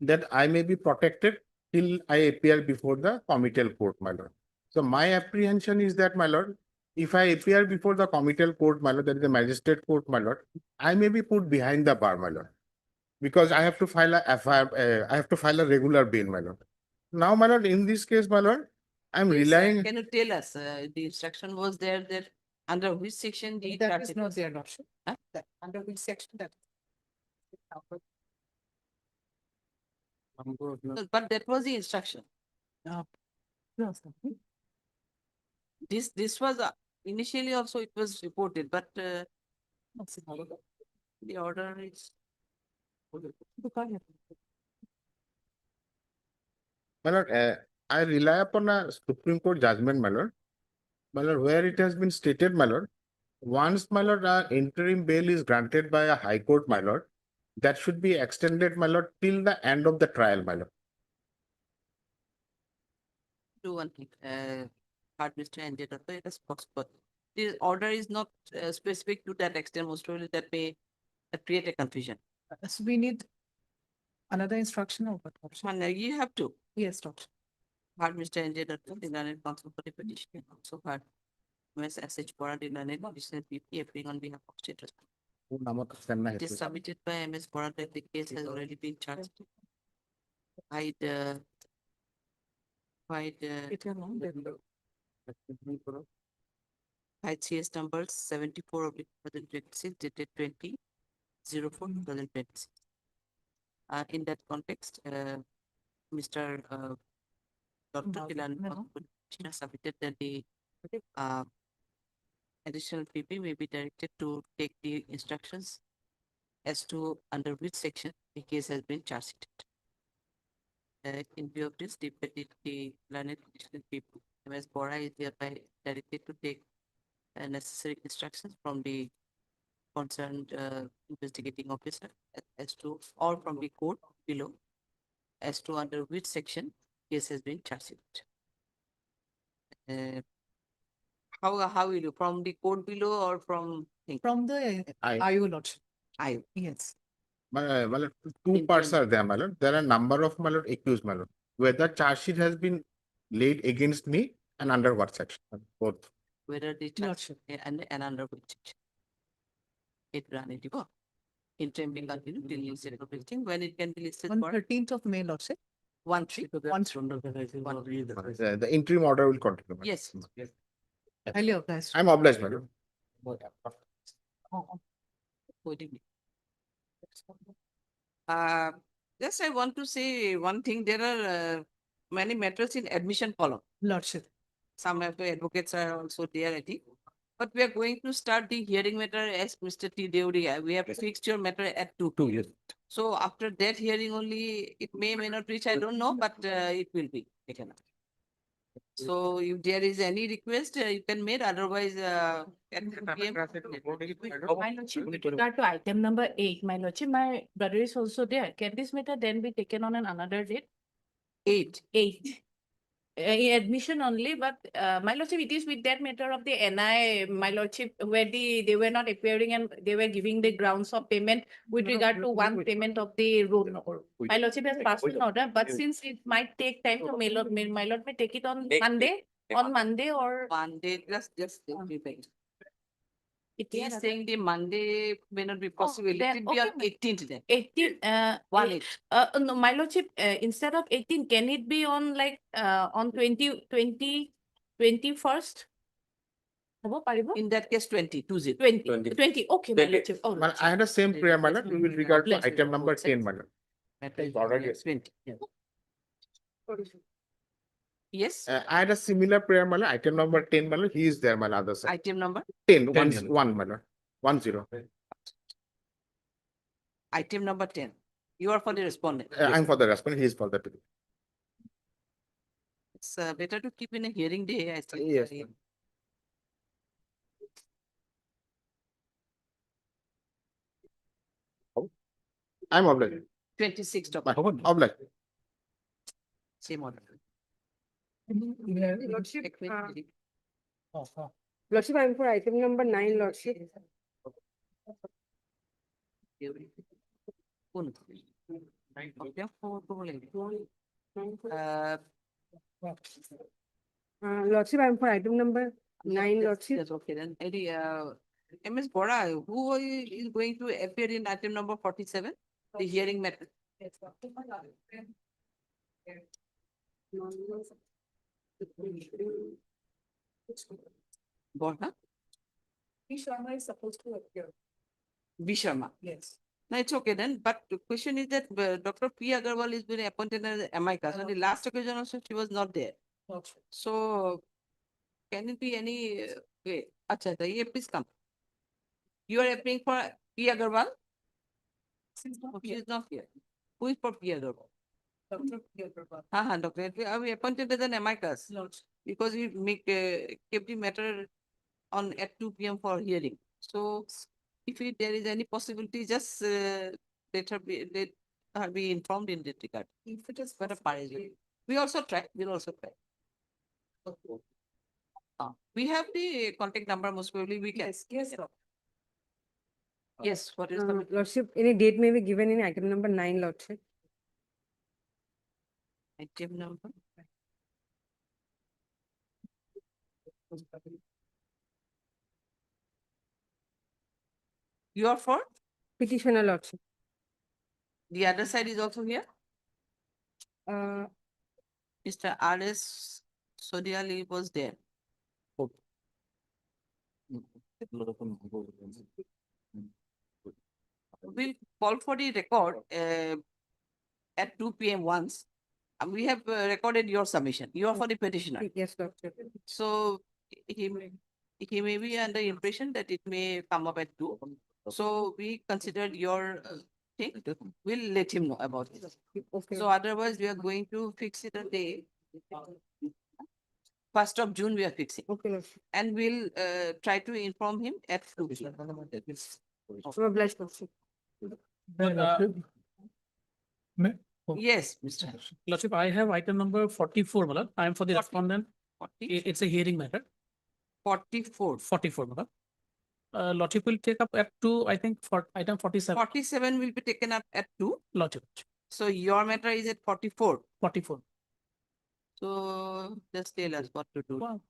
that I may be protected till I appear before the committal court, my lord. So my apprehension is that, my lord, if I appear before the committal court, my lord, that is the magistrate court, my lord, I may be put behind the bar, my lord, because I have to file a FIR, I have to file a regular bail, my lord. Now, my lord, in this case, my lord, I'm relying. Can you tell us, the instruction was there that under which section the That charge is sheet not was- there, Lordship. Huh? That under which section that? No, but that was the instruction. No. This was initially also it was reported, but the order is. My lord, I rely upon a Supreme Court judgment, my lord, where it has been stated, my lord, once, my lord, interim bail is granted by a high court, my lord, that should be extended, my lord, till the end of the trial, my lord. Do one thing, hard Mr. and it is possible. This order is not specific to that extent, most probably that may create a confusion. So we need another instruction or what? Lordship? And you have to. Yes, Lordship. Hard Mr. and the learned counsel for the petition, also hard. Ms. S.H. Bora, the learned petitioner, PP, appearing on behalf of state respondent. It is submitted by MS Bora that the case has already been charged hide, hide CS numbers 74 of 2026 dated 20/04/2026. In that context, Mr. Dr. Kilan submitted that the additional PP may be directed to take the instructions as to under which section the case has been charge sheeted. In view of this, the learned additional PP, MS Bora is thereby directed to take necessary instructions from the concerned investigating officer as to, or from the court below, as to under which section case has been charge sheeted. How will you, from the code below or from? From the I- IO lordship. I. Yes. Two parts are there, my lord. There are number of, my lord, accused, my lord. Whether charge sheet has been laid against me and under what section, both. Whether the charge and under which section. It ran it go. Interim being continued till listed of listing, when it can be listed On for 13th of May, lordship. 1/3. The interim order will continue. my lord. Yes. Highly obliged. I'm obliged, my lord. Just I want to say one thing. There are many matters in admission column. Lordship. Some of the advocates are also there, I think. But we are going to start the hearing matter as Mr. T. Deori. We have fixed your matter at 2. 2 years. So after that hearing only, it may not reach, I don't know, but it will be taken up. So if there is any request, you can make, otherwise, at 2 PM. My lordship, with regard to item number 8, my lordship, my brother is also there. Can this matter then be taken on another date? 8. 8. In admission only, but my lordship, it is with that matter of the NI, my lordship, where they were not appearing and they were giving the grounds of payment with regard to one payment of the road. My lordship has passed an order, but since it might take time, so my lord may take it on Monday or. Monday, just be. It is saying the Monday may not be possible. then, It will be on okay, 18th then. 18, 1/8. no, my lordship, instead of 18, can it be on like, on 21st? In that case, 20, 20. 20, okay, my lordship. Oh, Well, I had the same prayer, my lord, with regard to item number 10, my lord. Already 20. Yes. I had a similar prayer, my lord, item number 10, my lord. He is there, my lord, other side. Item number? 10, 1, my lord. 10. Item number 10. You are for the respondent. I'm for the respondent, he is for the people. It's better to keep in a hearing day, I think. Yes. I'm obliged. 26th of Obliged. same order. Lordship, Lordship, I'm for item number 9, Lordship. Lordship, I'm for item number 9, Lordship. Yes, okay, then. MS Bora, who is going to appear in item number 47? The hearing matter. Bora? B. Sharma is supposed to appear. B. Sharma. Yes. No, it's okay then. But the question is that Dr. P. Agarwal is been appointed as amicus. On the last occasion also, she was not there. Lordship. So, can it be any way? Acha, please come. You are appearing for P. Agarwal? She is not here. Who is for P. Agarwal? Dr. P. Agarwal. Doctor, we appointed as an amicus Lordship. because we kept the matter on at 2 PM for hearing. So, if there is any possibility, just let her be informed in that regard. If it is But possible. we also try. We'll also try. We have the contact number. Most probably we can. Yes, yes, sir. Yes. What is the Lordship, any date may be given in item number 9, Lordship. item number? You are for? Petitioner, Lordship. The other side is also here? Mr. R.S. Sodiali was there. We'll call for the record at 2 p.m. once. We have recorded your submission. You are for the petitioner. Yes, Doctor. So he may be under impression that it may come up at 2. So we considered your thing. We'll let him know about it. Okay. So otherwise, we are going to fix it a day. 1st of June, we are fixing. Okay, Lordship. And we'll try to inform him at 2 p.m. So obliged, Lordship. Yes, Mr. Lordship, I have item number 44, Malad. I am for the 40. respondent. It's a hearing matter. 44. 44, Malad. Lordship will take up at 2, I think, for item 47. 47 will be taken up at 2. Lordship. So your matter is at 44. 44. So just tell us what to do. Wow.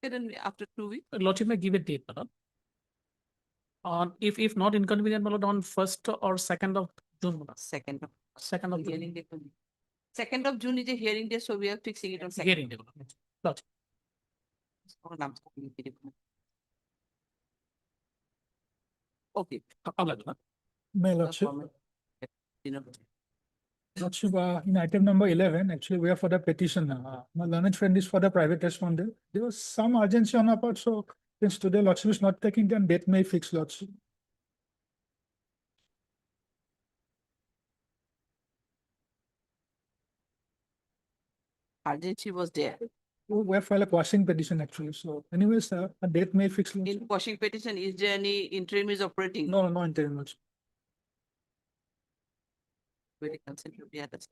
Then after 2 weeks. Lordship may give a date, Malad. On if not inconvenient, Malad, on 1st or 2nd of June, Malad. 2nd of 2nd of June. hearing day. 2nd of June is a hearing day, so we are fixing it on 2nd. Hearing day, Lordship. Okay. My Lordship, Lordship, in item number 11, actually, we are for the petition. My learned friend is for the private respondent. There was some urgency on our part, so since today Lordship is not taking, then date may fix, Lordship. Urgency was there. We have filed a quashing petition actually, so anyways, a date may fix. Lordship. In quashing petition, is there any interim is operating? No, no interim, Lordship. Very consent to the others.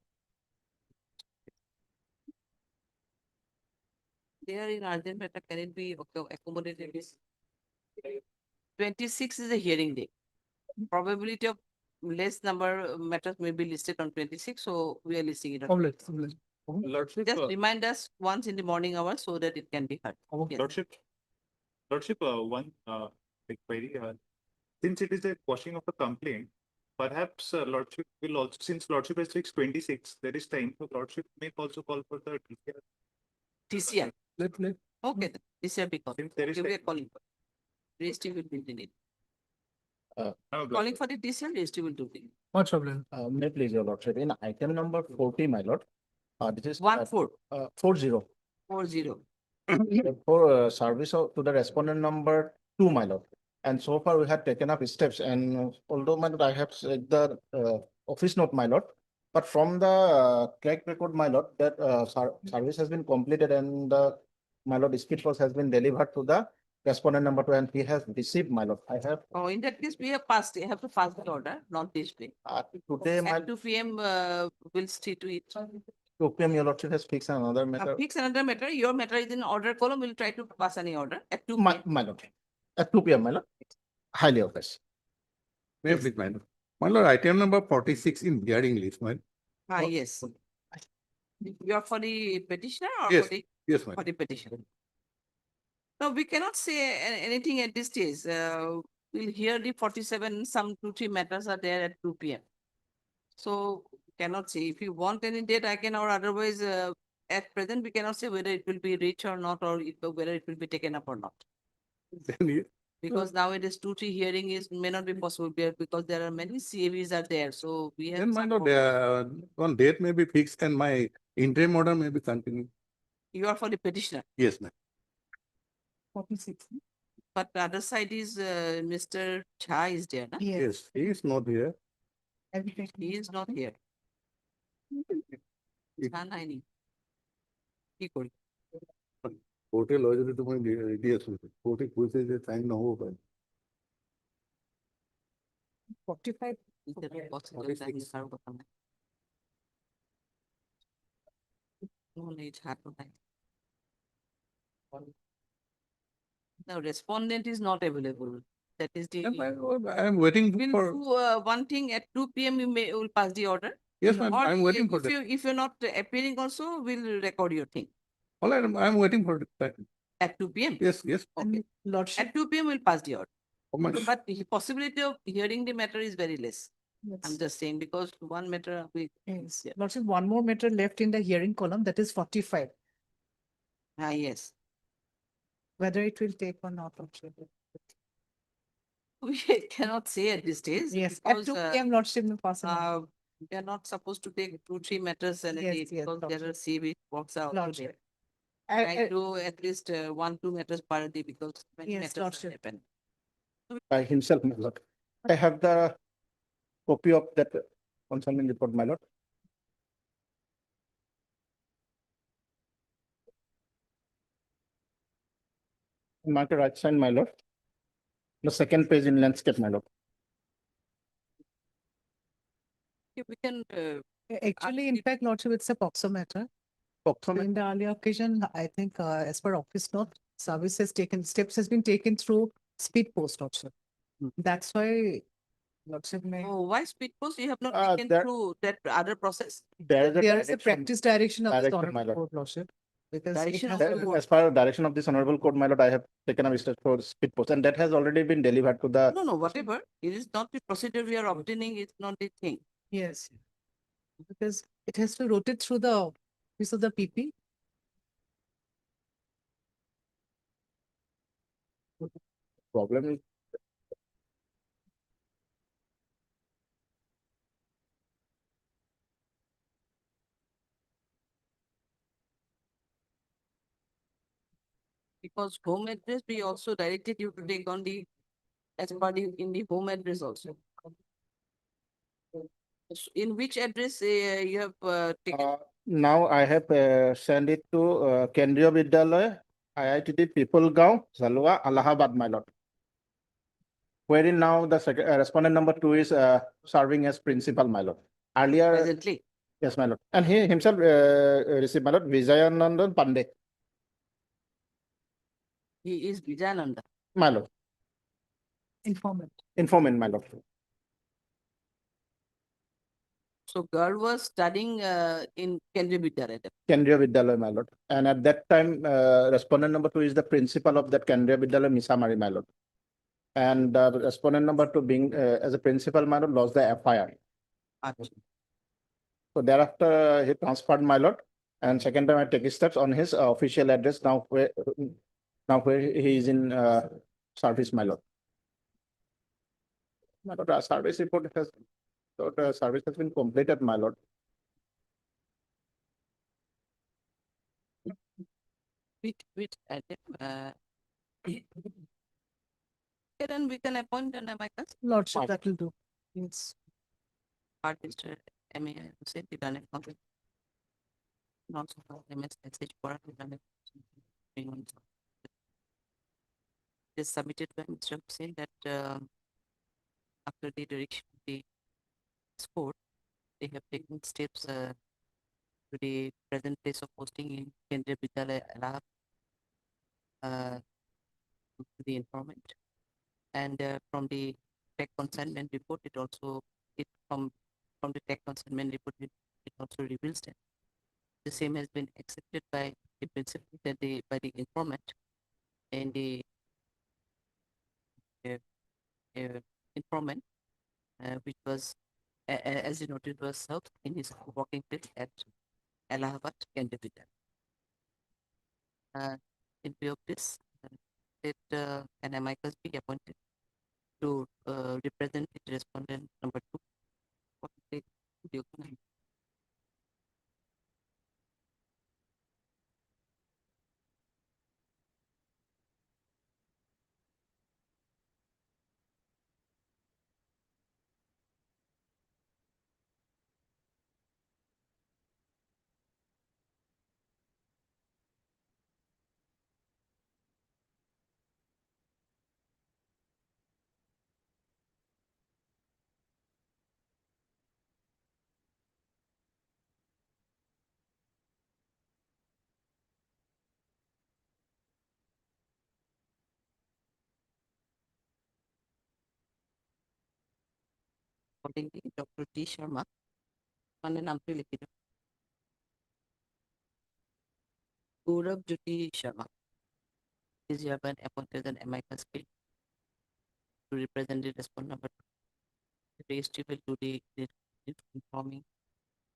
There in urgent matter, can it be accommodated? 26 is a hearing day. Probability of less number matters may be listed on 26, so we are listing it. Obliged. Lordship, Just remind us once in the morning hours so that it can be heard. Yes. Lordship, one query. Since it is a quashing of a complaint, perhaps Lordship will also, since Lordship has fixed 26, there is time for Lordship may also call for the TCR. TCR. Okay, then. TCR be called. Since there is We are time. calling for. Registry will be needed. Uh, Calling for the TCR, registry will do it. What's problem? May please, your Lordship, in item number 40, my Lord. This is 14. 40. 40. For service to the respondent number 2, my Lord. And so far we have taken up steps, and although my Lord, I have said the office note, my Lord, but from the correct record, my Lord, that service has been completed and my Lord, speed post has been delivered to the respondent number 2, and he has received, my Lord. I have Oh, in that case, we have passed. You have to pass the order, not this way. today, my At 2 p.m. We'll see to it. 2 p.m. your Lordship has fixed another matter. Fix another matter. Your matter is in order column. We'll try to pass any order at 2 My, p.m. my Lord, at 2 p.m. my Lord, highly authorized. may I please, my Lord. My Lord, item number 46 in hearing list, my. Yes. You are for the petitioner or Yes, for the, yes, my. for the petitioner? No, we cannot say anything at this stage. We'll hear the 47, some 2-3 matters are there at 2 p.m. So cannot say. If you want any date, I can, or otherwise, at present, we cannot say whether it will be reached or not, or whether it will be taken up or not. Because nowadays 2-3 hearing may not be possible because there are many CAVs are there. So we have. Then my Lord, one date may be fixed and my interim order may be continued. You are for the petitioner. Yes, ma'am. 46. But the other side is Mr. Jha is there, na? Yes, he is not here. He is not here. Jha nahi. কি করি? কোর্টে লয় যদি তুমি ready আছো কোর্টে কইছে যে টাইম না হবো পারে 45 possible that is কারো কথা নাই। নহলে Jha তো নাই। No, respondent is not available. That is the. I am waiting We'll for. do one thing at 2 p.m. Will pass the order. Yes, ma'am. Or I'm waiting for if that. you if you're not appearing also, we'll record your thing. All right, I'm waiting for that. At 2 p.m. Yes, yes. Okay. Lordship, At 2 p.m. we'll pass the order. Oh my- But the possibility of hearing the matter is very less. I'm yes, just saying because one matter we, yes. yeah. Lordship, one more matter left in the hearing column, that is 45. Yes. Whether it will take or not, Lordship. We cannot say at this stage. Yes, at because, 2 p.m. Lordship may pass an order. We are not supposed to take 2-3 matters and Yes, it yes, because there are Lordship. CV works out. Lordship. Try to at least 1-2 matters per day because many Yes, matters Lordship. happen. By himself, my lord. I have the copy of that concerning report, my lord. Mark the right side, my lord. The second page in landscape, my lord. Okay, we can Actually, in fact, Lordship, it's a POXO matter. In the earlier occasion, I think as per office note, service has taken, steps has been taken through speed post Lordship. That's why Lordship may. Oh, why speed post? You have not taken there- through that other process? There is a There is a direction- practice direction of the direction, my honorable lord. court, Lordship. Because it Direction has of to the go. court. As per direction of this honorable court, my lord, I have taken a step for speed post, and that has already been delivered to the. No, whatever. It is not the procedure we are obtaining, it's not the thing. Yes. Because it has to rotate through the piece of the PP. Problem is. Because home address, we also directed you to take on the, as per the, in the home address also. In which address you have taken? Now I have sent it to Kendriya Vidyalaya, IITT Pipalgaon, Zalwa, Allahabad, my lord. Wherein now the respondent number 2 is serving as principal, my lord. Earlier, Presently. yes, my lord. And he himself received, my lord, Vijayanandan Pandey, He is Vijayananda. my lord. Informant. Informant, my lord. So girl was studying in Kendriya Vidyalaya. Kendriya Vidyalaya, my lord. And at that time, respondent number 2 is the principal of that Kendriya Vidyalaya, Misamari, my lord. And respondent number 2 being as a principal, my lord, lost the FIR. So thereafter, he transferred, my lord. And second time I take steps on his official address now where he is in service, my lord. My lord, our service report has, service has been completed, my lord. Which item? Then we can appoint an amicus. Lordship, that will do. Yes. Mr. MA said the done it. Also for MS message for is submitted by Mr. Hussain that after the direction of the sport, they have taken steps to the present place of posting in Kendriya Vidyalaya, Allahabad, to the informant. And from the tech consignment report, it also from the tech consignment report, it also reveals that the same has been accepted by the principal by the informant, and the informant, which was as you noted, was served in his working place at Allahabad, Kendriya Vidyalaya. In view of this, that an amicus be appointed to represent the respondent number 2 for the document. Accordingly, Dr. T. Sharma, মানে নামটি লিখে দাও। গৌরব জ্যোতি Sharma. is hereby appointed an amicus curiae to represent the respondent number two. The registry will do the informing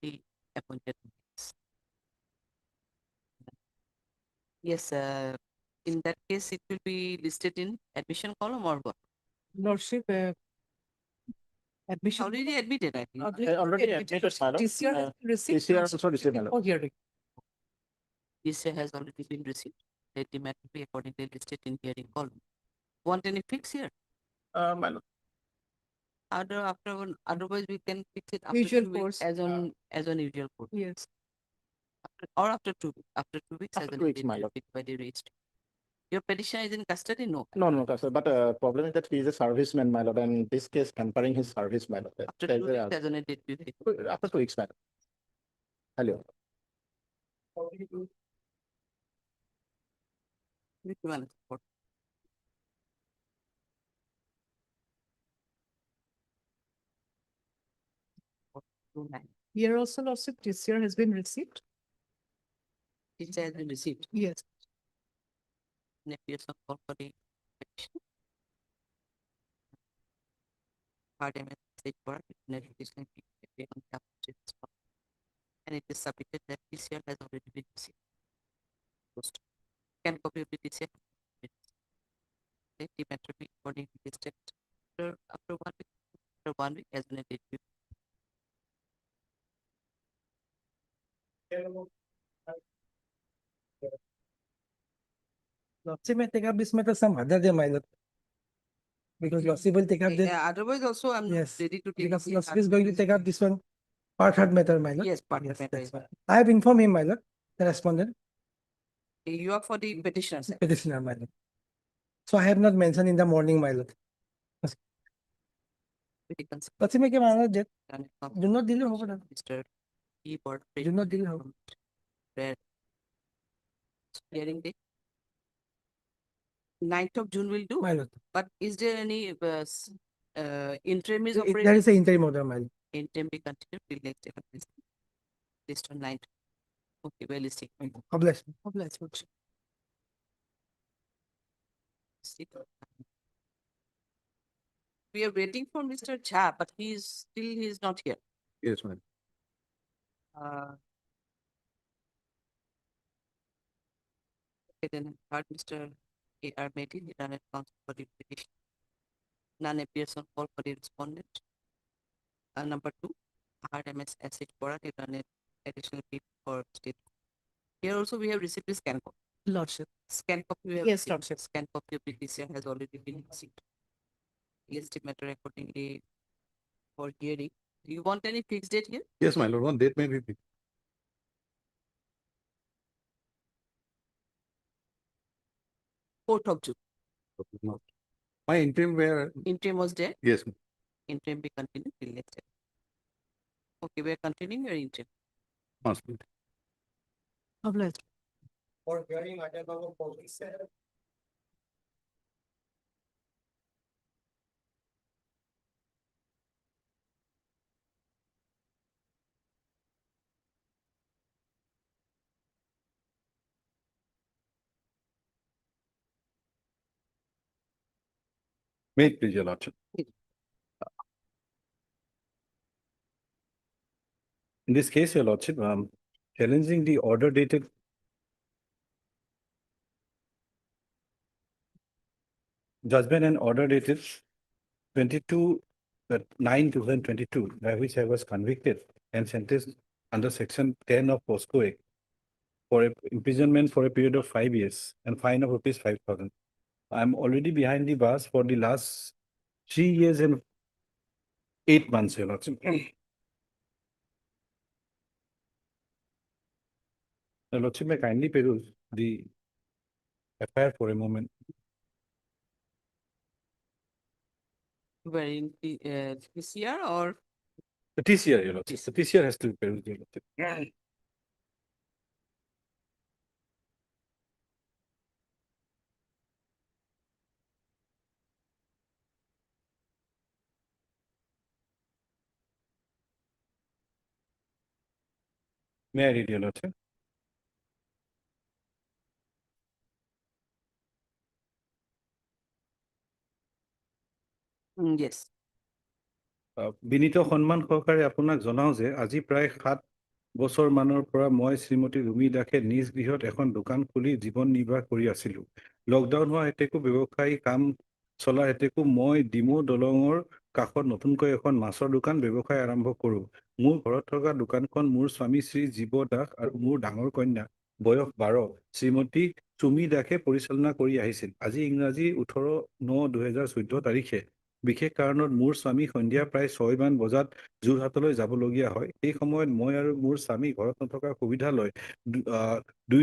the appointed amicus. Yes, in that case, it will be listed in admission column or what? Lordship, admission. Already admitted, I think. Already admitted, madam. TCR has been received. TCR also received, madam. Oh, hearing. This has already been received. Let the matter be accordingly listed in hearing column. Want any fix here? Madam. Otherwise we can fix it after Usual 2 weeks course. as on usual course. Yes. Or after 2 weeks. After 2 weeks as After an 2 weeks, my lord. by the registry. Your petition is in custody? No. No, sir. But problem is that he is a serviceman, my lord, and this case hampering his service, my lord. After That's 2 the- weeks as on a date be verified. After 2 weeks, madam. Hello. Which one? What? What? 29. Here also, Lordship, TCR has been received. It has been received. Yes. In a case of call for the petition. Hard message for notification on the application. And it is submitted that TCR has already been received. Post. Can copy of the TCR. Let the matter be according to the step. After 1 week, as an date. Lordship may take up this matter some other day, my lord. Because Lordship will take up this, Otherwise also I'm yes, ready to take. because the Lordship is going to take up this one, part third matter, my lord. Yes, part Yes, matter that's is- fine. I have informed him, my lord, the respondent, You are for the petitioners. petitioner, my lord. So I have not mentioned in the morning, my lord. Lordship may give another date. Do not delay over there. Mr. Keyboard. Do not delay over. Hearing date. 9th of June will do. My lord. But is there any interim is There operating? is a interim order, my lord. Interim be continued till next day. List on 9th. Okay, well, listing. God bless. God bless, Lordship. We are waiting for Mr. Jha, but he is not here. Yes, madam. Okay, then heard Mr. A.R. Mehdi, the Internet Counsel for the petition. None appears on call for the respondent. Number 2, hard MS asset for the Internet additional fee for state. Here also we have received the scan copy. Lordship. Scan copy we have Yes, received. Lordship. Scan copy of the TCR has already been received. List the matter accordingly for hearing. Do you want any fixed date here? Yes, my lord. One date may be fixed. 4th of June. No. My interim were, Interim was there. yes, Interim be continued till next day. Okay, we are continuing your interim. must be. God bless. For hearing item number 47. May it please your lordship. In this case, your lordship, challenging the order dated judgment and order dated 22/9/2022, by which I was convicted and sentenced under section 10 of POSCO Act for imprisonment for a period of 5 years and fine of rupees 5,000. I'm already behind the bars for the last 3 years and 8 months, your lordship. Your lordship, may kindly peruse the FIR for a moment. Were in the PCR or? The TCR, your lordship. The TCR has to be perused, your lordship. May I read, your lordship? Yes. বিনীত সন্মান সহকাৰে আপোনাক জনাওঁ যে আজি প্ৰায় 7 বছৰ মানৰ পৰা মই শ্ৰীমতী ৰুমি দাসে নিজ গৃহত এখন দোকান খুলি জীৱন নিৰ্বাহ কৰি আছিলো। লকডাউন হোৱা হেতুকো ব্যৱসায়ী কাম চলা হেতুকো মই ডিমৌ দলঙৰ কাষত নতুনকৈ এখন মাছৰ দোকান ব্যৱসায় আৰম্ভ কৰো। মোৰ ঘৰত থকা দোকানখন মোৰ স্বামী শ্ৰী জীৱ দাস আৰু মোৰ ডাঙৰ কন্যা বয়স 12 শ্ৰীমতী চুমি দাসে পৰিচালনা কৰি আহিছিল। আজি ইংৰাজী 18/9/2014 তাৰিখে বিশেষ কাৰণত মোৰ স্বামী সন্ধিয়া প্ৰায় 6 মান বজাত যোৰহাটলৈ যাবলগীয়া হয়। সেই সময়ত মই আৰু মোৰ স্বামী ঘৰত নথকাৰ সুবিধা লৈ 2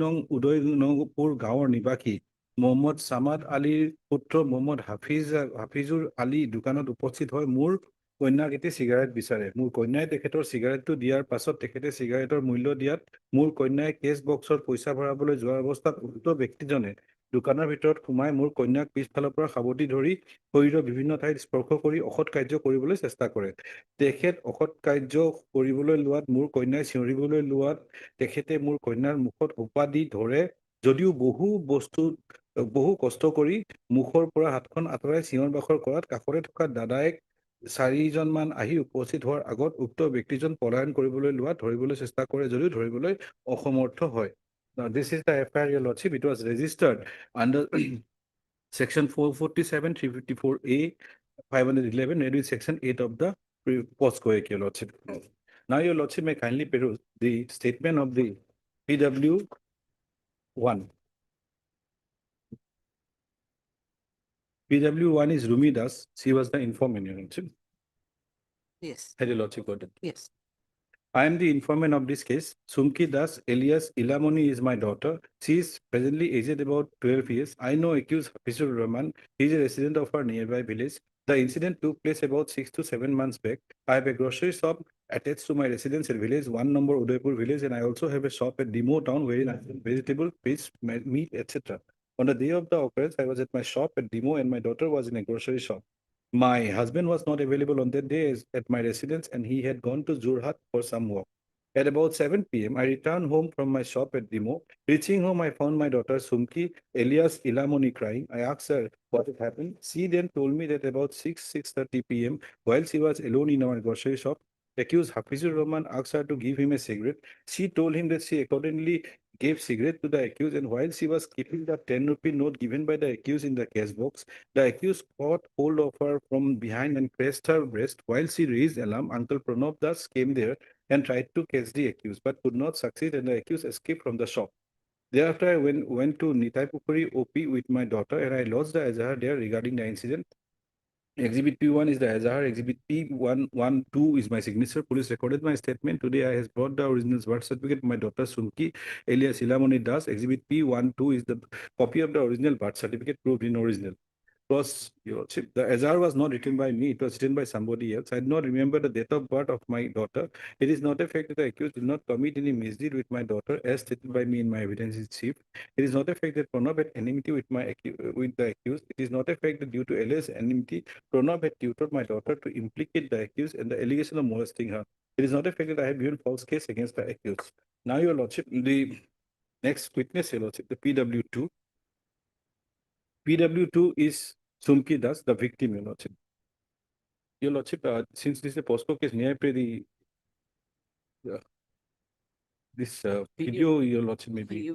নং উদয়পুৰ গাঁৱৰ নিবাসী মোহাম্মদ সামাদ আলীৰ পুত্ৰ মোহাম্মদ হাফিজুৰ আলী দোকানত উপস্থিত হৈ মোৰ কন্যাক এটি চিগাৰেট বিচাৰে। মোৰ কন্যাই তেখেতৰ চিগাৰেটটো দিয়াৰ পাছত তেখেতে চিগাৰেটৰ মূল্য দিয়াত মোৰ কন্যাই কেছ বক্সত পইচা ভৰাবলৈ যোৱাৰ অৱস্থাত উক্ত ব্যক্তিজনে দোকানৰ ভিতৰত সোমাই মোৰ কন্যাক পিছফালৰ পৰা সাৱটি ধৰি শৰীৰৰ বিভিন্ন ঠাইত স্পৰ্শ কৰি অসৎ কাৰ্য কৰিবলৈ চেষ্টা কৰে। তেখেত অসৎ কাৰ্য কৰিবলৈ লোৱাত মোৰ কন্যাই চিঞৰিবলৈ লোৱাত তেখেতে মোৰ কন্যাৰ মুখত সোপা দি ধৰে যদিও বহু কষ্ট কৰি মুখৰ পৰা হাতখন আঁতৰাই চিঞৰ বাখৰ কৰাত কাষৰে থকা দাদায়েক 4জন মান আহি উপস্থিত হোৱাৰ আগত উক্ত ব্যক্তিজন পলায়ন কৰিবলৈ লোৱাত ধৰিবলৈ চেষ্টা কৰে যদিও ধৰিবলৈ অসমৰ্থ হয়। Now, this is the FIR, Your Lordship. It was registered under Section 447, 354A, 511, read with Section 8 of the POSCO Act, Your Lordship. Now, Your Lordship may kindly peruse the statement of the PW1. PW1 is Rumi Das. She was the informant, Your Lordship. Yes. Had Your Lordship got it? Yes. I am the informant of this case. Sumki Das alias Ilamoni is my daughter. She is presently aged about 12 years. I know accused Hafizur Rahman. He is a resident of our nearby village. The incident took place about 6 to 7 months back. I have a grocery shop attached to my residence at village 1 number Udaipur village, and I also have a shop at Dimo town where I sell vegetable, fish, meat, etc. On the day of the occurrence, I was at my shop at Dimo and my daughter was in a grocery shop. My husband was not available on that day at my residence and he had gone to Jorhat for some work. At about 7 p.m., I returned home from my shop at Dimo. Reaching home, I found my daughter Sumki, alias Ilamoni, crying. I asked her what had happened. She then told me that about 6:30 p.m., while she was alone in our grocery shop, accused Hafizur Rahman asked her to give him a cigarette. She told him that she accordingly gave cigarette to the accused, and while she was keeping the 10-rupee note given by the accused in the cash box, the accused caught hold of her from behind and pressed her breast. While she raised alarm, Uncle Pranab Das came there and tried to catch the accused, but could not succeed, and the accused escaped from the shop. Thereafter, I went to Nitai Pukuri OP with my daughter, and I lodged the Azhar there regarding the incident. Exhibit P1 is the Azhar. Exhibit P112 is my signature. Police recorded my statement. Today, I has brought the original birth certificate of my daughter Sumki, alias Ilamoni Das. Exhibit P12 is the copy of the original birth certificate proved in original. Plus, Your Lordship, the Azhar was not written by me, it was written by somebody else. I do not remember the date of birth of my daughter. It is not a fact that the accused did not commit any misdeed with my daughter as stated by me in my evidence in chief. It is not a fact that Pranab had enmity with the accused. It is not a fact that due to alleged enmity, Pranab had tutored my daughter to implicate the accused and the allegation of molesting her. It is not a fact that I have given false case against the accused. Now, Your Lordship, the next witness, Your Lordship, the PW2. PW2 is Sumki Das, the victim, Your Lordship. Your Lordship, since this is a POSCO case, may I pray this video, Your Lordship, maybe.